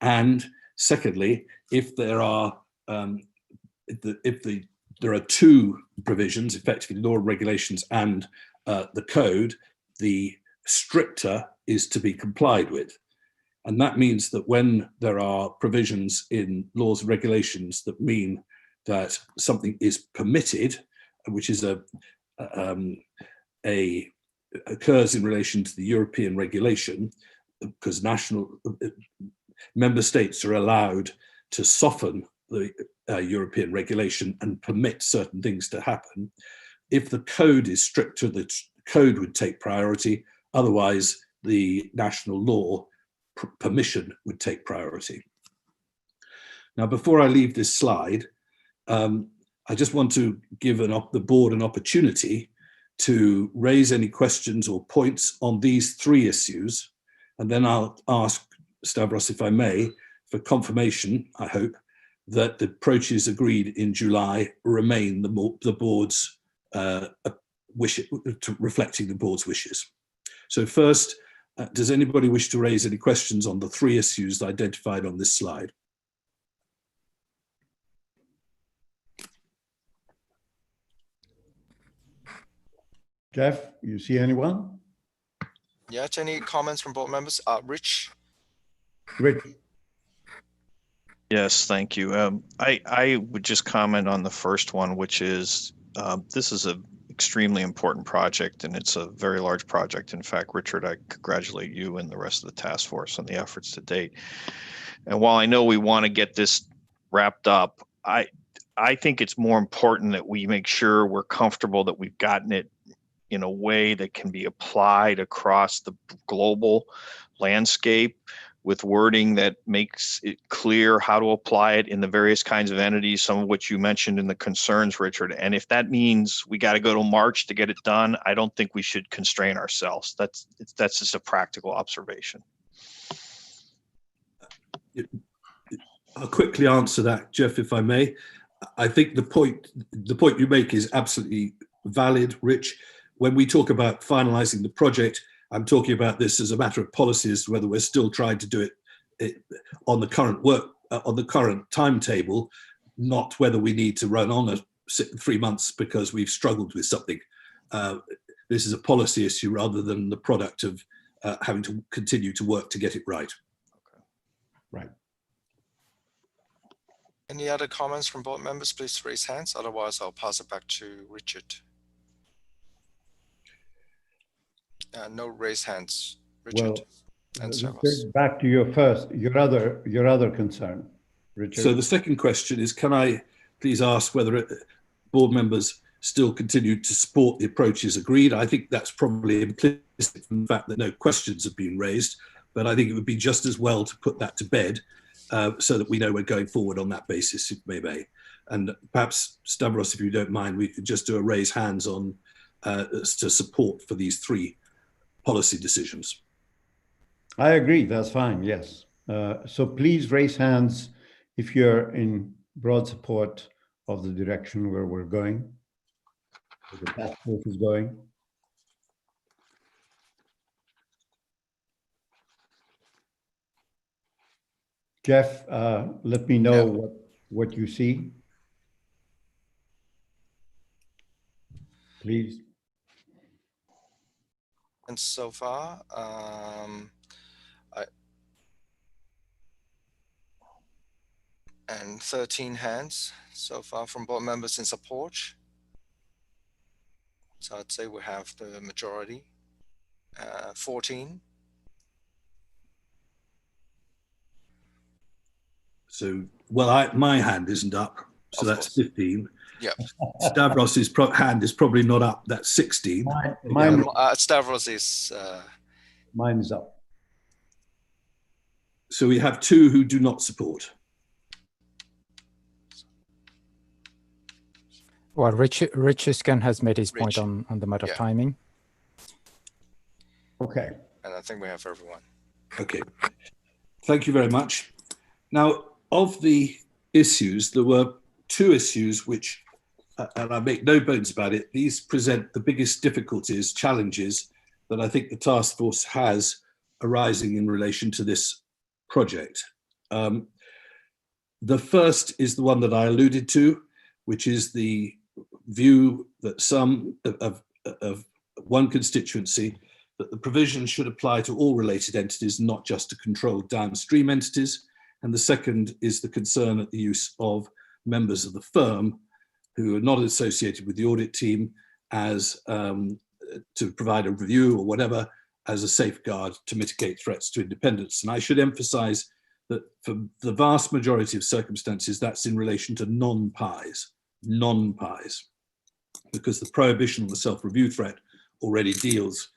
And secondly, if there are there are two provisions, effectively law and regulations and the code, the stricter is to be complied with. And that means that when there are provisions in laws and regulations that mean that something is permitted, which is occurs in relation to the European regulation, because member states are allowed to soften the European regulation and permit certain things to happen. If the code is stricter, the code would take priority. Otherwise, the national law permission would take priority. Now, before I leave this slide, I just want to give the board an opportunity to raise any questions or points on these three issues. And then I'll ask Stavros, if I may, for confirmation, I hope, that the approaches agreed in July remain the board's reflecting the board's wishes. So first, does anybody wish to raise any questions on the three issues identified on this slide? Jeff, you see anyone? Yeah, any comments from board members? Rich? Rich. Yes, thank you. I would just comment on the first one, which is this is an extremely important project, and it's a very large project. In fact, Richard, I congratulate you and the rest of the task force on the efforts to date. And while I know we want to get this wrapped up, I think it's more important that we make sure we're comfortable that we've gotten it in a way that can be applied across the global landscape, with wording that makes it clear how to apply it in the various kinds of entities, some of which you mentioned in the concerns, Richard. And if that means we got to go to March to get it done, I don't think we should constrain ourselves. That's just a practical observation. I'll quickly answer that, Jeff, if I may. I think the point you make is absolutely valid, Rich. When we talk about finalizing the project, I'm talking about this as a matter of policy as to whether we're still trying to do it on the current on the current timetable, not whether we need to run on 3 months because we've struggled with something. This is a policy issue rather than the product of having to continue to work to get it right. Okay. Right. Any other comments from board members? Please raise hands. Otherwise, I'll pass it back to Richard. No raised hands, Richard. Well, back to your other concern, Richard. So the second question is, can I please ask whether board members still continue to support the approaches agreed? I think that's probably implicit in the fact that no questions have been raised, but I think it would be just as well to put that to bed so that we know we're going forward on that basis, if may. And perhaps, Stavros, if you don't mind, we could just do a raise hands on to support for these three policy decisions. I agree, that's fine, yes. So please raise hands if you're in broad support of the direction where we're going, where the task force is going. Jeff, let me know what you see, please. And so far, and 13 hands so far from board members in support. So I'd say we have the majority, 14. So, well, my hand isn't up, so Of that's course. 15. Yeah. Stavros's hand is probably not up, that's 16. Stavros is. Mine is up. So we have 2 who do not support. Well, Richiscan has made his point on the matter of timing. Okay. And I think we have everyone. Okay. Thank you very much. Now, of the issues, there were 2 issues which, and I make no bones about it, these present the biggest difficulties, challenges that I think the task force has arising in relation to this project. The first is the one that I alluded to, which is the view that some of one constituency that the provision should apply to all related entities, not just to controlled downstream entities. And the second is the concern at the use of members of the firm who are not associated with the audit team as to provide a review or whatever as a safeguard to mitigate threats to independence. And I should emphasize that for the vast majority of circumstances, that's in relation to non-PIs, because the prohibition on the self-review threat already deals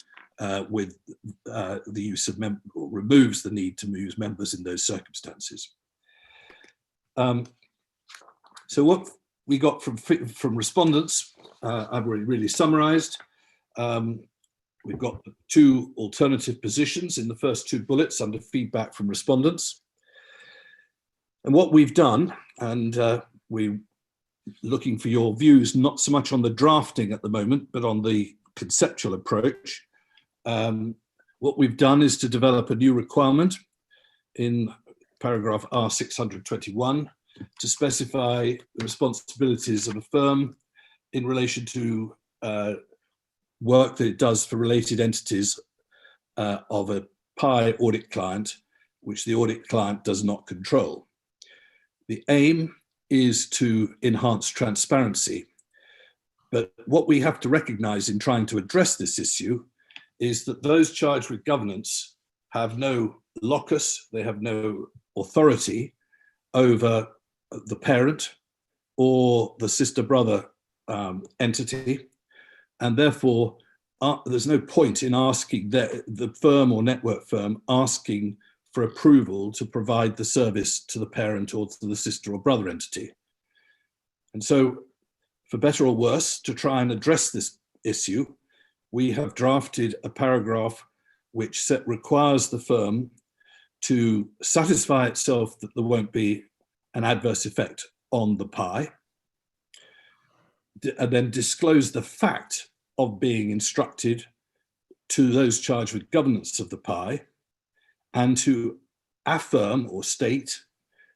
with the use of or removes the need to use members in those circumstances. So what we got from respondents, I've already really summarized. We've got 2 alternative positions in the first 2 bullets under feedback from respondents. And what we've done, and we're looking for your views, not so much on the drafting at the moment, but on the conceptual approach. What we've done is to develop a new requirement in paragraph R621 to specify the responsibilities of a firm in relation to work that it does for related entities of a PI audit client, which the audit client does not control. The aim is to enhance transparency. But what we have to recognize in trying to address this issue is that those charged with governance have no locus, they have no authority over the parent or the sister brother entity. And therefore, there's no point in asking the firm or network firm asking for approval to provide the service to the parent or to the sister or brother entity. And so, for better or worse, to try and address this issue, we have drafted a paragraph which requires the firm to satisfy itself that there won't be an adverse effect on the PI, and then disclose the fact of being instructed to those charged with governance of the PI, and to affirm or state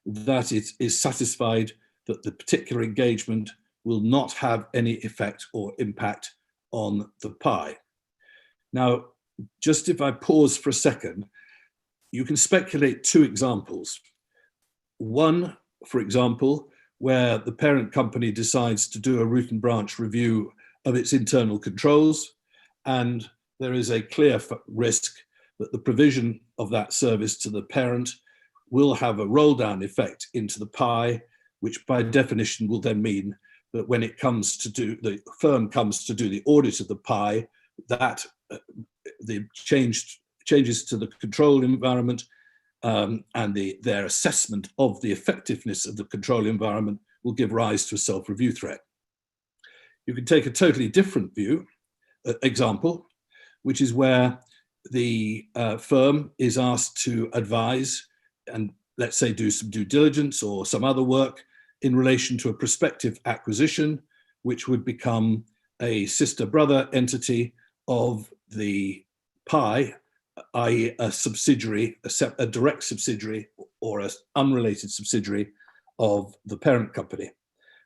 that it is satisfied that the particular engagement will not have any effect or impact on the PI. Now, just if I pause for a second, you can speculate 2 examples. One, for example, where the parent company decides to do a root and branch review of its internal controls, and there is a clear risk that the provision of that service to the parent will have a roll down effect into the PI, which by definition will then mean that when it comes to the firm comes to do the audit of the PI, that the changes to the control environment and their assessment of the effectiveness of the control environment will give rise to a self-review threat. You can take a totally different example, which is where the firm is asked to advise and, let's say, do some due diligence or some other work in relation to a prospective acquisition, which would become a sister brother entity of the PI, i.e. a subsidiary, a direct subsidiary or an unrelated subsidiary of the parent company.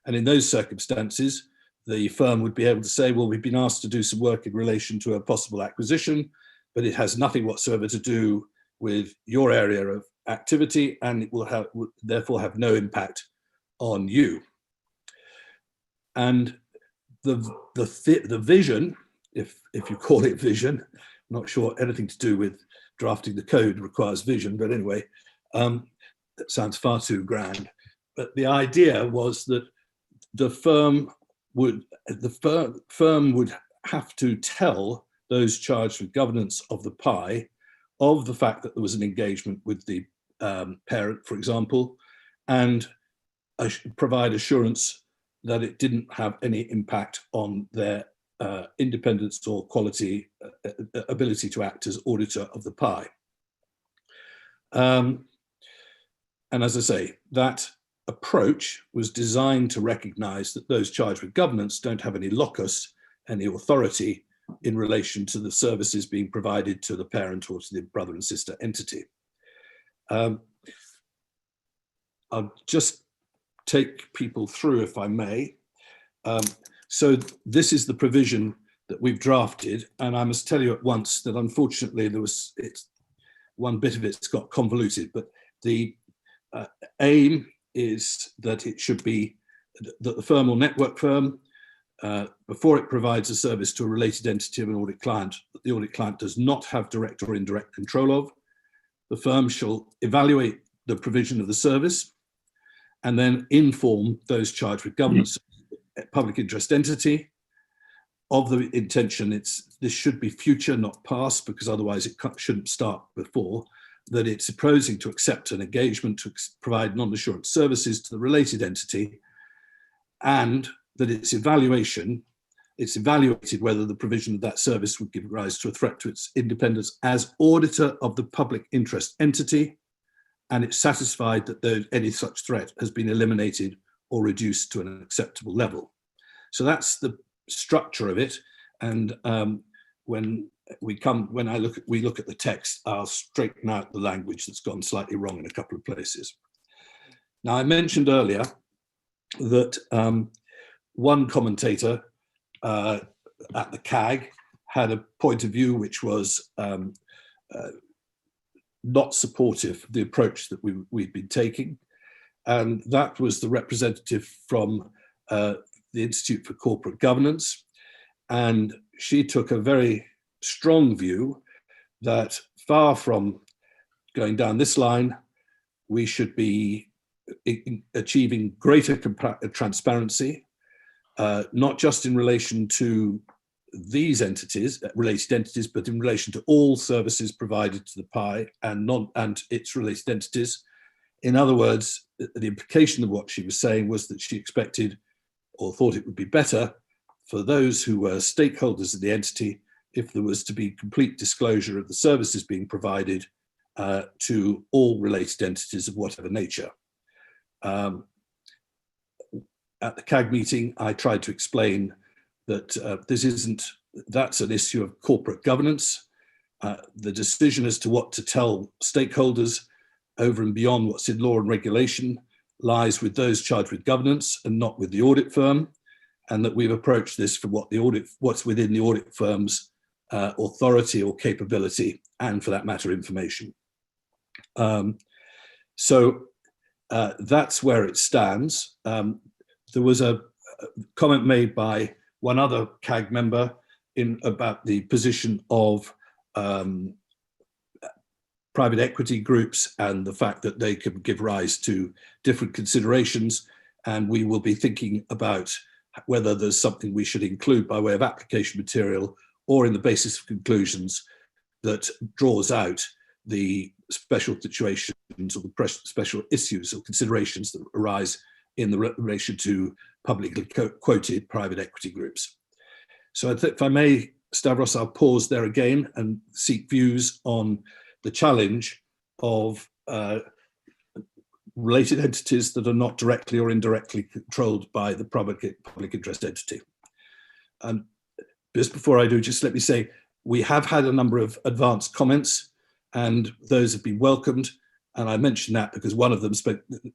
And in those circumstances, the firm would be able to say, well, we've been asked to do some work in relation to a possible acquisition, but it has nothing whatsoever to do with your area of activity, and it will therefore have no impact on you. And the vision, if you call it vision, I'm not sure anything to do with drafting the code requires vision, but anyway, that sounds far too grand. But the idea was that the firm would have to tell those charged with governance of the PI of the fact that there was an engagement with the parent, for example, and provide assurance that it didn't have any impact on their independence or quality ability to act as auditor of the PI. And as I say, that approach was designed to recognize that those charged with governance don't have any locus, any authority in relation to the services being provided to the parent or to the brother and sister entity. I'll just take people through, if I may. So this is the provision that we've drafted, and I must tell you at once that unfortunately one bit of it's got convoluted, but the aim is that it should be that the firm or network firm, before it provides a service to a related entity of an audit client that the audit client does not have direct or indirect control of, the firm shall evaluate the provision of the service and then inform those charged with governance public interest entity of the intention. This should be future, not past, because otherwise it shouldn't start before, that it's proposing to accept an engagement to provide non-assurance services to the related entity, and that it's evaluated whether the provision of that service would give rise to a threat to its independence as auditor of the public interest entity, and it's satisfied that any such threat has been eliminated or reduced to an acceptable level. So that's the structure of it. And when we look at the text, I'll straighten out the language that's gone slightly wrong in a couple of places. Now, I mentioned earlier that one commentator at the CAG had a point of view which was not supportive of the approach that we've been taking. And that was the representative from the Institute for Corporate Governance. And she took a very strong view that far from going down this line, we should be achieving greater transparency, not just in relation to these entities, related entities, but in relation to all services provided to the PI and its related entities. In other words, the implication of what she was saying was that she expected or thought it would be better for those who were stakeholders of the entity if there was to be complete disclosure of the services being provided to all related entities of whatever nature. At the CAG meeting, I tried to explain that that's an issue of corporate governance. The decision as to what to tell stakeholders over and beyond what's in law and regulation lies with those charged with governance and not with the audit firm, and that we've approached this from what's within the audit firm's authority or capability, and for that matter, information. So that's where it stands. There was a comment made by one other CAG member about the position of private equity groups and the fact that they can give rise to different considerations. And we will be thinking about whether there's something we should include by way of application material or in the basis of conclusions that draws out the special situations or the special issues or considerations that arise in the relation to publicly quoted private equity groups. So if I may, Stavros, I'll pause there again and seek views on the challenge of related entities that are not directly or indirectly controlled by the public interest entity. Just before I do, just let me say, we have had a number of advanced comments and those have been welcomed. And I mentioned that because one of them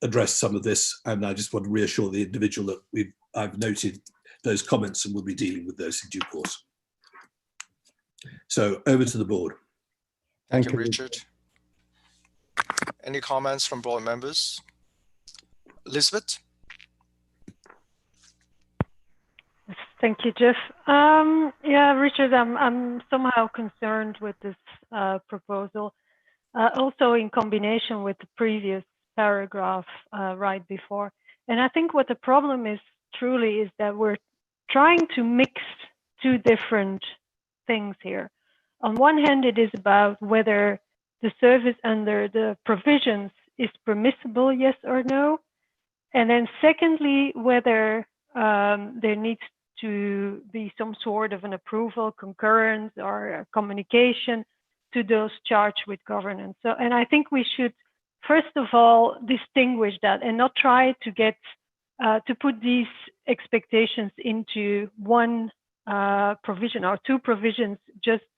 addressed some of this, and I just want to reassure the individual that I've noted those comments and we'll be dealing with those in due course. So over to the board. Thank you, Richard. Any comments from board members? Elizabeth? Thank you, Jeff. Yeah, Richard, I'm somehow concerned with this proposal. Also in combination with the previous paragraph right before. And I think what the problem is truly is that we're trying to mix two different things here. On one hand, it is about whether the service under the provisions is permissible, yes or no. And then secondly, whether there needs to be some sort of an approval, concurrence, or a communication to those charged with governance. So, and I think we should, first of all, distinguish that and not try to get to put these expectations into one provision or two provisions just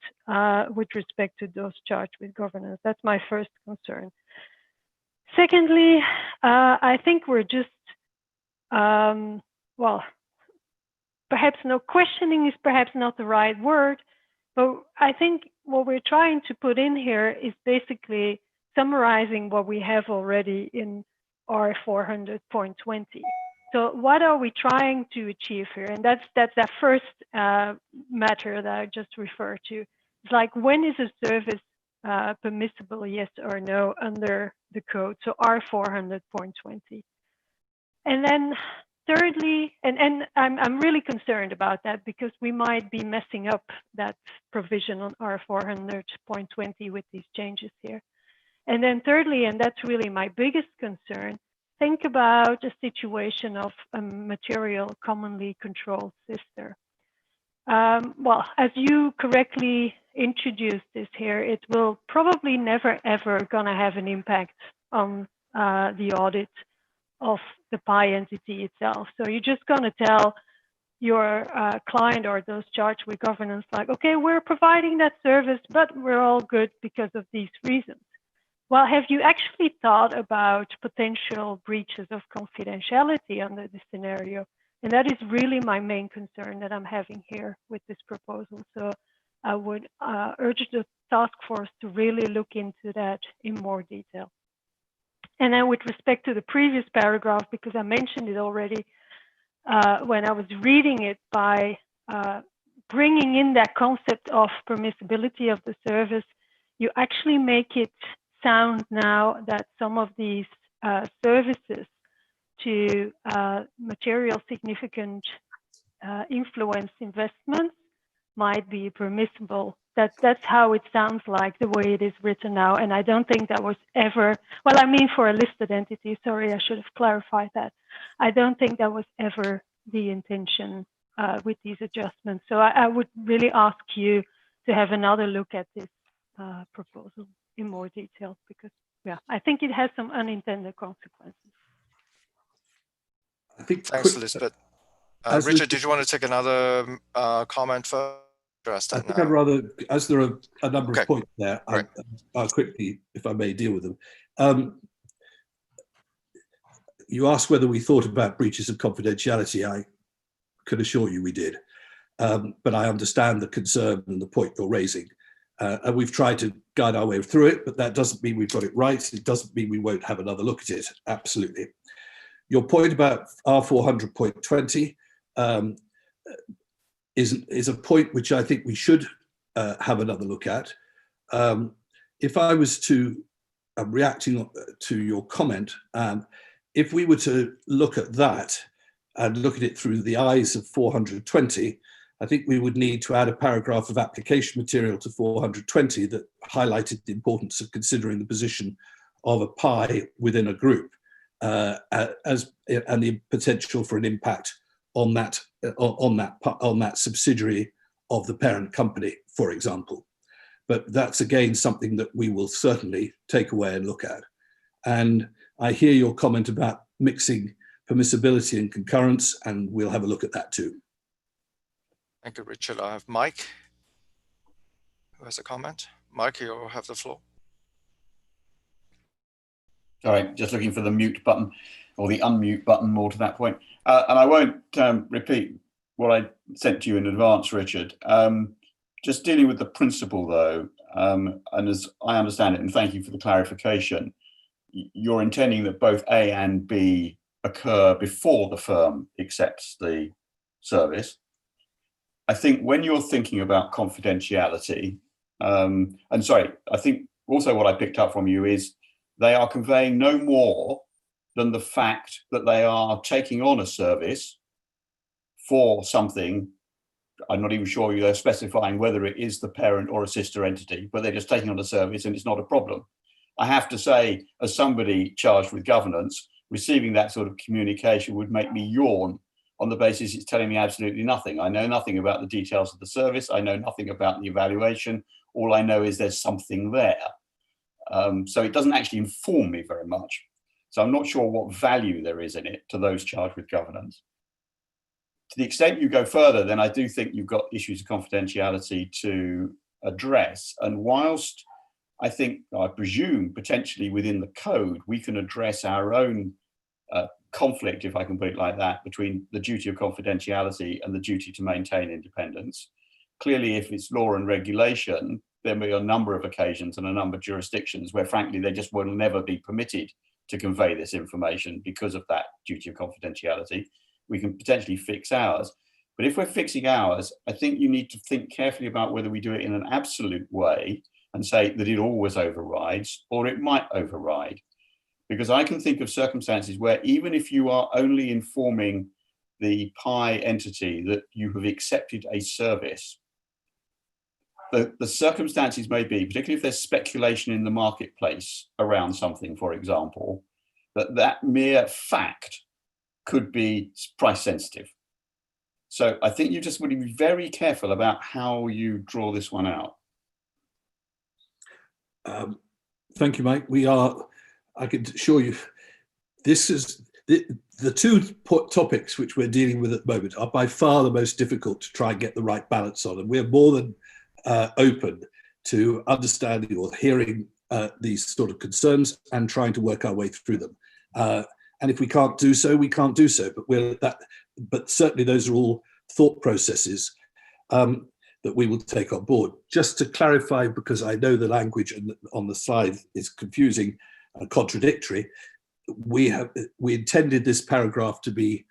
with respect to those charged with governance. That's my first concern. Secondly, I think we're just, well, perhaps no, questioning is perhaps not the right word, but I think what we're trying to put in here is basically summarizing what we have already in R400.20. So what are we trying to achieve here? And that's that first matter that I just referred to. It's like, when is a service permissible, yes or no, under the code? So R400.20. And then thirdly, and I'm really concerned about that, because we might be messing up that provision on R400.20 with these changes here. And then thirdly, and that's really my biggest concern, think about a situation of a material commonly controlled sister. Well, as you correctly introduced this here, it will probably never ever gonna have an impact on the audit of the PI entity itself. So you're just gonna tell your client or those charged with governance, like, okay, we're providing that service, but we're all good because of these reasons. Well, have you actually thought about potential breaches of confidentiality under this scenario? And that is really my main concern that I'm having here with this proposal. So I would urge the task force to really look into that in more detail. And then with respect to the previous paragraph, because I mentioned it already when I was reading it, by bringing in that concept of permissibility of the service, you actually make it sound now that some of these services to material significant influence investments might be permissible. That's how it sounds like, the way it is written now. And I don't think that was ever, well, I mean, for a listed entity, sorry, I should have clarified that. I don't think that was ever the intention with these adjustments. So I would really ask you to have another look at this proposal in more detail, because yeah, I think it has some unintended consequences. I think thanks, Elizabeth. Richard, did you want to take another comment first? I think I'd rather, as there are a number of points there, I'll quickly, if I may, deal with them. You asked whether we thought about breaches of confidentiality. I can assure you we did, but I understand the concern and the point you're raising. And we've tried to guide our way through it, but that doesn't mean we've got it right. It doesn't mean we won't have another look at it. Absolutely. Your point about R400.20 is a point which I think we should have another look at. If I was to, reacting to your comment, if we were to look at that and look at it through the eyes of 420, I think we would need to add a paragraph of application material to 420 that highlighted the importance of considering the position of a PI within a group and the potential for an impact on that subsidiary of the parent company, for example. But that's again something that we will certainly take away and look at. And I hear your comment about mixing permissibility and concurrence, and we'll have a look at that too. Thank you, Richard. I have Mike, who has a comment. Mike, you have the floor. Sorry, just looking for the mute button, or the unmute button, more to that point. And I won't repeat what I sent to you in advance, Richard. Just dealing with the principle, though, and as I understand it, and thank you for the clarification, you're intending that both A and B occur before the firm accepts the service. I think when you're thinking about confidentiality, and sorry, I think also what I picked up from you is they are conveying no more than the fact that they are taking on a service for something. I'm not even sure they're specifying whether it is the parent or a sister entity, but they're just taking on a service and it's not a problem. I have to say, as somebody charged with governance, receiving that sort of communication would make me yawn on the basis it's telling me absolutely nothing. I know nothing about the details of the service. I know nothing about the evaluation. All I know is there's something there. So it doesn't actually inform me very much. So I'm not sure what value there is in it to those charged with governance. To the extent you go further, then I do think you've got issues of confidentiality to address. And whilst I think, I presume, potentially within the code, we can address our own conflict, if I can put it like that, between the duty of confidentiality and the duty to maintain independence. Clearly, if it's law and regulation, there may be a number of occasions and a number of jurisdictions where, frankly, they just will never be permitted to convey this information because of that duty of confidentiality. We can potentially fix ours. But if we're fixing ours, I think you need to think carefully about whether we do it in an absolute way and say that it always overrides, or it might override. Because I can think of circumstances where even if you are only informing the PI entity that you have accepted a service, the circumstances may be, particularly if there's speculation in the marketplace around something, for example, that mere fact could be price sensitive. So I think you just want to be very careful about how you draw this one out. Thank you, Mike. I can assure you, this is the two topics which we're dealing with at the moment are by far the most difficult to try and get the right balance on. And we're more than open to understanding or hearing these sort of concerns and trying to work our way through them. And if we can't do so, we can't do so. But certainly those are all thought processes that we will take on board. Just to clarify, because I know the language on the slide is confusing and contradictory, we intended this paragraph to be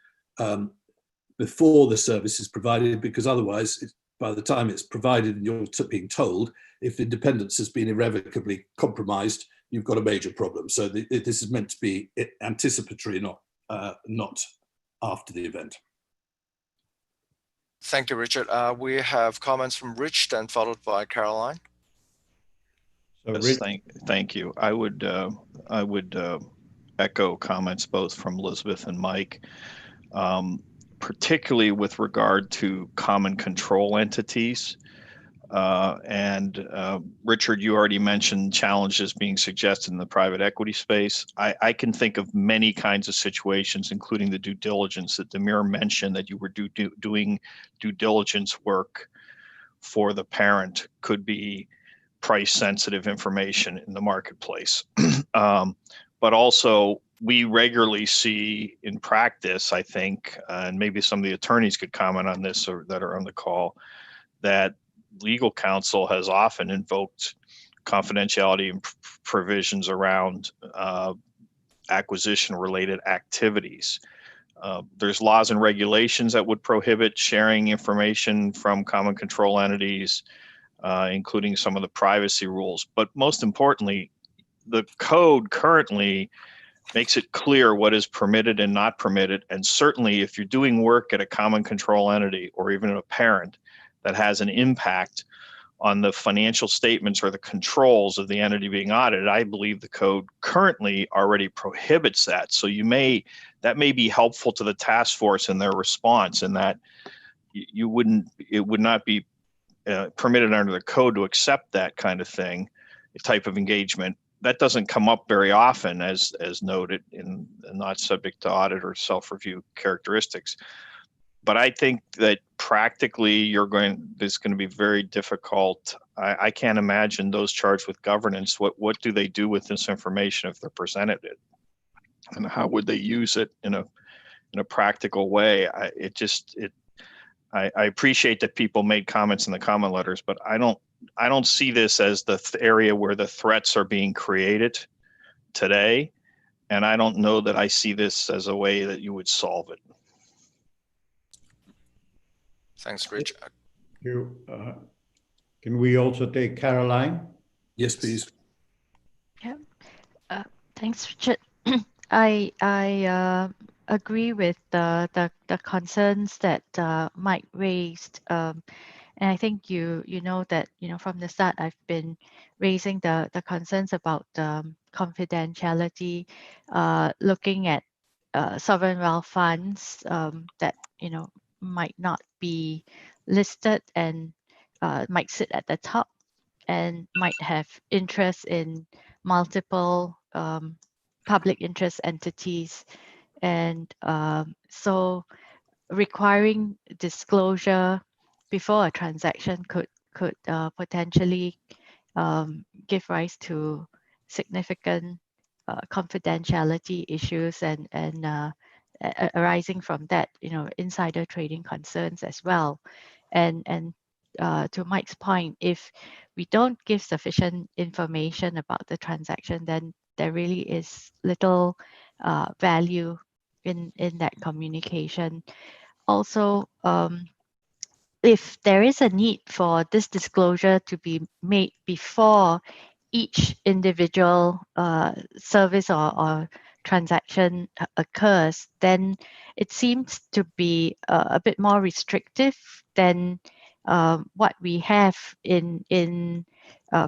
before the service is provided, because otherwise, by the time it's provided and you're being told, if independence has been irrevocably compromised, you've got a major problem. So this is meant to be anticipatory, not after the event. Thank you, Richard. We have comments from Rich, then followed by Caroline. So Yes, thank you. I would echo comments both from Elizabeth and Mike, particularly with regard to common control entities. Richard, you already mentioned challenges being suggested in the private equity space. I can think of many kinds of situations, including the due diligence that Demir mentioned, that you were doing due diligence work for the parent could be price sensitive information in the marketplace. But also we regularly see in practice, I think, and maybe some of the attorneys could comment on this or that are on the call, that legal counsel has often invoked confidentiality provisions around acquisition related activities. There's laws and regulations that would prohibit sharing information from common control entities, including some of the privacy rules. But most importantly, the code currently makes it clear what is permitted and not permitted. And certainly if you're doing work at a common control entity or even a parent that has an impact on the financial statements or the controls of the entity being audited, I believe the code currently already prohibits that. So that may be helpful to the task force in their response, in that it would not be permitted under the code to accept that kind of thing, type of engagement. That doesn't come up very often, as noted, in not subject to audit or self-review characteristics. But I think that practically it's going to be very difficult. I can't imagine those charged with governance. What do they do with this information if they're presented it, and how would they use it in a practical way? I appreciate that people made comments in the comment letters, but I don't see this as the area where the threats are being created today, and I don't know that I see this as a way that you would solve it. Thanks, Rich. Can we also take Caroline? Yes, please. Yeah. Thanks, Richard. I agree with the concerns that Mike raised, and I think you know that from the start I've been raising the concerns about confidentiality, looking at sovereign wealth funds that might not be listed and might sit at the top and might have interest in multiple public interest entities. And so requiring disclosure before a transaction could potentially give rise to significant confidentiality issues and arising from that, insider trading concerns as well. And to Mike's point, if we don't give sufficient information about the transaction, then there really is little value in that communication. Also, if there is a need for this disclosure to be made before each individual service or transaction occurs, then it seems to be a bit more restrictive than what we have in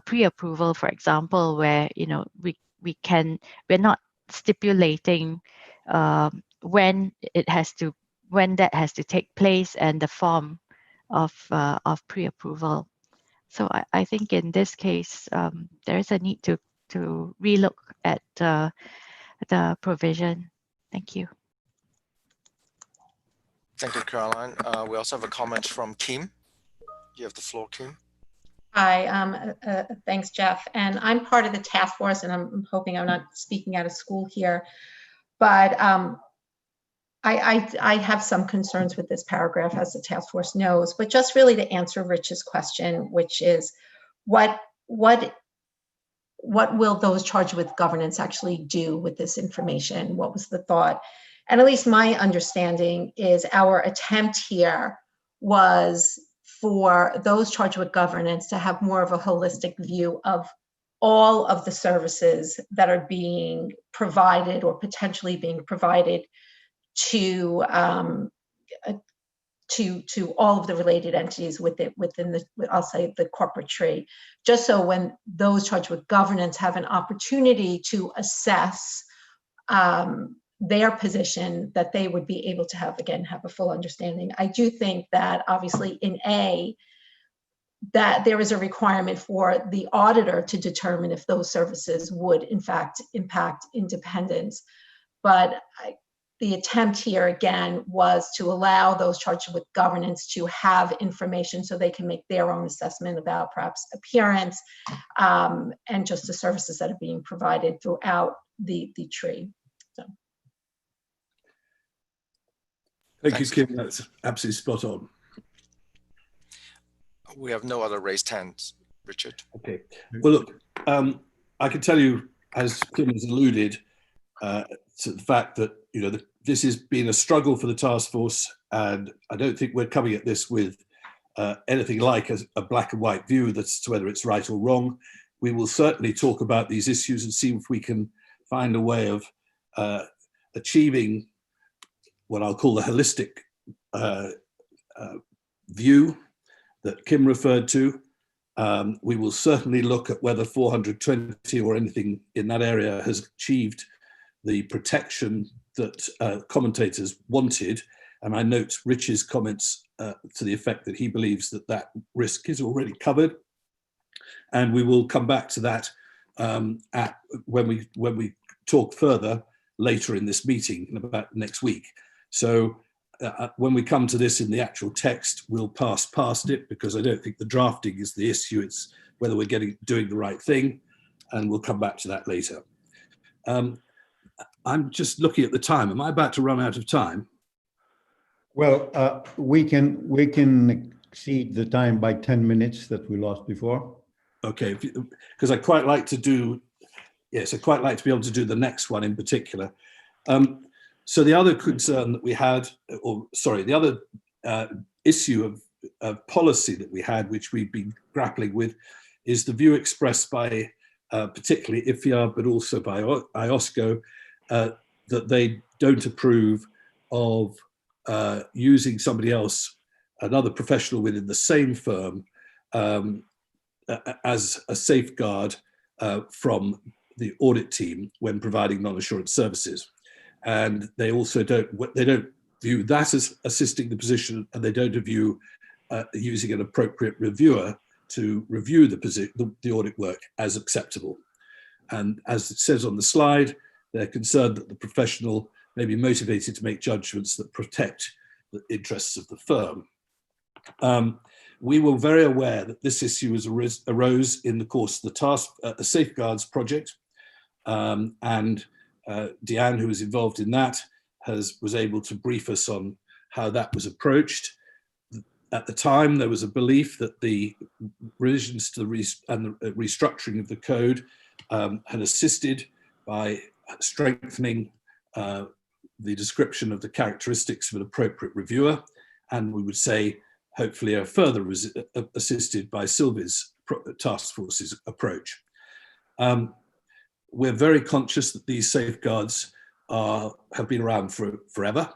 pre-approval, for example, where we're not stipulating when that has to take place and the form of pre-approval. So I think in this case, there is a need to relook at the provision. Thank you. Thank you, Caroline. We also have a comment from Kim. You have the floor, Kim. Hi, thanks, Jeff. And I'm part of the task force, and I'm hoping I'm not speaking out of school here, but I have some concerns with this paragraph, as the task force knows, but just really to answer Rich's question, which is what will those charged with governance actually do with this information? What was the thought? And at least my understanding is our attempt here was for those charged with governance to have more of a holistic view of all of the services that are being provided or potentially being provided to all of the related entities within the, I'll say, the corporate tree, just so when those charged with governance have an opportunity to assess their position, that they would be able to have a full understanding. I do think that obviously in A, that there is a requirement for the auditor to determine if those services would in fact impact independence. But the attempt here again was to allow those charged with governance to have information so they can make their own assessment about perhaps appearance and just the services that are being provided throughout the tree. So. Thank you, Kim. That's absolutely spot on. We have no other raised hands, Richard. Okay. Well, look, I can tell you, as Kim has alluded, to the fact that this has been a struggle for the task force, and I don't think we're coming at this with anything like a black and white view as to whether it's right or wrong. We will certainly talk about these issues and see if we can find a way of achieving what I'll call the holistic view that Kim referred to. We will certainly look at whether 420 or anything in that area has achieved the protection that commentators wanted. And I note Rich's comments to the effect that he believes that that risk is already covered. And we will come back to that when we talk further later in this meeting, in about next week. So when we come to this in the actual text, we'll pass past it because I don't think the drafting is the issue. It's whether we're doing the right thing, and we'll come back to that later. I'm just looking at the time. Am I about to run out of time? Well, we can exceed the time by 10 minutes that we lost before. Okay, because I quite like to do, yes, I quite like to be able to do the next one in particular. So the other concern that we had, or sorry, the other issue of policy that we had, which we've been grappling with, is the view expressed by particularly IFIA, but also by IOSCO, that they don't approve of using somebody else, another professional within the same firm, as a safeguard from the audit team when providing non-assurance services. And they also don't view that as assisting the position, and they don't view using an appropriate reviewer to review the audit work as acceptable. And as it says on the slide, they're concerned that the professional may be motivated to make judgments that protect the interests of the firm. We were very aware that this issue arose in the course of the Safeguards project, and Deanne, who was involved in that, was able to brief us on how that was approached. At the time, there was a belief that the revisions to the restructuring of the code had assisted by strengthening the description of the characteristics of an appropriate reviewer, and we would say hopefully are further assisted by Sylvie's task force's approach. We're very conscious that these safeguards have been around forever,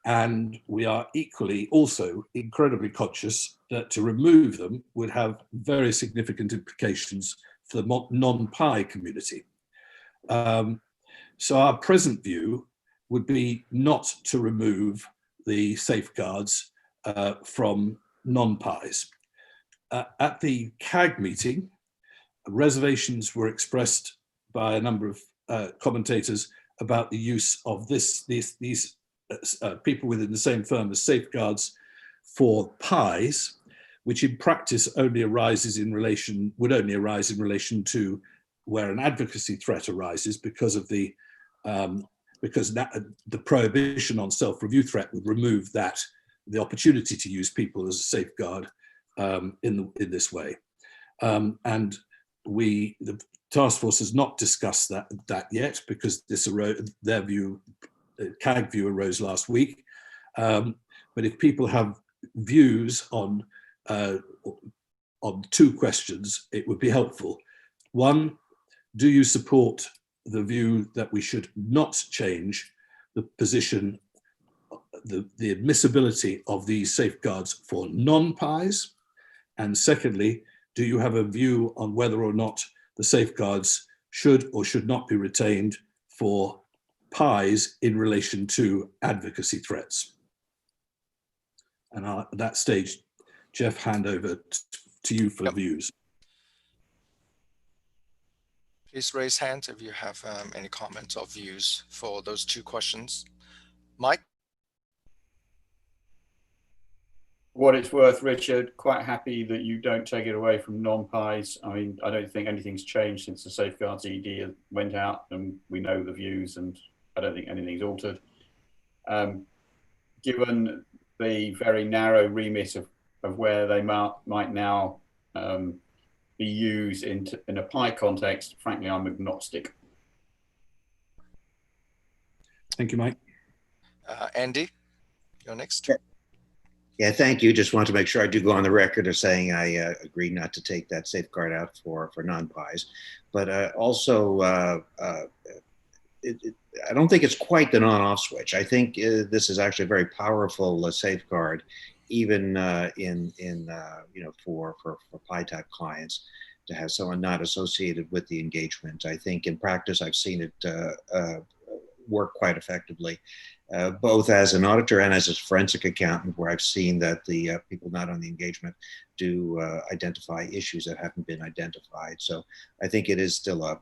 and we are equally also incredibly conscious that to remove them would have very significant implications for the non-PI community. So our present view would be not to remove the safeguards from non-PIs. At the CAG meeting, reservations were expressed by a number of commentators about the use of these people within the same firm as safeguards for PIs, which in practice would only arise in relation to where an advocacy threat arises, because of the prohibition on self-review threat would remove the opportunity to use people as a safeguard in this way. And the task force has not discussed that yet, because their view, CAG view, arose last week. But if people have views on two questions, it would be helpful. One, do you support the view that we should not change the position, the admissibility of these safeguards for non-PIs? And secondly, do you have a view on whether or not the safeguards should or should not be retained for PIs in relation to advocacy threats? And at that stage, Jeff, hand over to you for views. Please raise hands if you have any comments or views for those two questions. Mike? What it's worth, Richard, quite happy that you don't take it away from non-PIs. I mean, I don't think anything's changed since the Safeguards ED went out, and we know the views, and I don't think anything's altered. Given the very narrow remit of where they might now be used in a PI context, frankly, I'm agnostic. Thank you, Mike. Andy, you're next. Yeah, thank you. Just want to make sure I do go on the record of saying I agree not to take that safeguard out for non-PIs, but also I don't think it's quite the on-off switch. I think this is actually a very powerful safeguard, even for PI type clients, to have someone not associated with the engagement. I think in practice I've seen it work quite effectively, both as an auditor and as a forensic accountant, where I've seen that the people not on the engagement do identify issues that haven't been identified. So I think it is still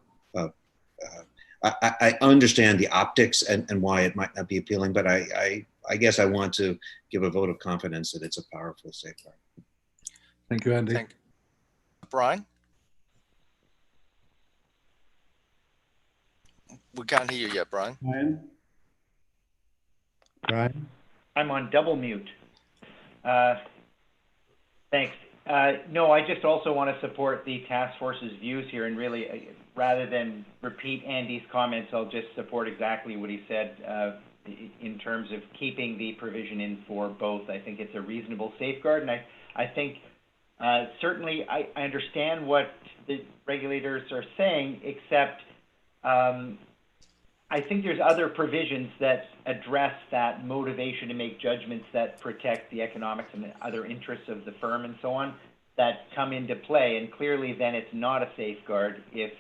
I understand the optics and why it might not be appealing, but I guess I want to give a vote of confidence that it's a powerful safeguard. Thank you, Andy. Thank you. Brian? We can't hear you yet, Brian. Brian? I'm on double mute. Thanks. No, I just also want to support the task force's views here, and really, rather than repeat Andy's comments, I'll just support exactly what he said in terms of keeping the provision in for both. I think it's a reasonable safeguard, and I think Certainly, I understand what the regulators are saying, except I think there's other provisions that address that motivation to make judgments that protect the economics and the other interests of the firm and so on that come into play. And clearly then it's not a safeguard if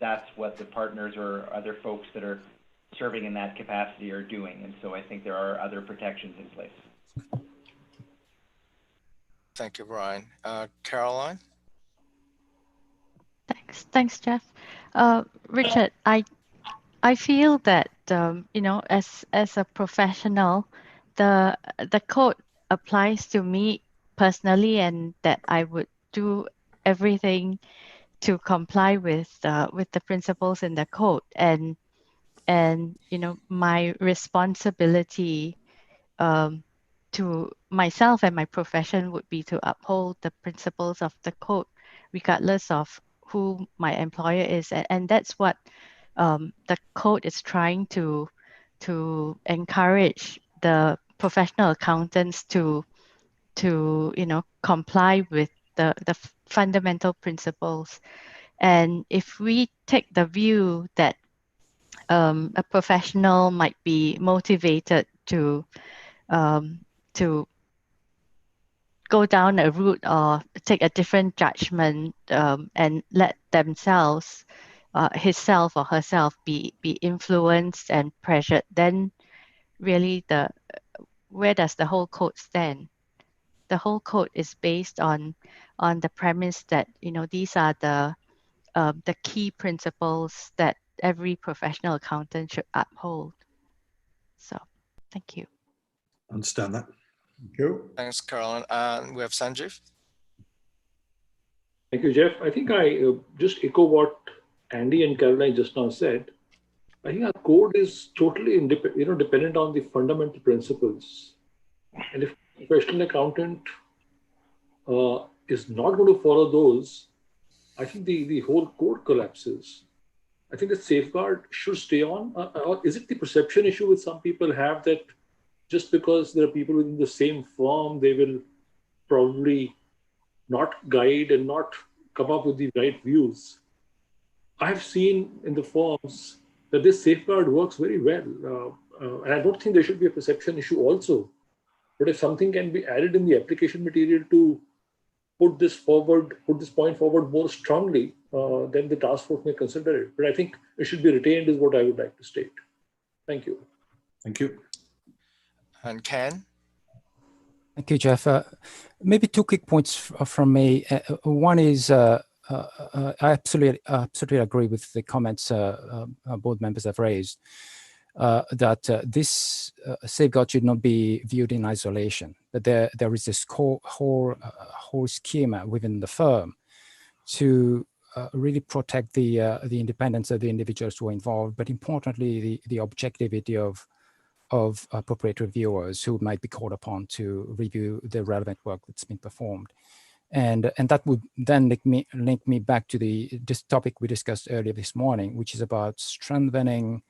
that's what the partners or other folks that are serving in that capacity are doing. And so I think there are other protections in place. Thank you, Brian. Caroline? Thanks, Jeff. Richard, I feel that you know, as a professional, the code applies to me personally, and that I would do everything to comply with the principles in the code, and you know, my responsibility to myself and my profession would be to uphold the principles of the code, regardless of who my employer is, and that's what the code is trying to encourage the professional accountants to you know, comply with the fundamental principles. And if we take the view that a professional might be motivated to go down a route or take a different judgment and let themselves, himself or herself, be influenced and pressured, then really where does the whole code stand? The whole code is based on the premise that, you know, these are the key principles that every professional accountant should uphold. So, thank you. Understand that. Thank you. Thanks, Caroline. And we have Sanjeev. Thank you, Jeff. I think I just echo what Andy and Caroline just now said. I think our code is totally dependent on the fundamental principles. And if a professional accountant is not going to follow those, I think the whole code collapses. I think the safeguard should stay on. Or is it the perception issue with some people have that just because there are people within the same firm, they will probably not guide and not come up with the right views? I've seen in the firms that this safeguard works very well. And I don't think there should be a perception issue also. But if something can be added in the application material to put this point forward more strongly, then the task force may consider it. But I think it should be retained is what I would like to state. Thank you. Thank you. And Ken? Thank you, Jeff. Maybe two quick points from me. One is I absolutely agree with the comments board members have raised, that this safeguard should not be viewed in isolation, but there is this whole schema within the firm to really protect the independence of the individuals who are involved, but importantly, the objectivity of appropriate reviewers who might be called upon to review the relevant work that's been performed. And that would then link me back to this topic we discussed earlier this morning, which is about strengthening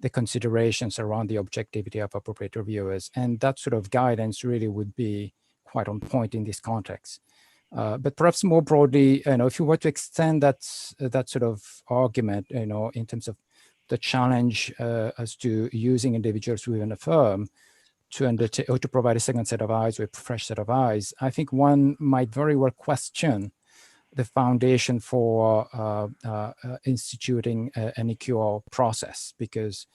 the considerations around the objectivity of appropriate reviewers. And that sort of guidance really would be quite on point in this context. But perhaps more broadly, if you were to extend that sort of argument, in terms of the challenge as to using individuals within a firm to undertake or to provide a second set of eyes or a fresh set of eyes, I think one might very well question the foundation for instituting an EQR process, because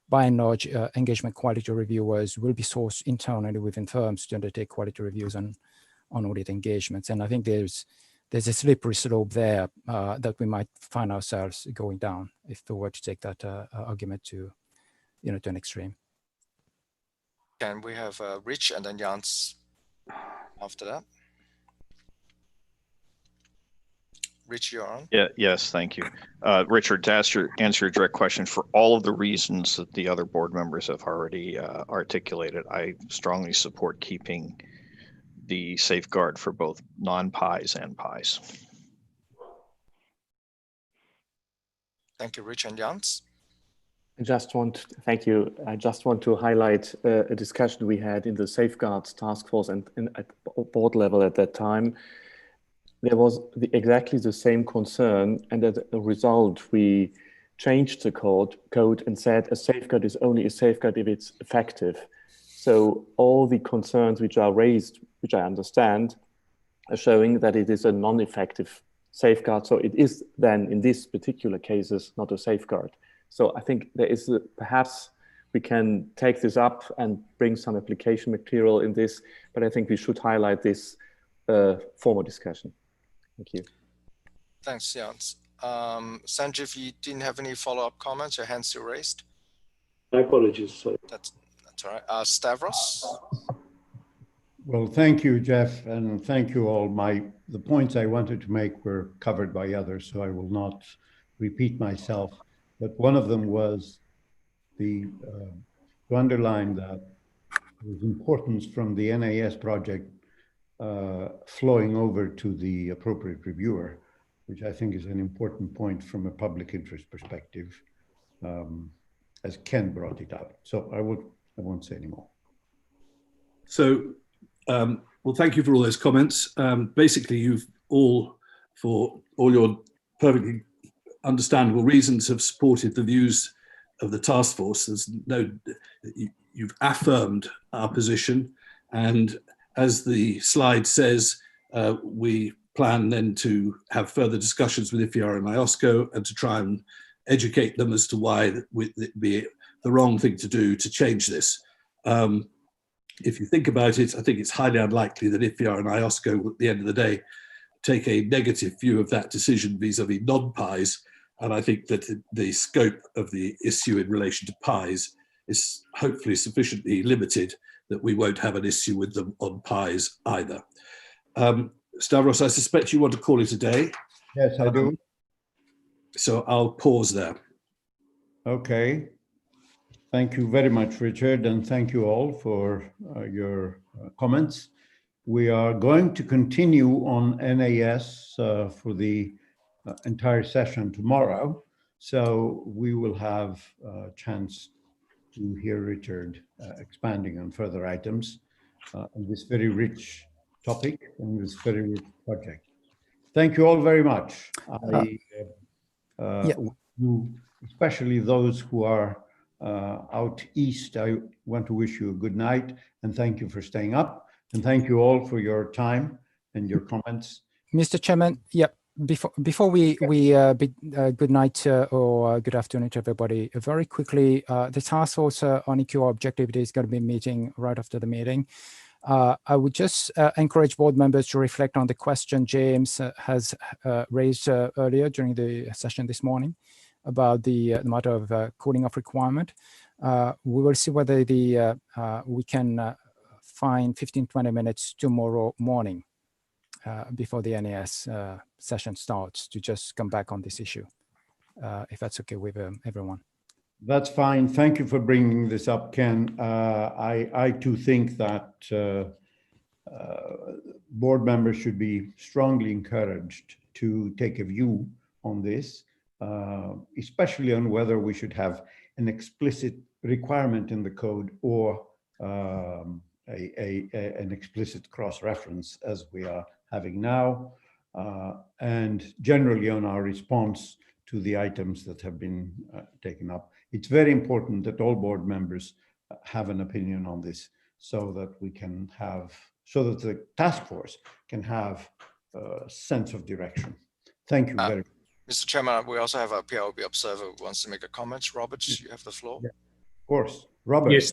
by and large, engagement quality reviewers will be sourced internally within firms to undertake quality reviews on audit engagements. And I think there's a slippery slope there that we might find ourselves going down if we were to take that argument to an extreme. Can we have Rich and then Jans after that? Rich, you're on. Yeah. Yes. Thank you, Richard. To answer your direct question, for all of the reasons that the other board members have already articulated, I strongly support keeping the safeguard for both non-PIs and PIs. Thank you, Rich and Jans. Thank you. I just want to highlight a discussion we had in the safeguards task force and at board level at that time. there was exactly the same concern, and as a result, we changed the code and said a safeguard is only a safeguard if it's effective. So all the concerns which are raised, which I understand, are showing that it is a non-effective safeguard. So it is then, in this particular cases, not a safeguard. So I think there is perhaps we can take this up and bring some application material in this, but I think we should highlight this formal discussion. Thank you. Thanks, Jans. Sanjeev, you didn't have any follow-up comments? Your hand's still raised? My apologies, sorry. That's all right. Stavros? Well, thank you, Jeff, and thank you all. The points I wanted to make were covered by others, so I will not repeat myself. But one of them was to underline that there's importance from the NIS project flowing over to the appropriate reviewer, which I think is an important point from a public interest perspective, as Ken brought it up. So I won't say anymore. So, well, thank you for all those comments. Basically, you've all, for all your perfectly understandable reasons, have supported the views of the task force. There's you've affirmed our position, and as the slide says, we plan then to have further discussions with IFIAR and IOSCO and to try and educate them as to why it would be the wrong thing to do to change this. If you think about it, I think it's highly unlikely that IFIAR and IOSCO will, at the end of the day, take a negative view of that decision vis-a-vis non-PIs. And I think that the scope of the issue in relation to PIs is hopefully sufficiently limited that we won't have an issue with them on PIs either. Stavros, I suspect you want to call it a day. Yes, I do. So I'll pause there. Okay. Thank you very much, Richard, and thank you all for your comments. We are going to continue on NAS for the entire session tomorrow, so we will have a chance to hear Richard expanding on further items on this very rich topic and this very rich project. Thank you all very much. Especially those who are out east, I want to wish you a good night and thank you for staying up, and thank you all for your time and your comments. Mr. Chairman, yep. Before we bid good night or good afternoon to everybody, very quickly, the task force on EQ objectivity is going to be meeting right after the meeting. I would just encourage board members to reflect on the question James has raised earlier during the session this morning about the matter of cooling off requirement. We will see whether we can find 15-20 minutes tomorrow morning before the NAS session starts to just come back on this issue, if that's okay with everyone. That's fine. Thank you for bringing this up, Ken. I too think that board members should be strongly encouraged to take a view on this, especially on whether we should have an explicit requirement in the code or an explicit cross-reference as we are having now, and generally on our response to the items that have been taken up. It's very important that all board members have an opinion on this so that we can have, so that the task force can have a sense of direction. Thank you very much. Mr. Chairman, we also have a PLB observer who wants to make a comment. Robert, you have the floor. Yeah, of course. Robert. Yes,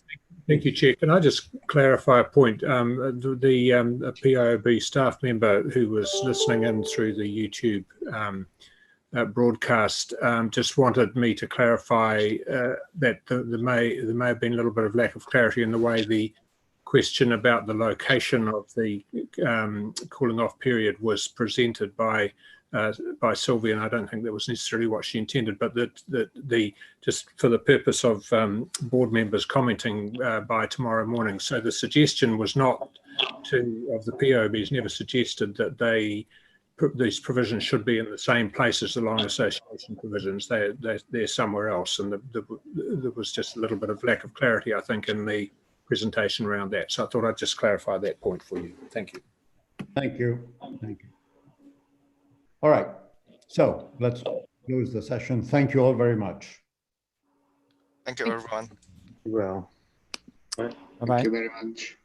thank you, Chair. Can I just clarify a point? The PIOB staff member who was listening in through the YouTube broadcast just wanted me to clarify that there may have been a little bit of lack of clarity in the way the question about the location of the cooling off period was presented by Sylvia, and I don't think that was necessarily what she intended, but that just for the purpose of board members commenting by tomorrow morning. So the suggestion was not of the POBs never suggested that these provisions should be in the same place as the long association provisions. They're somewhere else, and there was just a little bit of lack of clarity, I think, in the presentation around that. So I thought I'd just clarify that point for you. Thank you. Thank you. Thank you. All right. So let's close the session. Thank you all very much. Thank you, everyone. Well. Thank you very much.